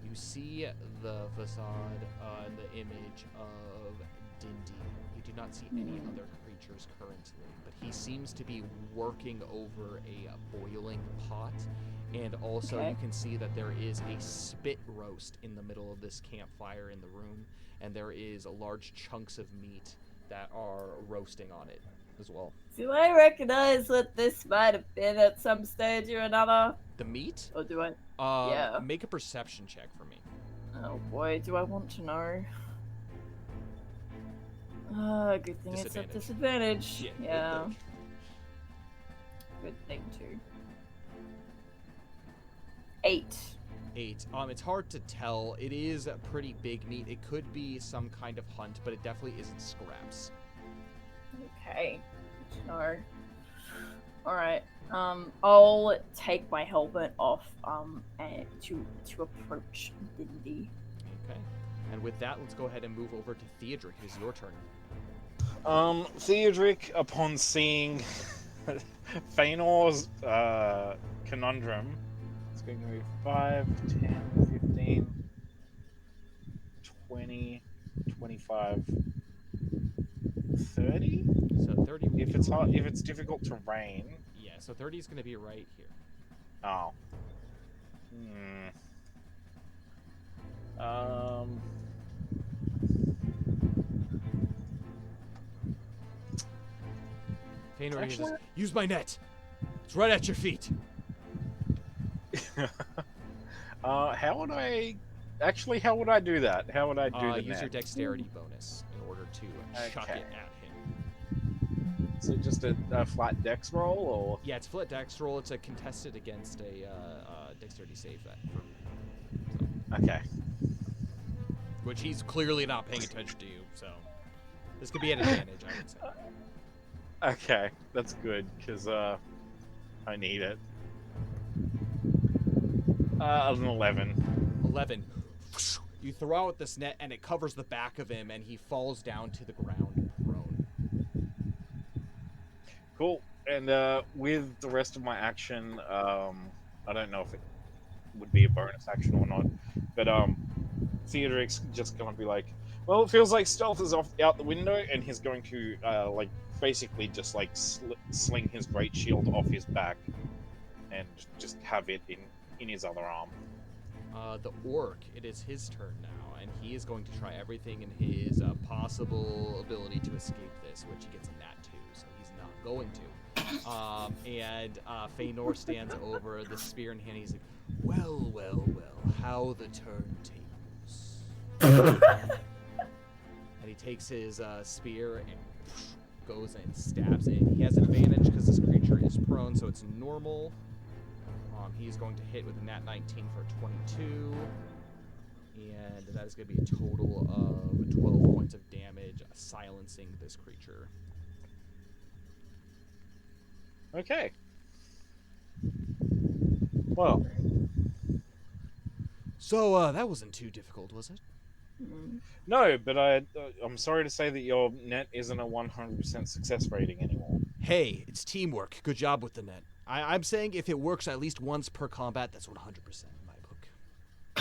You see the facade and the image of Dindy. You do not see any other creatures currently, but he seems to be working over a boiling pot. And also you can see that there is a spit roast in the middle of this campfire in the room, and there is large chunks of meat that are roasting on it as well. Do I recognize what this might have been at some stage or another? The meat? Or do I? Yeah. Make a perception check for me. Oh boy, do I want to know? Good thing it's at disadvantage. Yeah. Good thing too. 8. 8. It's hard to tell. It is a pretty big meat. It could be some kind of hunt, but it definitely isn't scraps. Okay. Good to know. Alright. I'll take my helmet off and to approach Dindy. Okay. And with that, let's go ahead and move over to Theodric. It's your turn. Theodric, upon seeing Feanor's conundrum, it's going to be 5, 10, 15, 20, 25, 30? So 30 would if it's hard, if it's difficult terrain. Yeah, so 30 is going to be right here. Oh. Feanor says, use my net. It's right at your feet. How would I... Actually, how would I do that? How would I do the use net? your dexterity bonus in order to chuck it at him. So just a flat dex roll, or...? Yeah, it's flat dex roll. It's a contested against a dexterity save that. Okay. Which he's clearly not paying attention to you, so... This could be an advantage, I would say. Okay, that's good, because I need it. An 11. 11. You throw out this net, and it covers the back of him, and he falls down to the ground prone. Cool. And with the rest of my action, I don't know if it would be a bonus action or not, but Theodoric's just going to be like, well, it feels like stealth is out the window, and he's going to basically just sling his great shield off his back and just have it in his other arm. The orc, it is his turn now, and he is going to try everything in his possible ability to escape this, which he gets a nat 2, so he's not going to. And Feanor stands over the spear in hand. He's like, well, well, well, how the turntables. And he takes his spear and goes and stabs it. He has advantage because this creature is prone, so it's normal. He's going to hit with a nat 19 for 22. And that is going to be a total of 12 points of damage, silencing this creature. Okay. Well. So, that wasn't too difficult, was it? No, but I'm sorry to say that your net isn't a 100% success rating anymore. Hey, it's teamwork. Good job with the net. I'm saying if it works at least once per combat, that's 100% in my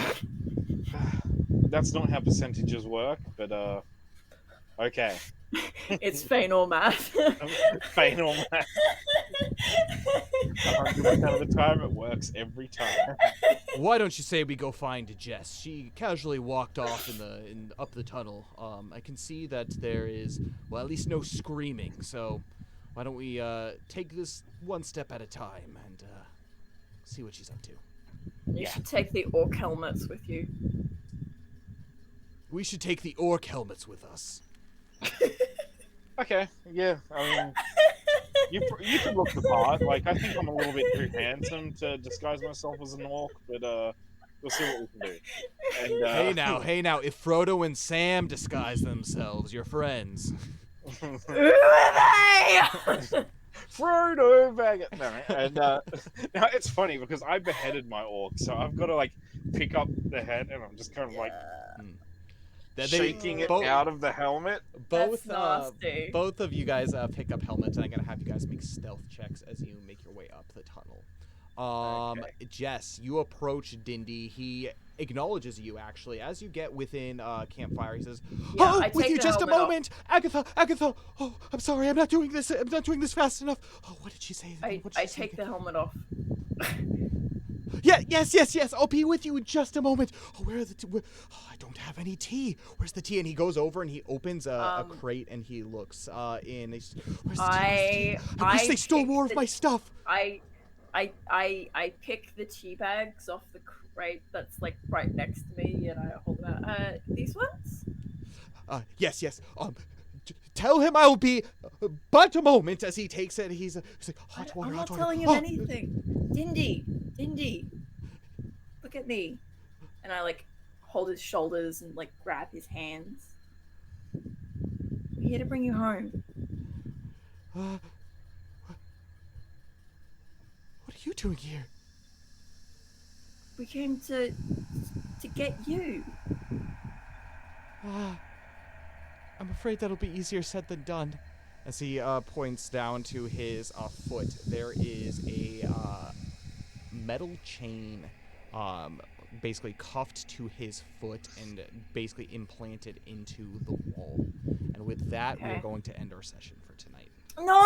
book. That's not how percentages work, but okay. It's Feanor math. Feanor math. 100% of the time, it works every time. Why don't you say we go find Jess? She casually walked off up the tunnel. I can see that there is, well, at least no screaming. So why don't we take this one step at a time and see what she's up to? You should take the orc helmets with you. We should take the orc helmets with us. Okay, yeah. I mean, you can look the part. Like, I think I'm a little bit too handsome to disguise myself as an orc, but we'll see what we can do. And, Hey now, if Frodo and Sam disguise themselves, you're friends. Who are they? Frodo Baggett. No, and now it's funny because I beheaded my orc, so I've got to like pick up the head, and I'm just kind of like. shaking it both- out of the helmet. Both That's nasty. both of you guys pick up helmets, and I'm gonna have you guys make stealth checks as you make your way up the tunnel. Jess, you approach Dindy. He acknowledges you actually as you get within campfire. He says, Yeah, "Oh, I with take you the just a helmet off. moment, Agatha. Agatha. Oh, I'm sorry. I'm not doing this. I'm not doing this fast enough. Oh, what did she say? I take the helmet off. Yeah, yes. I'll be with you in just a moment. Oh, where are the I don't have any tea. Where's the tea? And he goes over and he opens a crate and he looks in. He's, where's the tea? I wish they stole more of my stuff. I pick the tea bags off the crate that's like right next to me, and I hold them out. These ones? Yes. Tell him I'll be but a moment. As he takes it, he's like, hot water. I'm not hot water. telling him anything. Dindy, look at me. And I like hold his shoulders and like grab his hands. I'm here to bring you home. What are you doing here? We came to get you. I'm afraid that'll be easier said than done. As he points down to his foot, there is a metal chain basically cuffed to his foot and basically implanted into the wall. And with that, we're Okay. going to end our session for tonight. No!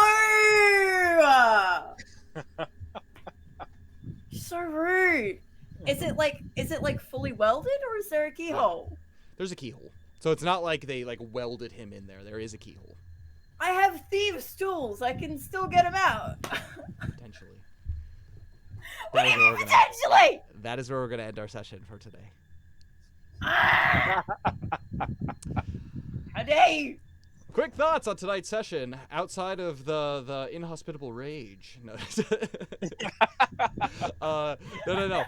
You're so rude. Is it like fully welded, or is there a keyhole? There's a keyhole. So it's not like they like welded him in there. There is a keyhole. I have thieves' tools. I can still get them out. Potentially. What do you mean potentially? That is where we're going to end our session for today. Ah! How dare you? Quick thoughts on tonight's session outside of the inhospitable rage. No, no.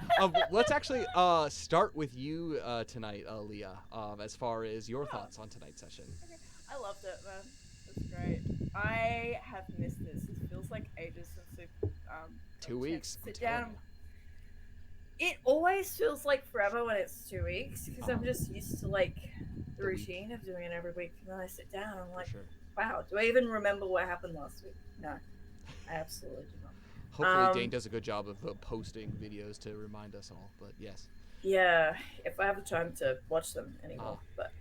Let's actually start with you tonight, Leah. As far as your thoughts on tonight's session. Okay. I loved it, man. It's great. I have missed this. It feels like ages since we've 2 weeks. sit down. It always feels like forever when it's 2 weeks because I'm just used to like the routine of doing it every week. And then I sit down and I'm like, wow, do I even remember what happened last week? No, I absolutely do not. Hopefully Dain does a good job of posting videos to remind us all, but yes. Yeah, if I have the time to watch them anymore. But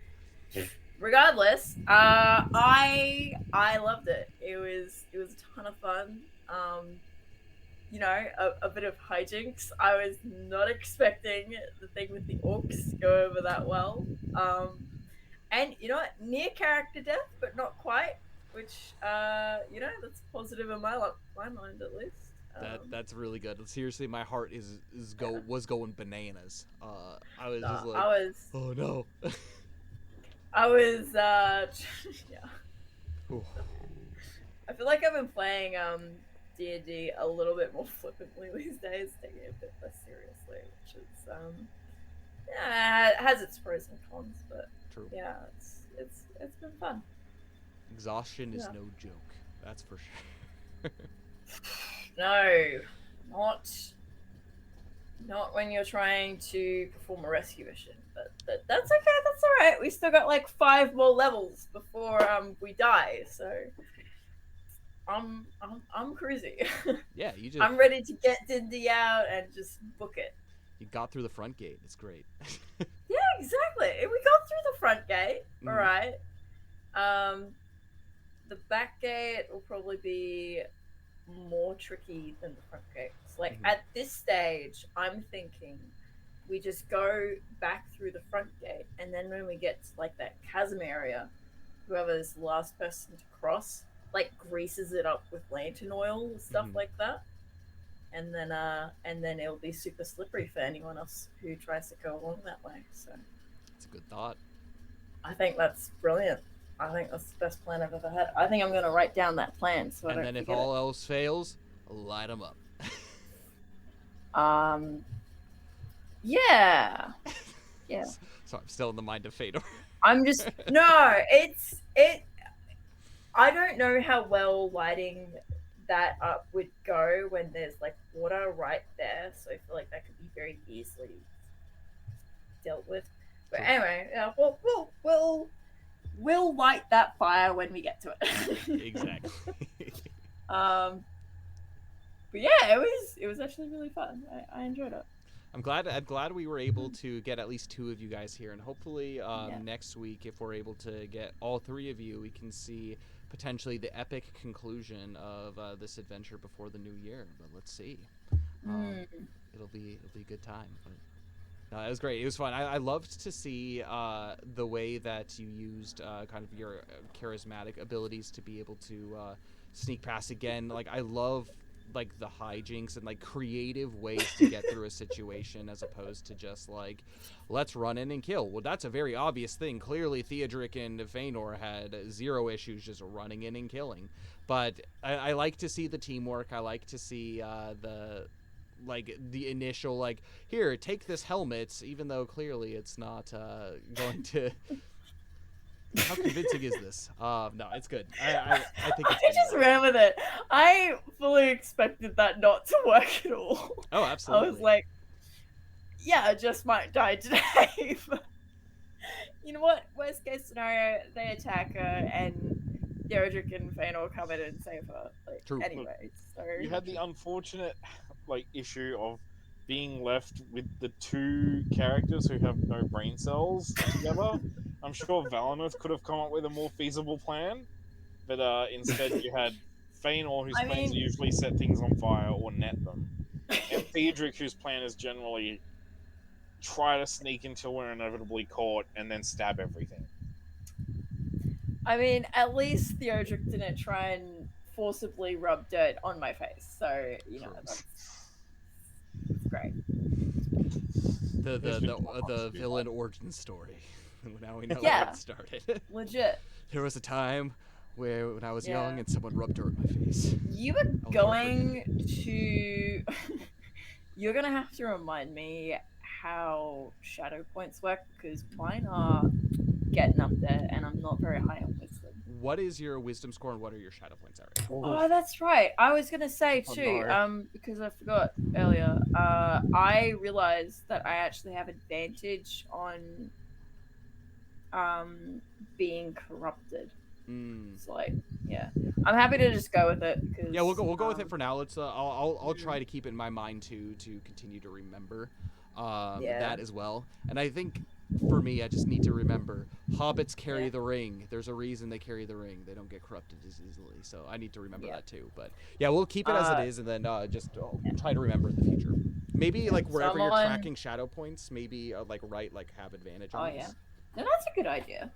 regardless, I loved it. It was a ton of fun. You know, a bit of hijinks. I was not expecting the thing with the orcs to go over that well. And you know what? Near character death, but not quite. Which, you know, that's positive in my mind at least. That's really good. Seriously, my heart was going bananas. I was just like, oh no. I was yeah. Ooh. I feel like I've been playing D&D a little bit more flippantly these days, taking it a bit less seriously, which is yeah, it has its pros and cons, but True. Yeah, it's been fun. Exhaustion is no joke. That's for sure. No, not when you're trying to perform a rescue mission. But that's okay. That's all right. We still got like 5 more levels before we die. So I'm cruising. Yeah, you just. I'm ready to get Dindy out and just book it. You got through the front gate. It's great. Yeah, exactly. We got through the front gate. All right. The back gate will probably be more tricky than the front gates. Like at this stage, I'm thinking we just go back through the front gate, and then when we get to like that chasm area, whoever's the last person to cross, like greases it up with lantern oil and stuff like that, and then it'll be super slippery for anyone else who tries to go along that way. So it's a good thought. I think that's brilliant. I think that's the best plan I've ever had. I think I'm going to write down that plan so I don't forget it. And then if all else fails, light them up. Yeah. Yeah. So I'm still in the mind of Fedor. I'm just no. I don't know how well lighting that up would go when there's like water right there. So I feel like that could be very easily dealt with. But anyway, we'll we'll light that fire when we get to it. Exactly. But yeah, it was actually really fun. I enjoyed it. I'm glad we were able to get at least 2 of you guys here, and hopefully next week, if we're able to get all 3 of you, we can see potentially the epic conclusion of this adventure before the new year. But let's see. It'll be a good time. But no, it was great. It was fun. I loved to see the way that you used kind of your charismatic abilities to be able to sneak past again. Like, I love like the hijinks and like creative ways to get through a situation, as opposed to just like, let's run in and kill. Well, that's a very obvious thing. Clearly Theodric and Feanor had 0 issues just running in and killing. But I like to see the teamwork. I like to see the initial, like, here, take this helmet, even though clearly it's not going to. How convincing is this? No, it's good. I think it's I just ran with it. I fully expected that not to work at all. Oh, absolutely. I was like, yeah, I just might die today. But you know what? Worst case scenario, they attack her and Theodric and Feanor come in and save her. Like, True. anyway, so You had the unfortunate issue of being left with the 2 characters who have no brain cells together. I'm sure Valinor could have come up with a more feasible plan, but instead you had Feanor, whose plans are usually set things on fire or net them, and Theodric, whose plan is generally try to sneak until we're inevitably caught and then stab everything. I mean, at least Theodric didn't try and forcibly rub dirt on my face, so you know that's great. The villain origin story. Now we know Yeah. where it started. Legit. There was a time where when I was young and someone rubbed dirt in my face. You were going to. You're gonna have to remind me how shadow points work, because mine are getting up there, and I'm not very high on wisdom. What is your wisdom score, and what are your shadow points at right now? Oh, that's right. I was gonna say too, no. because I forgot earlier. I realized that I actually have advantage on being corrupted. It's like, yeah, I'm happy to just go with it. Cause, yeah, we'll go with it for now. Let's I'll try to keep it in my mind to continue to remember that as well. And I think for me, I just need to remember hobbits carry the ring. There's a reason they carry the ring. They don't get corrupted as easily. So I need to remember that too. But yeah, we'll keep it as it is, and then just try to remember in the future. Maybe like wherever you're tracking shadow points, maybe like have advantage on these. No, that's a good idea.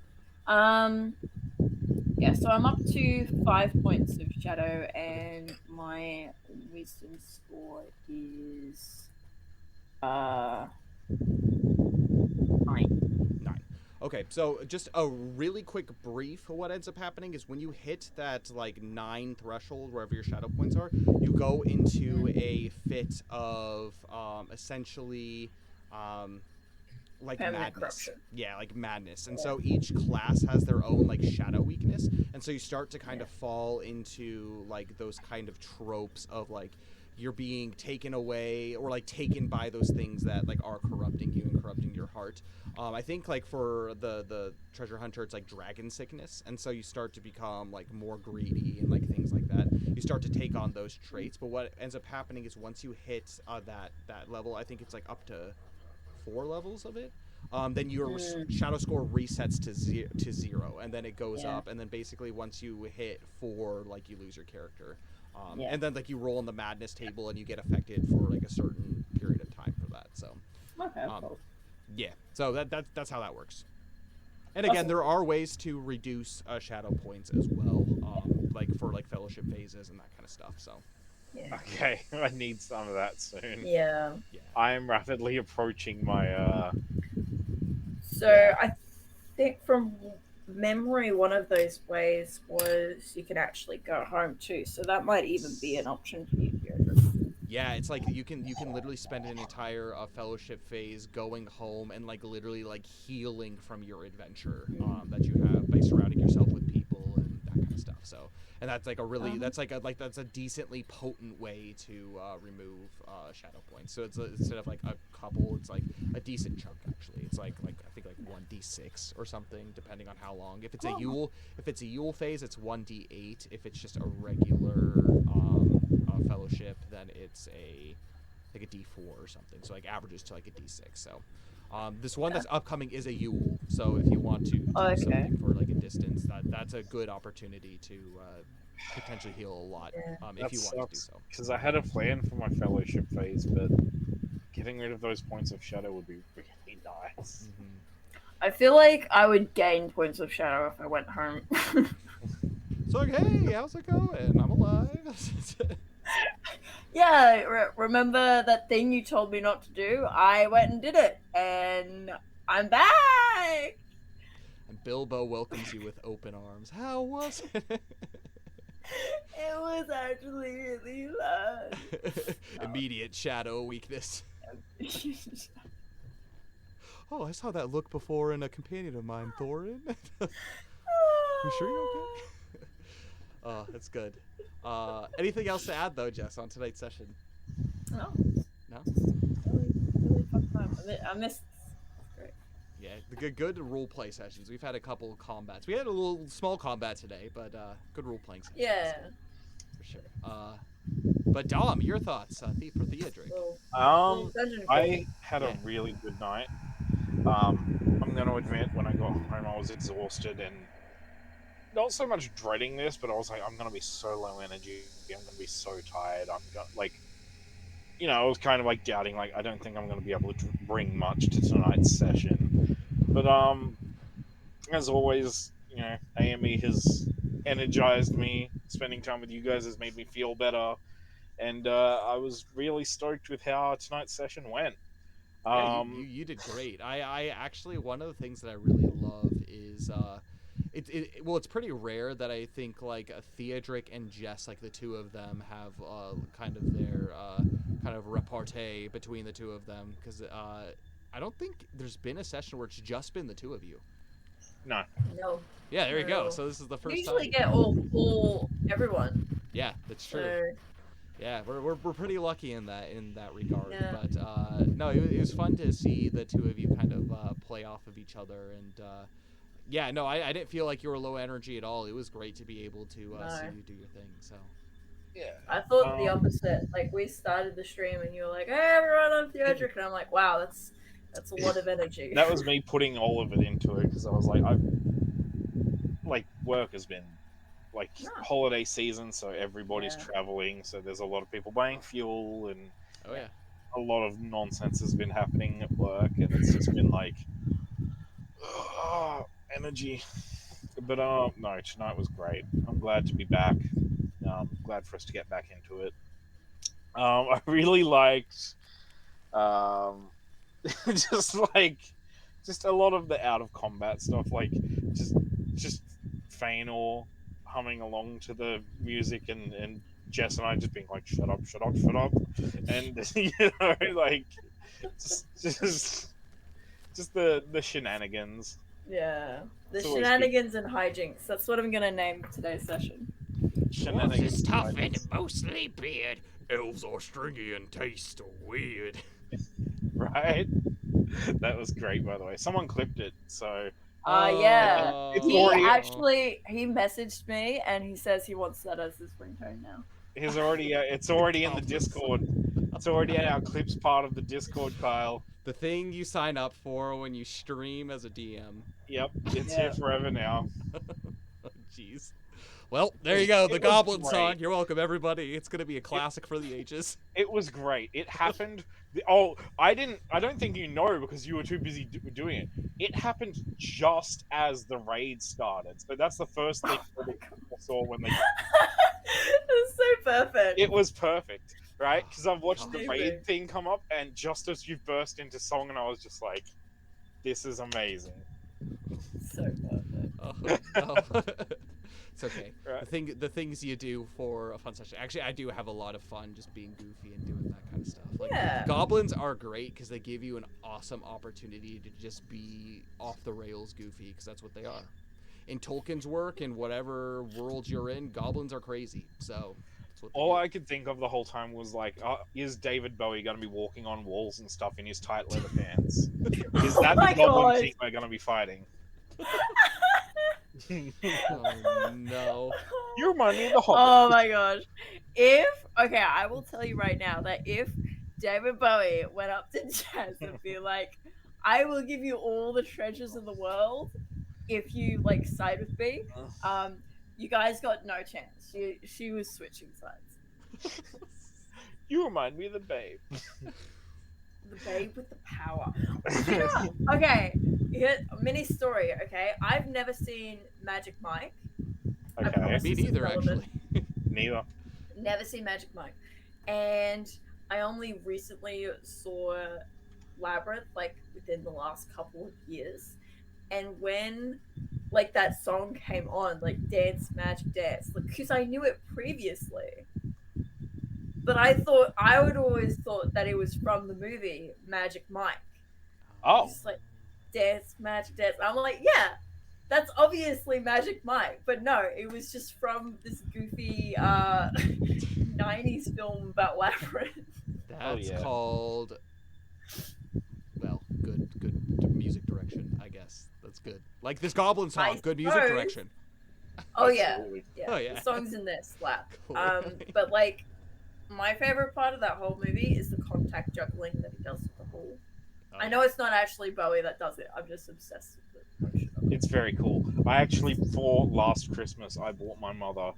Yeah, so I'm up to 5 points of shadow, and my wisdom score is 9. Okay, so just a really quick brief of what ends up happening is when you hit that like 9 threshold, wherever your shadow points are, you go into a fit of essentially like madness. Corruption. Yeah, like madness. And so each class has their own like shadow weakness, and so you start to kind of fall into like those kind of tropes of like you're being taken away or like taken by those things that like are corrupting you and corrupting your heart. I think like for the treasure hunter, it's like dragon sickness, and so you start to become like more greedy and like things like that. You start to take on those traits, but what ends up happening is once you hit that level, I think it's like up to 4 levels of it, then your shadow score resets to 0, and then it goes up, and then basically once you hit 4, like you lose your character, and then like you roll on the madness table and you get affected for like a certain period of time for that. So Cool. yeah, so that's how that works. And again, there are ways to reduce shadow points as well, like for like fellowship phases and that kind of stuff. So Yeah. Okay, I need some of that soon. Yeah. I am rapidly approaching my So I think from memory, one of those ways was you can actually go home too. So that might even be an option for you, Deirdre. yeah, it's like you can literally spend an entire fellowship phase going home and like literally like healing from your adventure that you have by surrounding yourself with people and that kind of stuff. So, and that's like a really that's a decently potent way to remove shadow points. So it's instead of like a couple, it's like a decent chunk actually. It's like I think like 1d6 or something, depending on how long. If it's a Yule phase, it's 1d8. If it's just a regular fellowship, then it's like a d4 or something. So like averages to like a d6. So this one that's upcoming is a Yule. So if you want to do something for like a distance, that's a good opportunity to potentially heal a lot if you want to do so. Because I had a plan for my fellowship phase, but getting rid of those points of shadow would be really nice. I feel like I would gain points of shadow if I went home. So like, hey, how's it going? I'm alive. Yeah, remember that thing you told me not to do? I went and did it, and I'm back! And Bilbo welcomes you with open arms. How was it? It was actually really fun. Immediate shadow weakness. Oh, I saw that look before in a companion of mine, Thorin. You sure you're okay? Oh, that's good. Anything else to add, though, Jess, on tonight's session? No. No? Really fun time. I missed this. Great. Yeah, the good role-play sessions. We've had a couple combats. We had a little small combat today, but good role-playing sessions. Yeah. For sure. But Dom, your thoughts for Theodric? I had a really good night. I'm going to admit, when I got home, I was exhausted and not so much dreading this, but I was like, I'm going to be so low energy. I'm going to be so tired. I'm going like, I was kind of like doubting, like, I don't think I'm going to be able to bring much to tonight's session. But as always, AME has energized me. Spending time with you guys has made me feel better, and I was really stoked with how tonight's session went. Yeah, you did great. I actually, one of the things that I really love is it's pretty rare that I think like Theodric and Jess, like the two of them, have kind of their kind of repartee between the two of them, because I don't think there's been a session where it's just been the two of you. No. Yeah, there you go. So this is the first time. We usually get all everyone. Yeah, that's true. So... Yeah, we're pretty lucky in that regard. Yeah. But no, it was fun to see the two of you kind of play off of each other, and yeah, no, I didn't feel like you were low energy at all. It was great to be able to see you do your thing. So yeah, I thought the opposite. Like, we started the stream and you were like, "Hey everyone, I'm Theodric," and I'm like, "Wow, that's a lot of energy." That was me putting all of it into it, because I was like, work has been like holiday season, so everybody's traveling, so there's a lot of people buying fuel, and a lot of nonsense has been happening at work, and it's just been like energy. But no, tonight was great. I'm glad to be back. Glad for us to get back into it. I really liked just a lot of the out of combat stuff, like just Feanor humming along to the music, and Jess and I just being like, shut up, and like just the shenanigans. Yeah, the shenanigans and hijinks. That's what I'm gonna name today's session. Shenanigans is tough and mostly beard. Elves are stringy and taste weird. Right? That was great, by the way. Someone clipped it, so... yeah. It's he already... he messaged me, and he says he wants that as his ringtone now. It's already in the Discord. It's already in our clips part of the Discord, Kyle. The thing you sign up for when you stream as a DM. Yep, it's here forever now. Jeez. Well, there you go, the Goblin song. You're welcome, everybody. It's gonna be a classic for the ages. It was great. It happened. I don't think you know, because you were too busy doing it. It happened just as the raid started. So that's the first thing people saw when they. It's so perfect. It was perfect, right? Because I've watched the raid thing come up, and just as you burst into song, and I was just like, "This is amazing." So perfect. Oh, no. It's okay. Right. The things you do for a fun session. Actually, I do have a lot of fun just being goofy and doing that kind of stuff. Like, goblins are great because they give you an awesome opportunity to just be off the rails goofy, because that's what they are. in Tolkien's work and whatever world you're in, goblins are crazy. So that's what they All do. I could think of the whole time was like, is David Bowie going to be walking on walls and stuff in his tight leather pants? Is Oh that my the goblin God. king we're going to be fighting? Oh no. You remind me of the Hobbit. Oh my gosh. I will tell you right now that if David Bowie went up to Jazz and be like, I will give you all the treasures in the world if you like side with me, you guys got no chance. She was switching sides. You remind me of the Babe. The babe with the power. You know, okay, here, mini story, okay? I've never seen Magic Mike. I Okay, promise Me this is neither, relevant. actually. neither. Never seen Magic Mike. And I only recently saw Labyrinth, like within the last couple of years. And when like that song came on, like Dance Magic Dance, like because I knew it previously. But I would always thought that it was from the movie Magic Mike. Oh, Just like Dance Magic Dance. I'm like, yeah, that's obviously Magic Mike. But no, it was just from this goofy 90s film about Labyrinth. That's yeah. called, well, good music direction, I guess. That's good. Like this goblin song, I good music suppose. direction. Oh Absolutely. yeah. Oh, yeah. The songs in this slap. Cool. But like my favorite part of that whole movie is the contact juggling that he does with the ball. I know it's not actually Bowie that does it. I'm just obsessed with the motion of it. It's very cool. I actually, for last Christmas, I bought my mother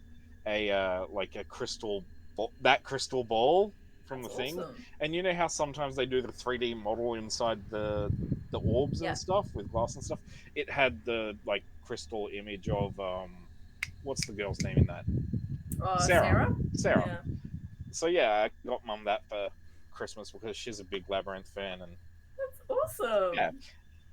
a like a crystal ball from That's the thing. awesome. And you know how sometimes they do the 3D model inside the orbs Yeah. and stuff with glass and stuff. It had the like crystal image of what's the girl's name in that? Sarah. Yeah. So yeah, I got mum that for Christmas because she's a big Labyrinth fan, and That's awesome. yeah.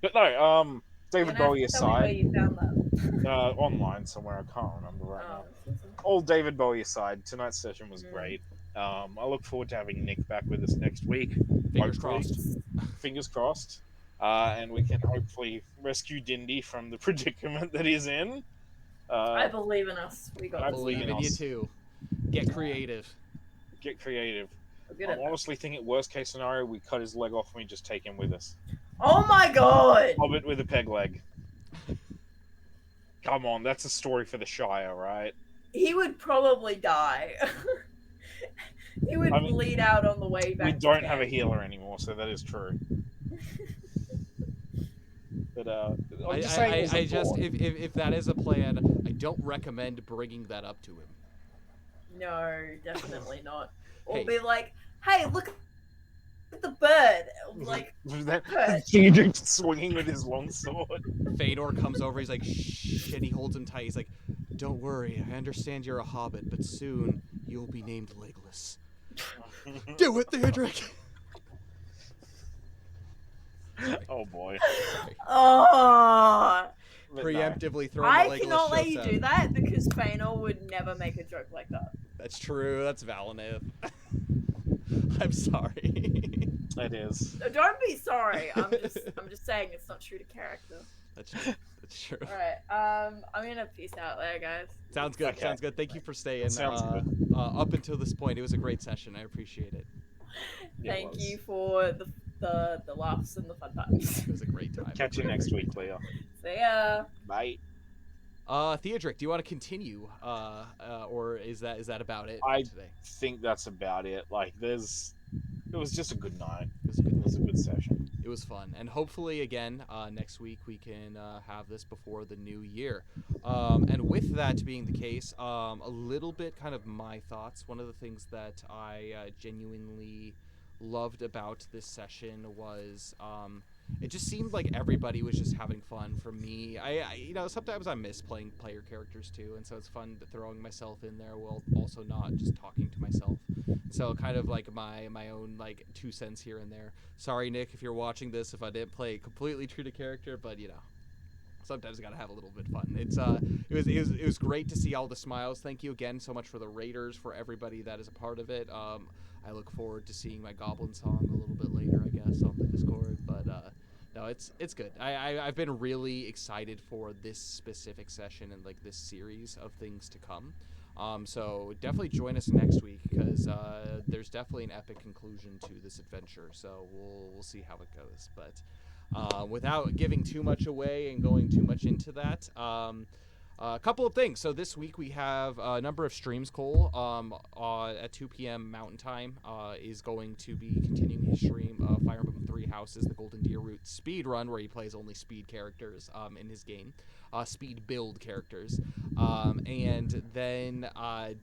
But no, You're David gonna have Bowie to tell me where aside, you found that. online somewhere, I can't remember right now. That's awesome. All David Bowie aside, tonight's session was Mm. great. I look forward to having Nick back with us next week. Fingers hopefully. crossed. Fingers crossed. And we can hopefully rescue Dindy from the predicament that he's in. I believe in us. We got I this. believe Believe in in you us. too. Get creative. Get creative. We're good I'm at that. honestly thinking worst case scenario, we cut his leg off and we just take him with us. Oh my god! Hobbit with a peg leg. Come on, that's a story for the Shire, right? He would probably die. He would I mean, bleed out on the way back. We to don't have a camp. healer anymore, so that is true. But I'm I just saying, it was a I just thought. if that is a plan, I don't recommend bringing that up to him. No, definitely not. Or Hey. be like, hey, look at the bird. Like, That Good. Theodric swinging with his long sword. Fedor comes over, he's like, shh, and he holds him tight. He's like, don't worry, I understand you're a hobbit, but soon you'll be named Legolas. Do it, Theodric! Oh boy. oh. But no. Preemptively throwing I the Legolas cannot let jokes you out. do that because Fëanor would never make a joke like that. That's true, that's Valinith. I'm sorry. It is. No, don't be sorry. I'm just saying it's not true to character. That's true. That's true. All right. I'm gonna peace out there, guys. Sounds good. Okay. Sounds good. Thank you for staying. Sounds good. Up until this point, it was a great session. I appreciate it. Thank was. you for the laughs and the fun times. It was a great time. Catch you next week, Leah. See ya. Bye. Theodric, do you want to continue, or is that about it I- today? Think that's about it. Like, it was just a good night. It was a good. It was a good session. It was fun, and hopefully again next week we can have this before the new year. And with that being the case, a little bit kind of my thoughts. One of the things that I genuinely loved about this session was it just seemed like everybody was just having fun. For me, I sometimes I miss playing player characters too, and so it's fun throwing myself in there while also not just talking to myself. So kind of like my own like 2 cents here and there. Sorry, Nick, if you're watching this, if I didn't play completely true to character, but sometimes I gotta have a little bit of fun. It was great to see all the smiles. Thank you again so much for the raiders, for everybody that is a part of it. I look forward to seeing my goblin song a little bit later, I guess, on the Discord. But no, No, it's good. I've been really excited for this specific session and like this series of things to come. So definitely join us next week because there's definitely an epic conclusion to this adventure. So we'll see how it goes. But without giving too much away and going too much into that, a couple of things. So this week we have a number of streams. Cole at 2 p.m. Mountain Time is going to be continuing his stream of Fire Emblem Three Houses, the Golden Deer Route speed run, where he plays only speed characters in his game, speed build characters. And then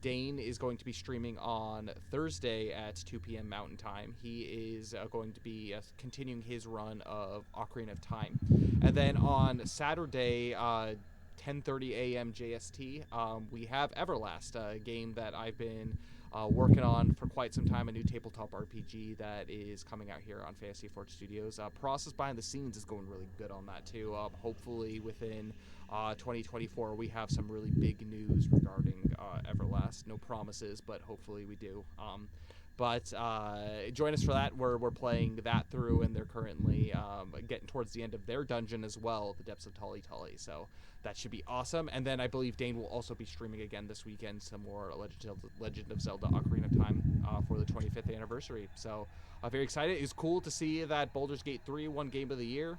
Dain is going to be streaming on Thursday at 2 p.m. Mountain Time. He is going to be continuing his run of Ocarina of Time. And then on Saturday, 10:30 a.m. JST, we have Everlast, a game that I've been working on for quite some time, a new tabletop RPG that is coming out here on Fantasy Forge Studios. Process behind the scenes is going really good on that too. Hopefully within 2024 we have some really big news regarding Everlast. No promises, but hopefully we do. But join us for that. We're playing that through, and they're currently getting towards the end of their dungeon as well, the Depths of Tolly Tolly. So that should be awesome. And then I believe Dain will also be streaming again this weekend some more Legend of Zelda Ocarina of Time for the 25th anniversary. So very excited. It's cool to see that Baldur's Gate 3 won Game of the Year.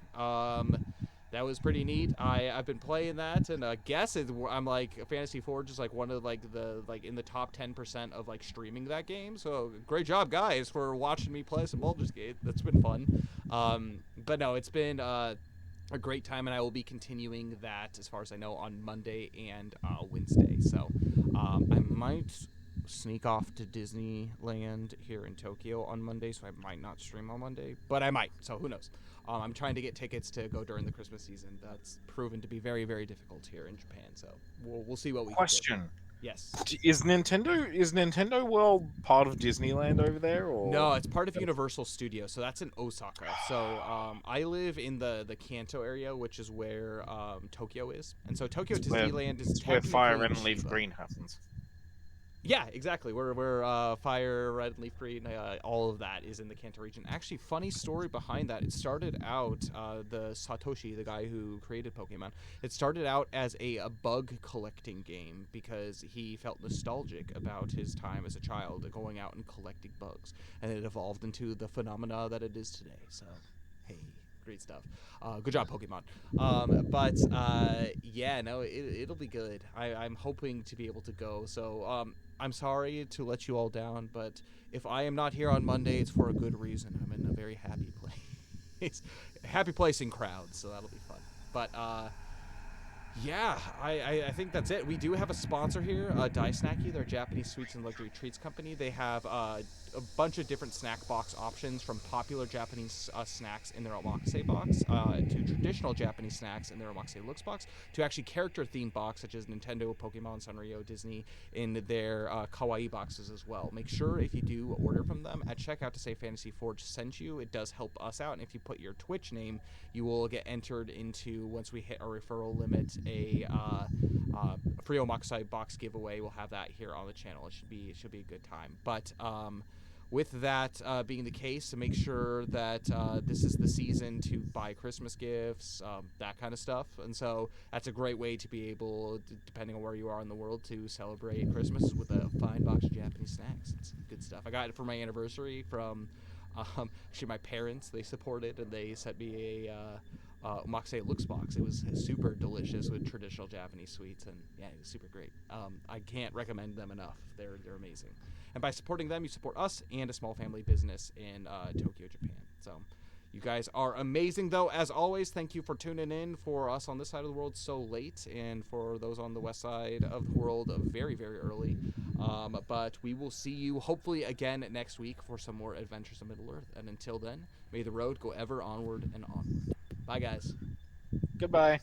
That was pretty neat. I've been playing that, and I'm like Fantasy Forge is like one of like the in the top 10% of like streaming that game. So great job, guys, for watching me play some Baldur's Gate. That's been fun. But no, it's been a great time, and I will be continuing that as far as I know on Monday and Wednesday. So I might sneak off to Disneyland here in Tokyo on Monday, so I might not stream on Monday, but I might. So who knows? I'm trying to get tickets to go during the Christmas season. That's proven to be very, very difficult here in Japan. So we'll see what we Question. can do. Yes. Is Nintendo World part of Disneyland over there, or No, it's part of Universal Studios, so that's in Osaka. So I live in the Kanto area, which is where Tokyo is, and so Tokyo Disneyland is where Fire technically and Leaf Chiba. Green happens? Yeah, exactly. We're Fire, Red, Leaf Green, all of that is in the Kanto region. Actually, funny story behind that. It started out, the Satoshi, the guy who created Pokemon, it started out as a bug collecting game because he felt nostalgic about his time as a child going out and collecting bugs. And it evolved into the phenomena that it is today. So, hey. Great stuff. Good job, Pokemon. Yeah, no, it'll be good. I'm hoping to be able to go. So I'm sorry to let you all down, but if I am not here on Monday, it's for a good reason. I'm in a very happy place. Happy place in crowds, so that'll be fun. But yeah, I think that's it. We do have a sponsor here, Dai Snacky. They're a Japanese sweets and luxury treats company. They have a bunch of different snack box options, from popular Japanese snacks in their omakase box to traditional Japanese snacks in their omakase looks box to actually character-themed box such as Nintendo, Pokemon, Sanrio, Disney in their kawaii boxes as well. Make sure if you do order from them at checkout to say Fantasy Forge sent you. It does help us out, and if you put your Twitch name, you will get entered into, once we hit our referral limit, a free omakase box giveaway. We'll have that here on the channel. It should be a good time. But with that being the case, to make sure that this is the season to buy Christmas gifts, that kind of stuff. And so that's a great way to be able, depending on where you are in the world, to celebrate Christmas with a fine box of Japanese snacks. It's good stuff. I got it for my anniversary from actually my parents. They supported, and they sent me a omakase looks box. It was super delicious with traditional Japanese sweets, and yeah, it was super great. I can't recommend them enough. They're amazing. And by supporting them, you support us and a small family business in Tokyo, Japan. So you guys are amazing, though. As always, thank you for tuning in for us on this side of the world so late, and for those on the west side of the world very, very early. But we will see you hopefully again next week for some more Adventures of Middle-earth. And until then, may the road go ever onward and onward. Bye, guys. Goodbye.